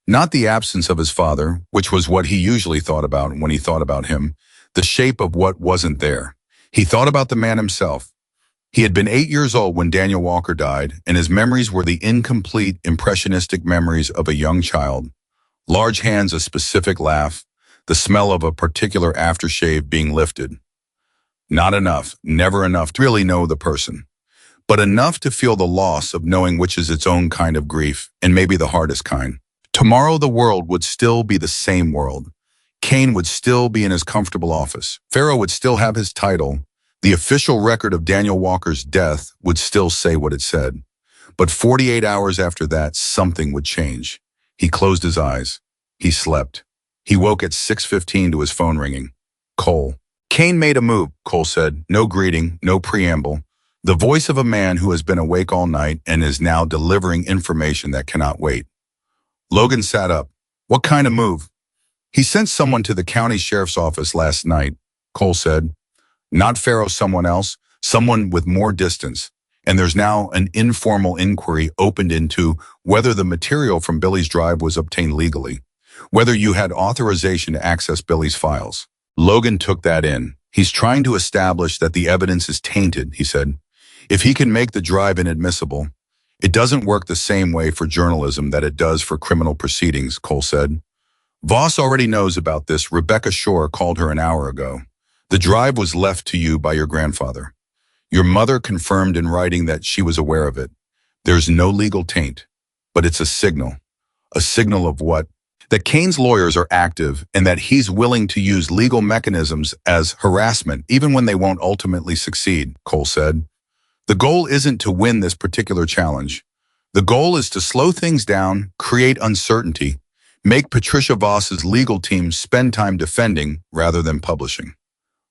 Not the absence of his father, which was what he usually thought about when he thought about him. the shape of what wasn't there. He thought about the man himself. He had been 8 years old when Daniel Walker died, and his memories were the incomplete, impressionistic memories of a young child. Large hands, a specific laugh, the smell of a particular aftershave being lifted. Not enough, never enough to really know the person, but enough to feel the loss of knowing, which is its own kind of grief, and maybe the hardest kind. Tomorrow the world would still be the same world. Kane would still be in his comfortable office. Pharaoh would still have his title. The official record of Daniel Walker's death would still say what it said. But 48 hours after that, something would change. He closed his eyes. He slept. He woke at 6:15 to his phone ringing. Cole. Kane made a move, Cole said. No greeting, no preamble. The voice of a man who has been awake all night and is now delivering information that cannot wait. Logan sat up. What kind of move? He sent someone to the county sheriff's office last night, Cole said. Not Pharaoh, someone else, someone with more distance. And there's now an informal inquiry opened into whether the material from Billy's drive was obtained legally, whether you had authorization to access Billy's files. Logan took that in. He's trying to establish that the evidence is tainted, he said. If he can make the drive inadmissible, it doesn't work the same way for journalism that it does for criminal proceedings, Cole said. Voss already knows about this. Rebecca Shore called her an hour ago. The drive was left to you by your grandfather. Your mother confirmed in writing that she was aware of it. There's no legal taint, but it's a signal. A signal of what? That Kane's lawyers are active and that he's willing to use legal mechanisms as harassment even when they won't ultimately succeed, Cole said. The goal isn't to win this particular challenge. The goal is to slow things down, create uncertainty, make Patricia Voss's legal team spend time defending rather than publishing.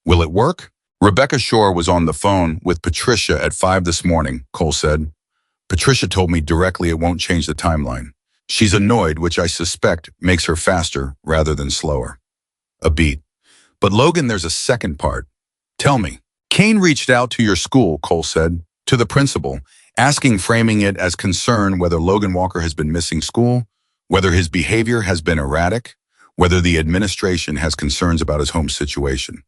Will it work? Rebecca Shore was on the phone with Patricia at 5 this morning, Cole said. Patricia told me directly it won't change the timeline. She's annoyed, which I suspect makes her faster rather than slower. A beat. But Logan, there's a second part. Tell me. Kane reached out to your school, Cole said, to the principal, framing it as concern whether Logan Walker has been missing school, whether his behavior has been erratic, whether the administration has concerns about his home situation.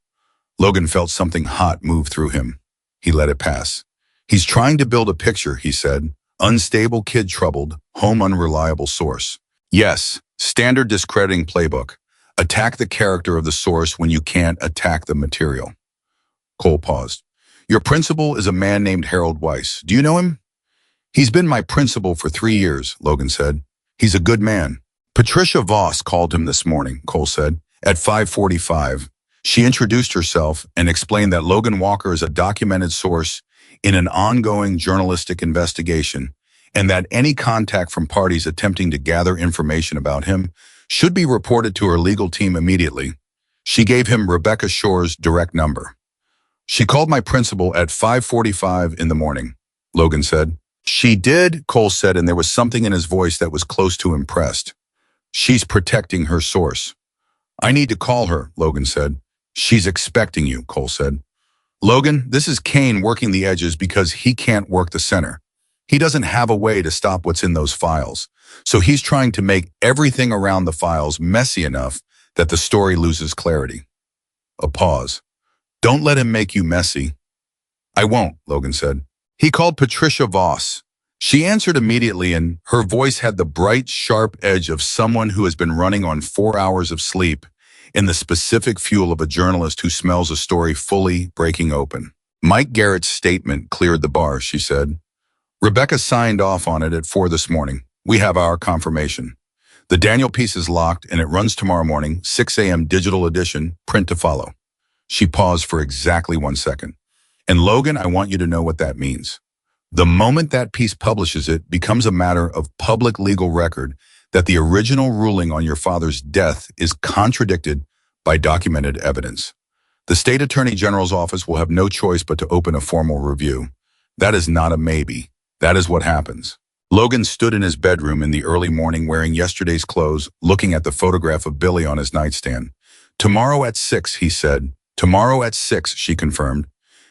Logan felt something hot move through him. He let it pass. He's trying to build a picture, he said. Unstable kid troubled, home unreliable source. Yes, standard discrediting playbook. Attack the character of the source when you can't attack the material. Cole paused. Your principal is a man named Harold Weiss. Do you know him? He's been my principal for 3 years, Logan said. He's a good man. Patricia Voss called him this morning, Cole said, at 5:45. She introduced herself and explained that Logan Walker is a documented source in an ongoing journalistic investigation and that any contact from parties attempting to gather information about him should be reported to her legal team immediately. She gave him Rebecca Shore's direct number. She called my principal at 5:45 in the morning, Logan said. She did, Cole said, and there was something in his voice that was close to impressed. She's protecting her source. I need to call her, Logan said. She's expecting you, Cole said. Logan, this is Kane working the edges because he can't work the center. He doesn't have a way to stop what's in those files. So he's trying to make everything around the files messy enough that the story loses clarity. A pause. Don't let him make you messy. I won't, Logan said. He called Patricia Voss. She answered immediately, and her voice had the bright, sharp edge of someone who has been running on 4 hours of sleep in the specific fuel of a journalist who smells a story fully breaking open. Mike Garrett's statement cleared the bar, she said. Rebecca signed off on it at 4 this morning. We have our confirmation. The Daniel piece is locked, and it runs tomorrow morning, 6 a.m. digital edition, print to follow. She paused for exactly 1 second. And Logan, I want you to know what that means. The moment that piece publishes, it becomes a matter of public legal record that the original ruling on your father's death is contradicted by documented evidence. The state attorney general's office will have no choice but to open a formal review. That is not a maybe. That is what happens. Logan stood in his bedroom in the early morning wearing yesterday's clothes, looking at the photograph of Billy on his nightstand. Tomorrow at 6, he said. Tomorrow at 6, she confirmed.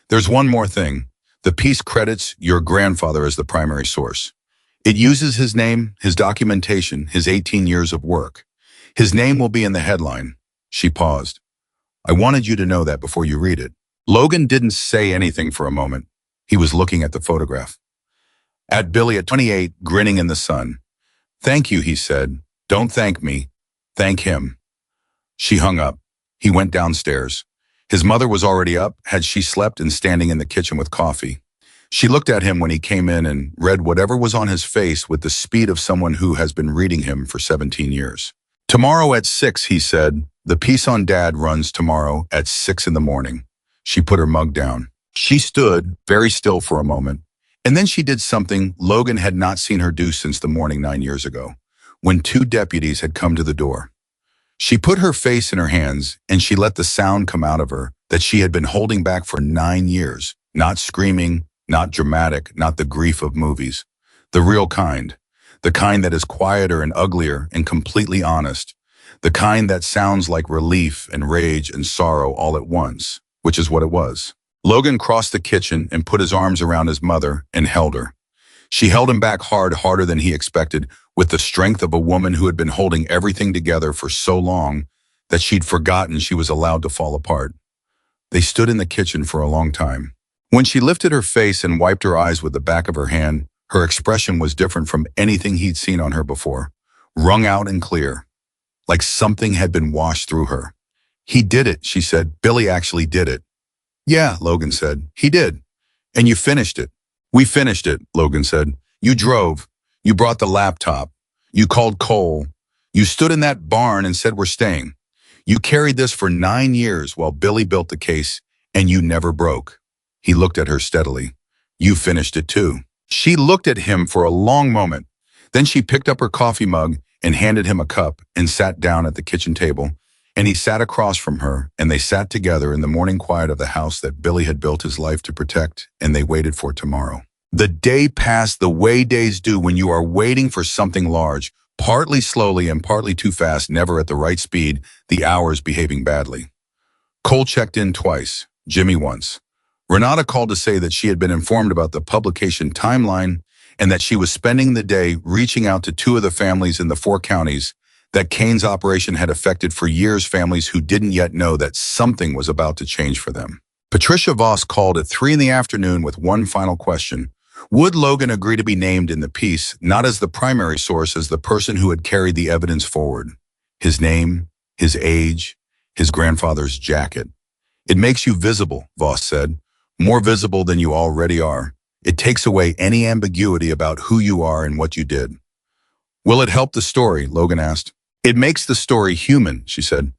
There's one more thing. The piece credits your grandfather as the primary source. It uses his name, his documentation, his 18 years of work. His name will be in the headline. She paused. I wanted you to know that before you read it. Logan didn't say anything for a moment. He was looking at the photograph. At Billy at 28, grinning in the sun. Thank you, he said. Don't thank me. Thank him. She hung up. He went downstairs. His mother was already up, had she slept, and standing in the kitchen with coffee. She looked at him when he came in and read whatever was on his face with the speed of someone who has been reading him for 17 years. Tomorrow at 6, he said. The piece on Dad runs tomorrow at 6 in the morning. She put her mug down. She stood very still for a moment, and then she did something Logan had not seen her do since the morning 9 years ago, when 2 deputies had come to the door. She put her face in her hands, and she let the sound come out of her that she had been holding back for 9 years, not screaming, not dramatic, not the grief of movies. The real kind. The kind that is quieter and uglier and completely honest. The kind that sounds like relief and rage and sorrow all at once, which is what it was. Logan crossed the kitchen and put his arms around his mother and held her. She held him back hard, harder than he expected, with the strength of a woman who had been holding everything together for so long that she'd forgotten she was allowed to fall apart. They stood in the kitchen for a long time. When she lifted her face and wiped her eyes with the back of her hand, her expression was different from anything he'd seen on her before, wrung out and clear, like something had been washed through her. He did it, she said. Billy actually did it. Yeah, Logan said. He did. And you finished it. We finished it, Logan said. You drove. You brought the laptop. You called Cole. You stood in that barn and said we're staying. You carried this for 9 years while Billy built the case, and you never broke. He looked at her steadily. You finished it too. She looked at him for a long moment. Then she picked up her coffee mug and handed him a cup and sat down at the kitchen table. And he sat across from her, and they sat together in the morning quiet of the house that Billy had built his life to protect, and they waited for tomorrow. The day passed the way days do when you are waiting for something large, partly slowly and partly too fast, never at the right speed, the hours behaving badly. Cole checked in twice, Jimmy once. Renata called to say that she had been informed about the publication timeline and that she was spending the day reaching out to 2 of the families in the 4 counties that Kane's operation had affected for years, families who didn't yet know that something was about to change for them. Patricia Voss called at 3 in the afternoon with one final question. Would Logan agree to be named in the piece, not as the primary source, as the person who had carried the evidence forward? His name, his age, his grandfather's jacket. It makes you visible, Voss said. More visible than you already are. It takes away any ambiguity about who you are and what you did. Will it help the story? Logan asked. It makes the story human, she said.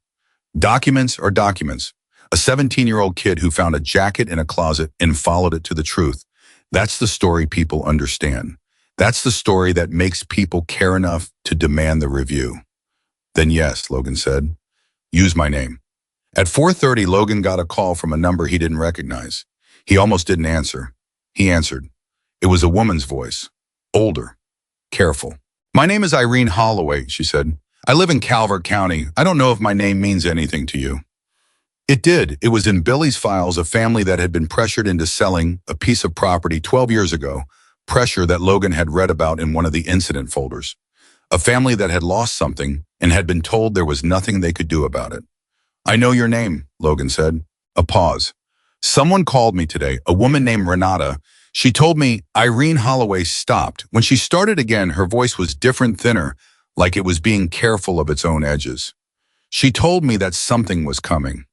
Documents are documents. A 17-year-old kid who found a jacket in a closet and followed it to the truth. That's the story people understand. That's the story that makes people care enough to demand the review. Then yes, Logan said. Use my name. At 4:30, Logan got a call from a number he didn't recognize. He almost didn't answer. He answered. It was a woman's voice. Older. Careful. My name is Irene Holloway, she said. I live in Calvert County. I don't know if my name means anything to you. It did. It was in Billy's files, a family that had been pressured into selling a piece of property 12 years ago, pressure that Logan had read about in one of the incident folders. A family that had lost something and had been told there was nothing they could do about it. I know your name, Logan said. A pause. Someone called me today, a woman named Renata. She told me Irene Holloway stopped. When she started again, her voice was different, thinner, like it was being careful of its own edges. She told me that something was coming,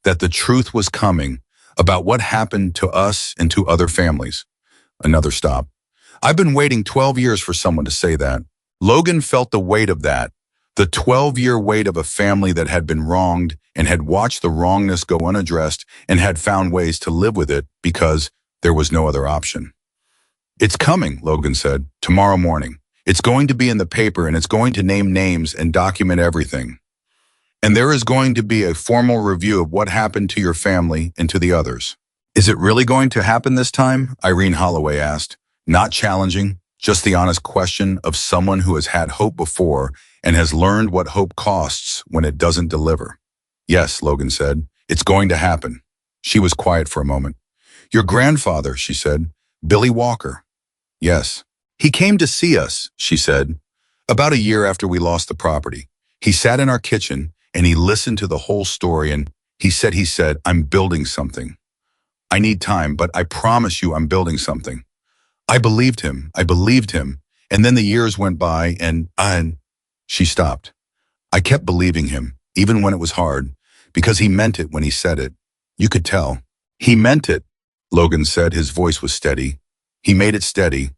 that the truth was coming about what happened to us and to other families. Another stop. I've been waiting 12 years for someone to say that. Logan felt the weight of that, the 12-year weight of a family that had been wronged and had watched the wrongness go unaddressed and had found ways to live with it because there was no other option. It's coming, Logan said, tomorrow morning. It's going to be in the paper and it's going to name names and document everything. And there is going to be a formal review of what happened to your family and to the others. Is it really going to happen this time? Irene Holloway asked, not challenging, just the honest question of someone who has had hope before and has learned what hope costs when it doesn't deliver. Yes, Logan said, it's going to happen. She was quiet for a moment. Your grandfather, she said, Billy Walker. Yes. He came to see us, she said, about a year after we lost the property. He sat in our kitchen and he listened to the whole story and He said, I'm building something. I need time, but I promise you I'm building something. I believed him. I believed him. And then the years went by and she stopped. I kept believing him, even when it was hard, because he meant it when he said it. You could tell. He meant it, Logan said. His voice was steady. He made it steady.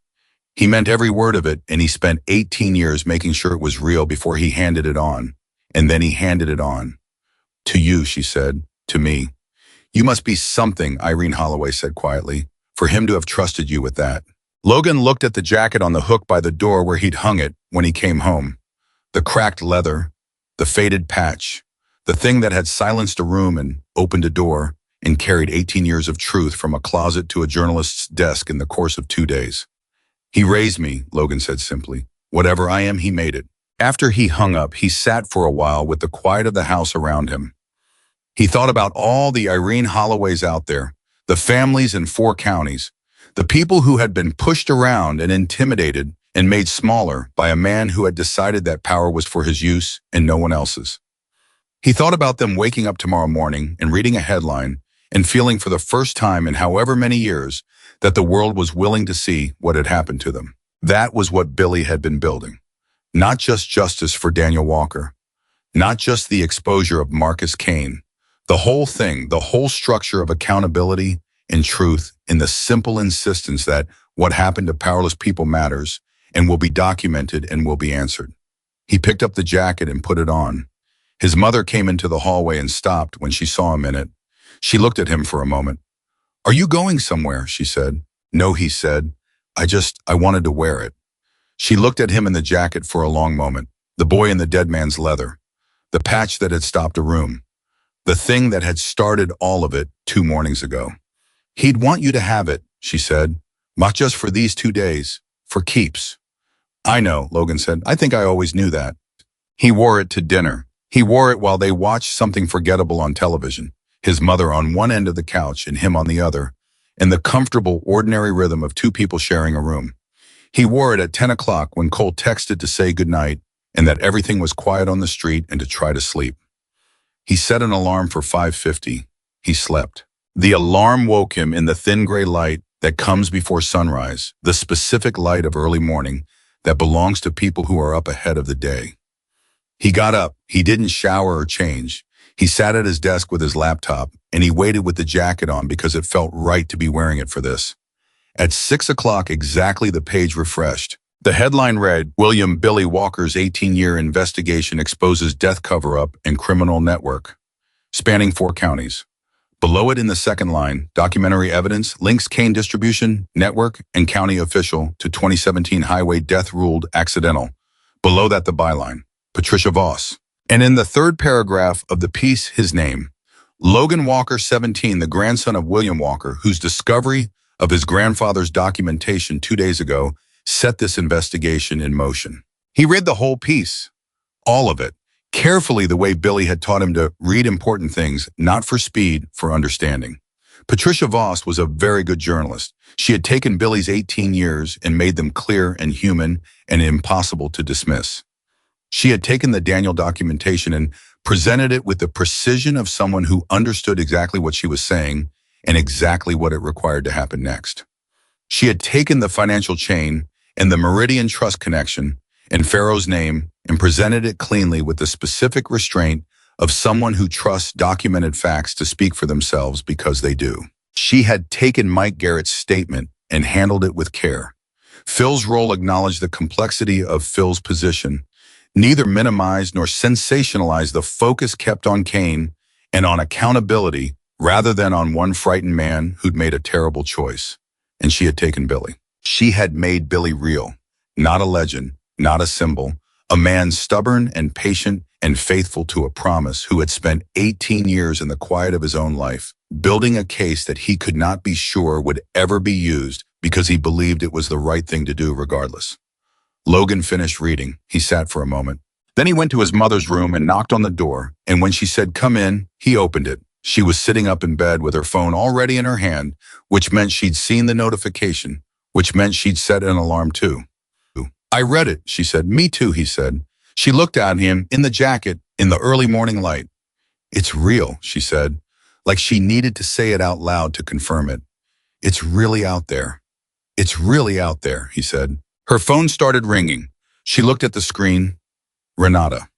He meant every word of it, and he spent 18 years making sure it was real before he handed it on. And then he handed it on. To you, she said. To me. You must be something, Irene Holloway said quietly, for him to have trusted you with that. Logan looked at the jacket on the hook by the door where he'd hung it when he came home. The cracked leather, the faded patch, the thing that had silenced a room and opened a door and carried 18 years of truth from a closet to a journalist's desk in the course of 2 days. He raised me, Logan said simply. Whatever I am, he made it. After he hung up, he sat for a while with the quiet of the house around him. He thought about all the Irene Holloways out there, the families in 4 counties, the people who had been pushed around and intimidated and made smaller by a man who had decided that power was for his use and no one else's. He thought about them waking up tomorrow morning and reading a headline and feeling for the first time in however many years that the world was willing to see what had happened to them. That was what Billy had been building. Not just justice for Daniel Walker, not just the exposure of Marcus Kane, the whole thing, the whole structure of accountability and truth in the simple insistence that what happened to powerless people matters and will be documented and will be answered. He picked up the jacket and put it on. His mother came into the hallway and stopped when she saw him in it. She looked at him for a moment. Are you going somewhere? She said. No, he said. I wanted to wear it. She looked at him in the jacket for a long moment, the boy in the dead man's leather, the patch that had stopped a room, the thing that had started all of it 2 mornings ago. He'd want you to have it, she said, not just for these 2 days, for keeps. I know, Logan said. I think I always knew that. He wore it to dinner. He wore it while they watched something forgettable on television, his mother on one end of the couch and him on the other, in the comfortable, ordinary rhythm of 2 people sharing a room. He wore it at 10 o'clock when Cole texted to say goodnight and that everything was quiet on the street and to try to sleep. He set an alarm for 5:50. He slept. The alarm woke him in the thin gray light that comes before sunrise, the specific light of early morning that belongs to people who are up ahead of the day. He got up. He didn't shower or change. He sat at his desk with his laptop, and he waited with the jacket on because it felt right to be wearing it for this. At 6 o'clock exactly, the page refreshed. The headline read, William Billy Walker's 18-year investigation exposes death cover-up and criminal network, spanning 4 counties. Below it in the second line, documentary evidence links Kane distribution, network, and county official to 2017 highway death ruled accidental. Below that, the byline, Patricia Voss. And in the third paragraph of the piece, his name, Logan Walker, 17, the grandson of William Walker, whose discovery of his grandfather's documentation 2 days ago set this investigation in motion. He read the whole piece, all of it, carefully the way Billy had taught him to read important things, not for speed, for understanding. Patricia Voss was a very good journalist. She had taken Billy's 18 years and made them clear and human and impossible to dismiss. She had taken the Daniel documentation and presented it with the precision of someone who understood exactly what she was saying and exactly what it required to happen next. She had taken the financial chain and the Meridian Trust connection and Pharaoh's name and presented it cleanly with the specific restraint of someone who trusts documented facts to speak for themselves because they do. She had taken Mike Garrett's statement and handled it with care. Phil's role acknowledged the complexity of Phil's position, neither minimized nor sensationalized the focus kept on Kane and on accountability rather than on one frightened man who'd made a terrible choice. And she had taken Billy. She had made Billy real, not a legend, not a symbol, a man stubborn and patient and faithful to a promise who had spent 18 years in the quiet of his own life, building a case that he could not be sure would ever be used because he believed it was the right thing to do regardless. Logan finished reading. He sat for a moment. Then he went to his mother's room and knocked on the door, and when she said, "Come in," he opened it. She was sitting up in bed with her phone already in her hand, which meant she'd seen the notification, which meant she'd set an alarm too. "I read it," she said. "Me too," he said. She looked at him in the jacket in the early morning light. It's real, she said, like she needed to say it out loud to confirm it. It's really out there. It's really out there, he said. Her phone started ringing. She looked at the screen. Renata.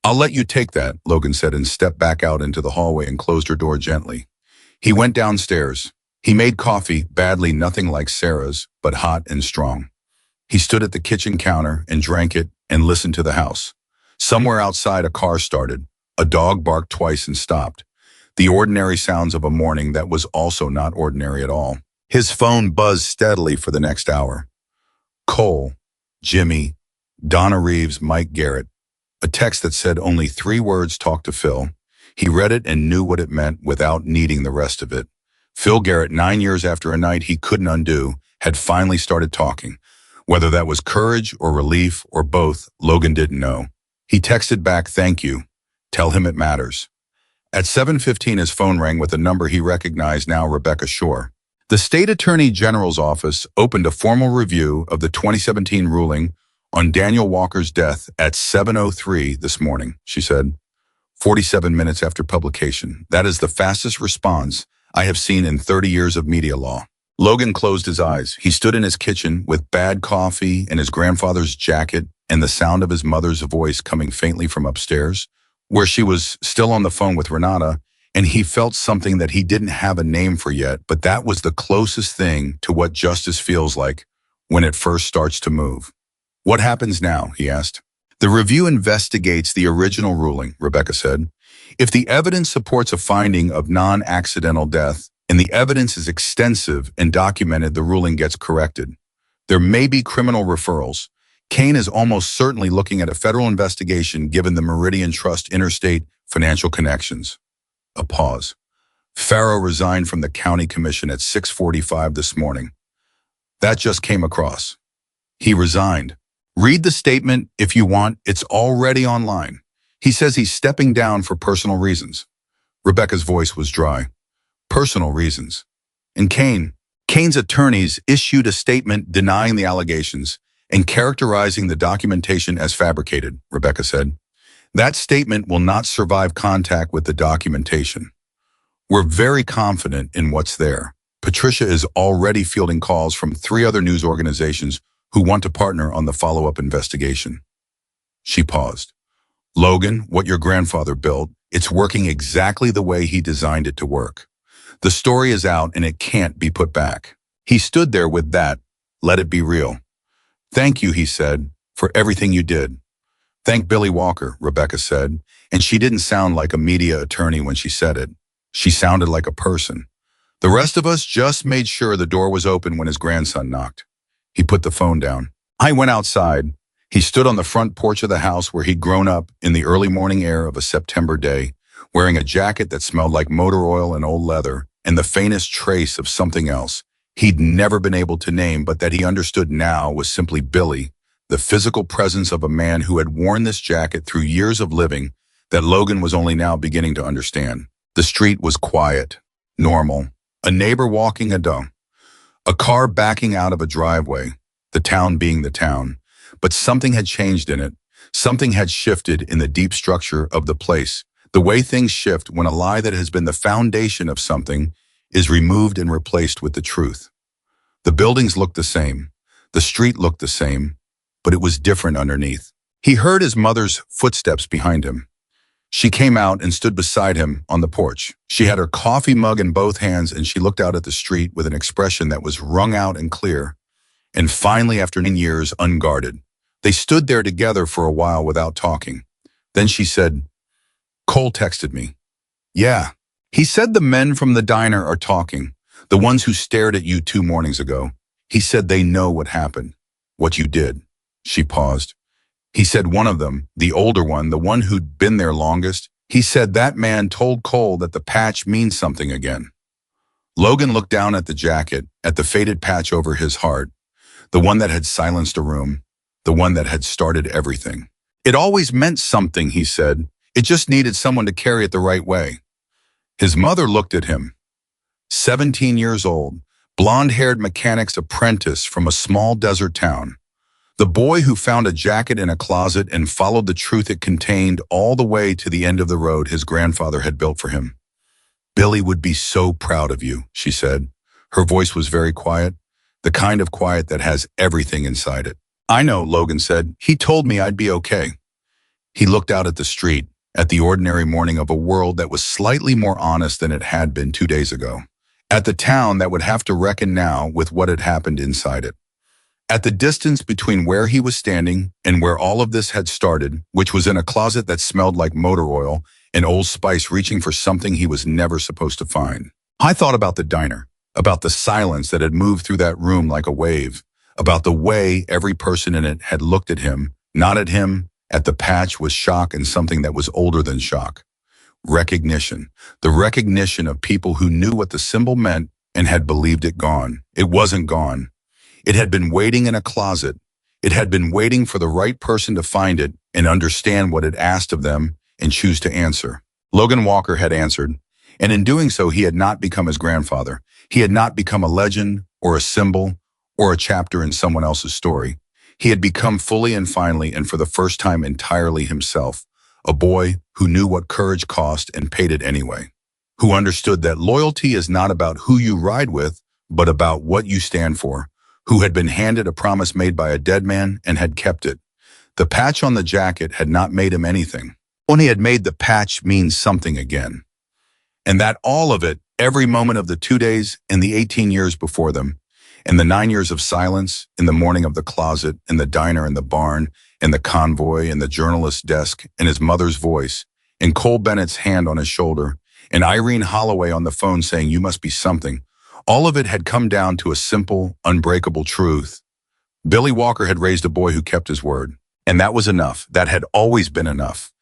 I'll let you take that, Logan said and stepped back out into the hallway and closed her door gently. He went downstairs. He made coffee, badly nothing like Sarah's, but hot and strong. He stood at the kitchen counter and drank it and listened to the house. Somewhere outside a car started. A dog barked twice and stopped. The ordinary sounds of a morning that was also not ordinary at all. His phone buzzed steadily for the next hour. Cole, Jimmy, Donna Reeves, Mike Garrett. A text that said only 3 words, talk to Phil. He read it and knew what it meant without needing the rest of it. Phil Garrett, 9 years after a night he couldn't undo, had finally started talking. Whether that was courage or relief or both, Logan didn't know. He texted back, thank you. Tell him it matters. At 7:15 his phone rang with a number he recognized now, Rebecca Shore. The State Attorney General's office opened a formal review of the 2017 ruling on Daniel Walker's death at 7:03 this morning, she said. 47 minutes after publication. That is the fastest response I have seen in 30 years of media law. Logan closed his eyes. He stood in his kitchen with bad coffee and his grandfather's jacket and the sound of his mother's voice coming faintly from upstairs, where she was still on the phone with Renata, and he felt something that he didn't have a name for yet, but that was the closest thing to what justice feels like when it first starts to move. What happens now? He asked. The review investigates the original ruling, Rebecca said. If the evidence supports a finding of non-accidental death, and the evidence is extensive and documented, the ruling gets corrected. There may be criminal referrals. Kane is almost certainly looking at a federal investigation given the Meridian Trust interstate financial connections. A pause. Farrow resigned from the county commission at 6:45 this morning. That just came across. He resigned. Read the statement if you want. It's already online. He says he's stepping down for personal reasons. Rebecca's voice was dry. Personal reasons. And Kane's attorneys issued a statement denying the allegations and characterizing the documentation as fabricated, Rebecca said. That statement will not survive contact with the documentation. We're very confident in what's there. Patricia is already fielding calls from 3 other news organizations who want to partner on the follow-up investigation. She paused. Logan, what your grandfather built, it's working exactly the way he designed it to work. The story is out and it can't be put back. He stood there with that. Let it be real. Thank you, he said, for everything you did. Thank Billy Walker, Rebecca said, and she didn't sound like a media attorney when she said it. She sounded like a person. The rest of us just made sure the door was open when his grandson knocked. He put the phone down. I went outside. He stood on the front porch of the house where he'd grown up in the early morning air of a September day, wearing a jacket that smelled like motor oil and old leather, and the faintest trace of something else he'd never been able to name, but that he understood now was simply Billy, the physical presence of a man who had worn this jacket through years of living that Logan was only now beginning to understand. The street was quiet, normal, a neighbor walking a dog, a car backing out of a driveway, the town being the town. But something had changed in it. Something had shifted in the deep structure of the place. The way things shift when a lie that has been the foundation of something is removed and replaced with the truth. The buildings looked the same. The street looked the same, but it was different underneath. He heard his mother's footsteps behind him. She came out and stood beside him on the porch. She had her coffee mug in both hands and she looked out at the street with an expression that was wrung out and clear. And finally, after 9 years, unguarded. They stood there together for a while without talking. Then she said, Cole texted me. Yeah. He said the men from the diner are talking, the ones who stared at you 2 mornings ago. He said they know what happened, what you did. She paused. He said one of them, the older one, the one who'd been there longest, he said that man told Cole that the patch means something again. Logan looked down at the jacket, at the faded patch over his heart, the one that had silenced a room, the one that had started everything. It always meant something, he said. It just needed someone to carry it the right way. His mother looked at him. 17 years old, blonde-haired mechanic's apprentice from a small desert town. The boy who found a jacket in a closet and followed the truth it contained all the way to the end of the road his grandfather had built for him. "Billy would be so proud of you," she said. Her voice was very quiet, the kind of quiet that has everything inside it. "I know," Logan said. "He told me I'd be okay." He looked out at the street, at the ordinary morning of a world that was slightly more honest than it had been 2 days ago. At the town that would have to reckon now with what had happened inside it. At the distance between where he was standing and where all of this had started, which was in a closet that smelled like motor oil and Old Spice reaching for something he was never supposed to find. I thought about the diner, about the silence that had moved through that room like a wave, about the way every person in it had looked at him, not at him, at the patch with shock and something that was older than shock. Recognition. The recognition of people who knew what the symbol meant and had believed it gone. It wasn't gone. It had been waiting in a closet. It had been waiting for the right person to find it and understand what it asked of them and choose to answer. Logan Walker had answered, and in doing so he had not become his grandfather. He had not become a legend or a symbol or a chapter in someone else's story. He had become fully and finally and for the first time entirely himself, a boy who knew what courage cost and paid it anyway, who understood that loyalty is not about who you ride with, but about what you stand for, who had been handed a promise made by a dead man and had kept it. The patch on the jacket had not made him anything. Only had made the patch mean something again. And that all of it, every moment of the 2 days and the 18 years before them, and the 9 years of silence, in the morning of the closet, in the diner, in the barn, in the convoy, in the journalist's desk, and his mother's voice, and Cole Bennett's hand on his shoulder, and Irene Holloway on the phone saying, "You must be something." All of it had come down to a simple, unbreakable truth. Billy Walker had raised a boy who kept his word. And that was enough. That had always been enough.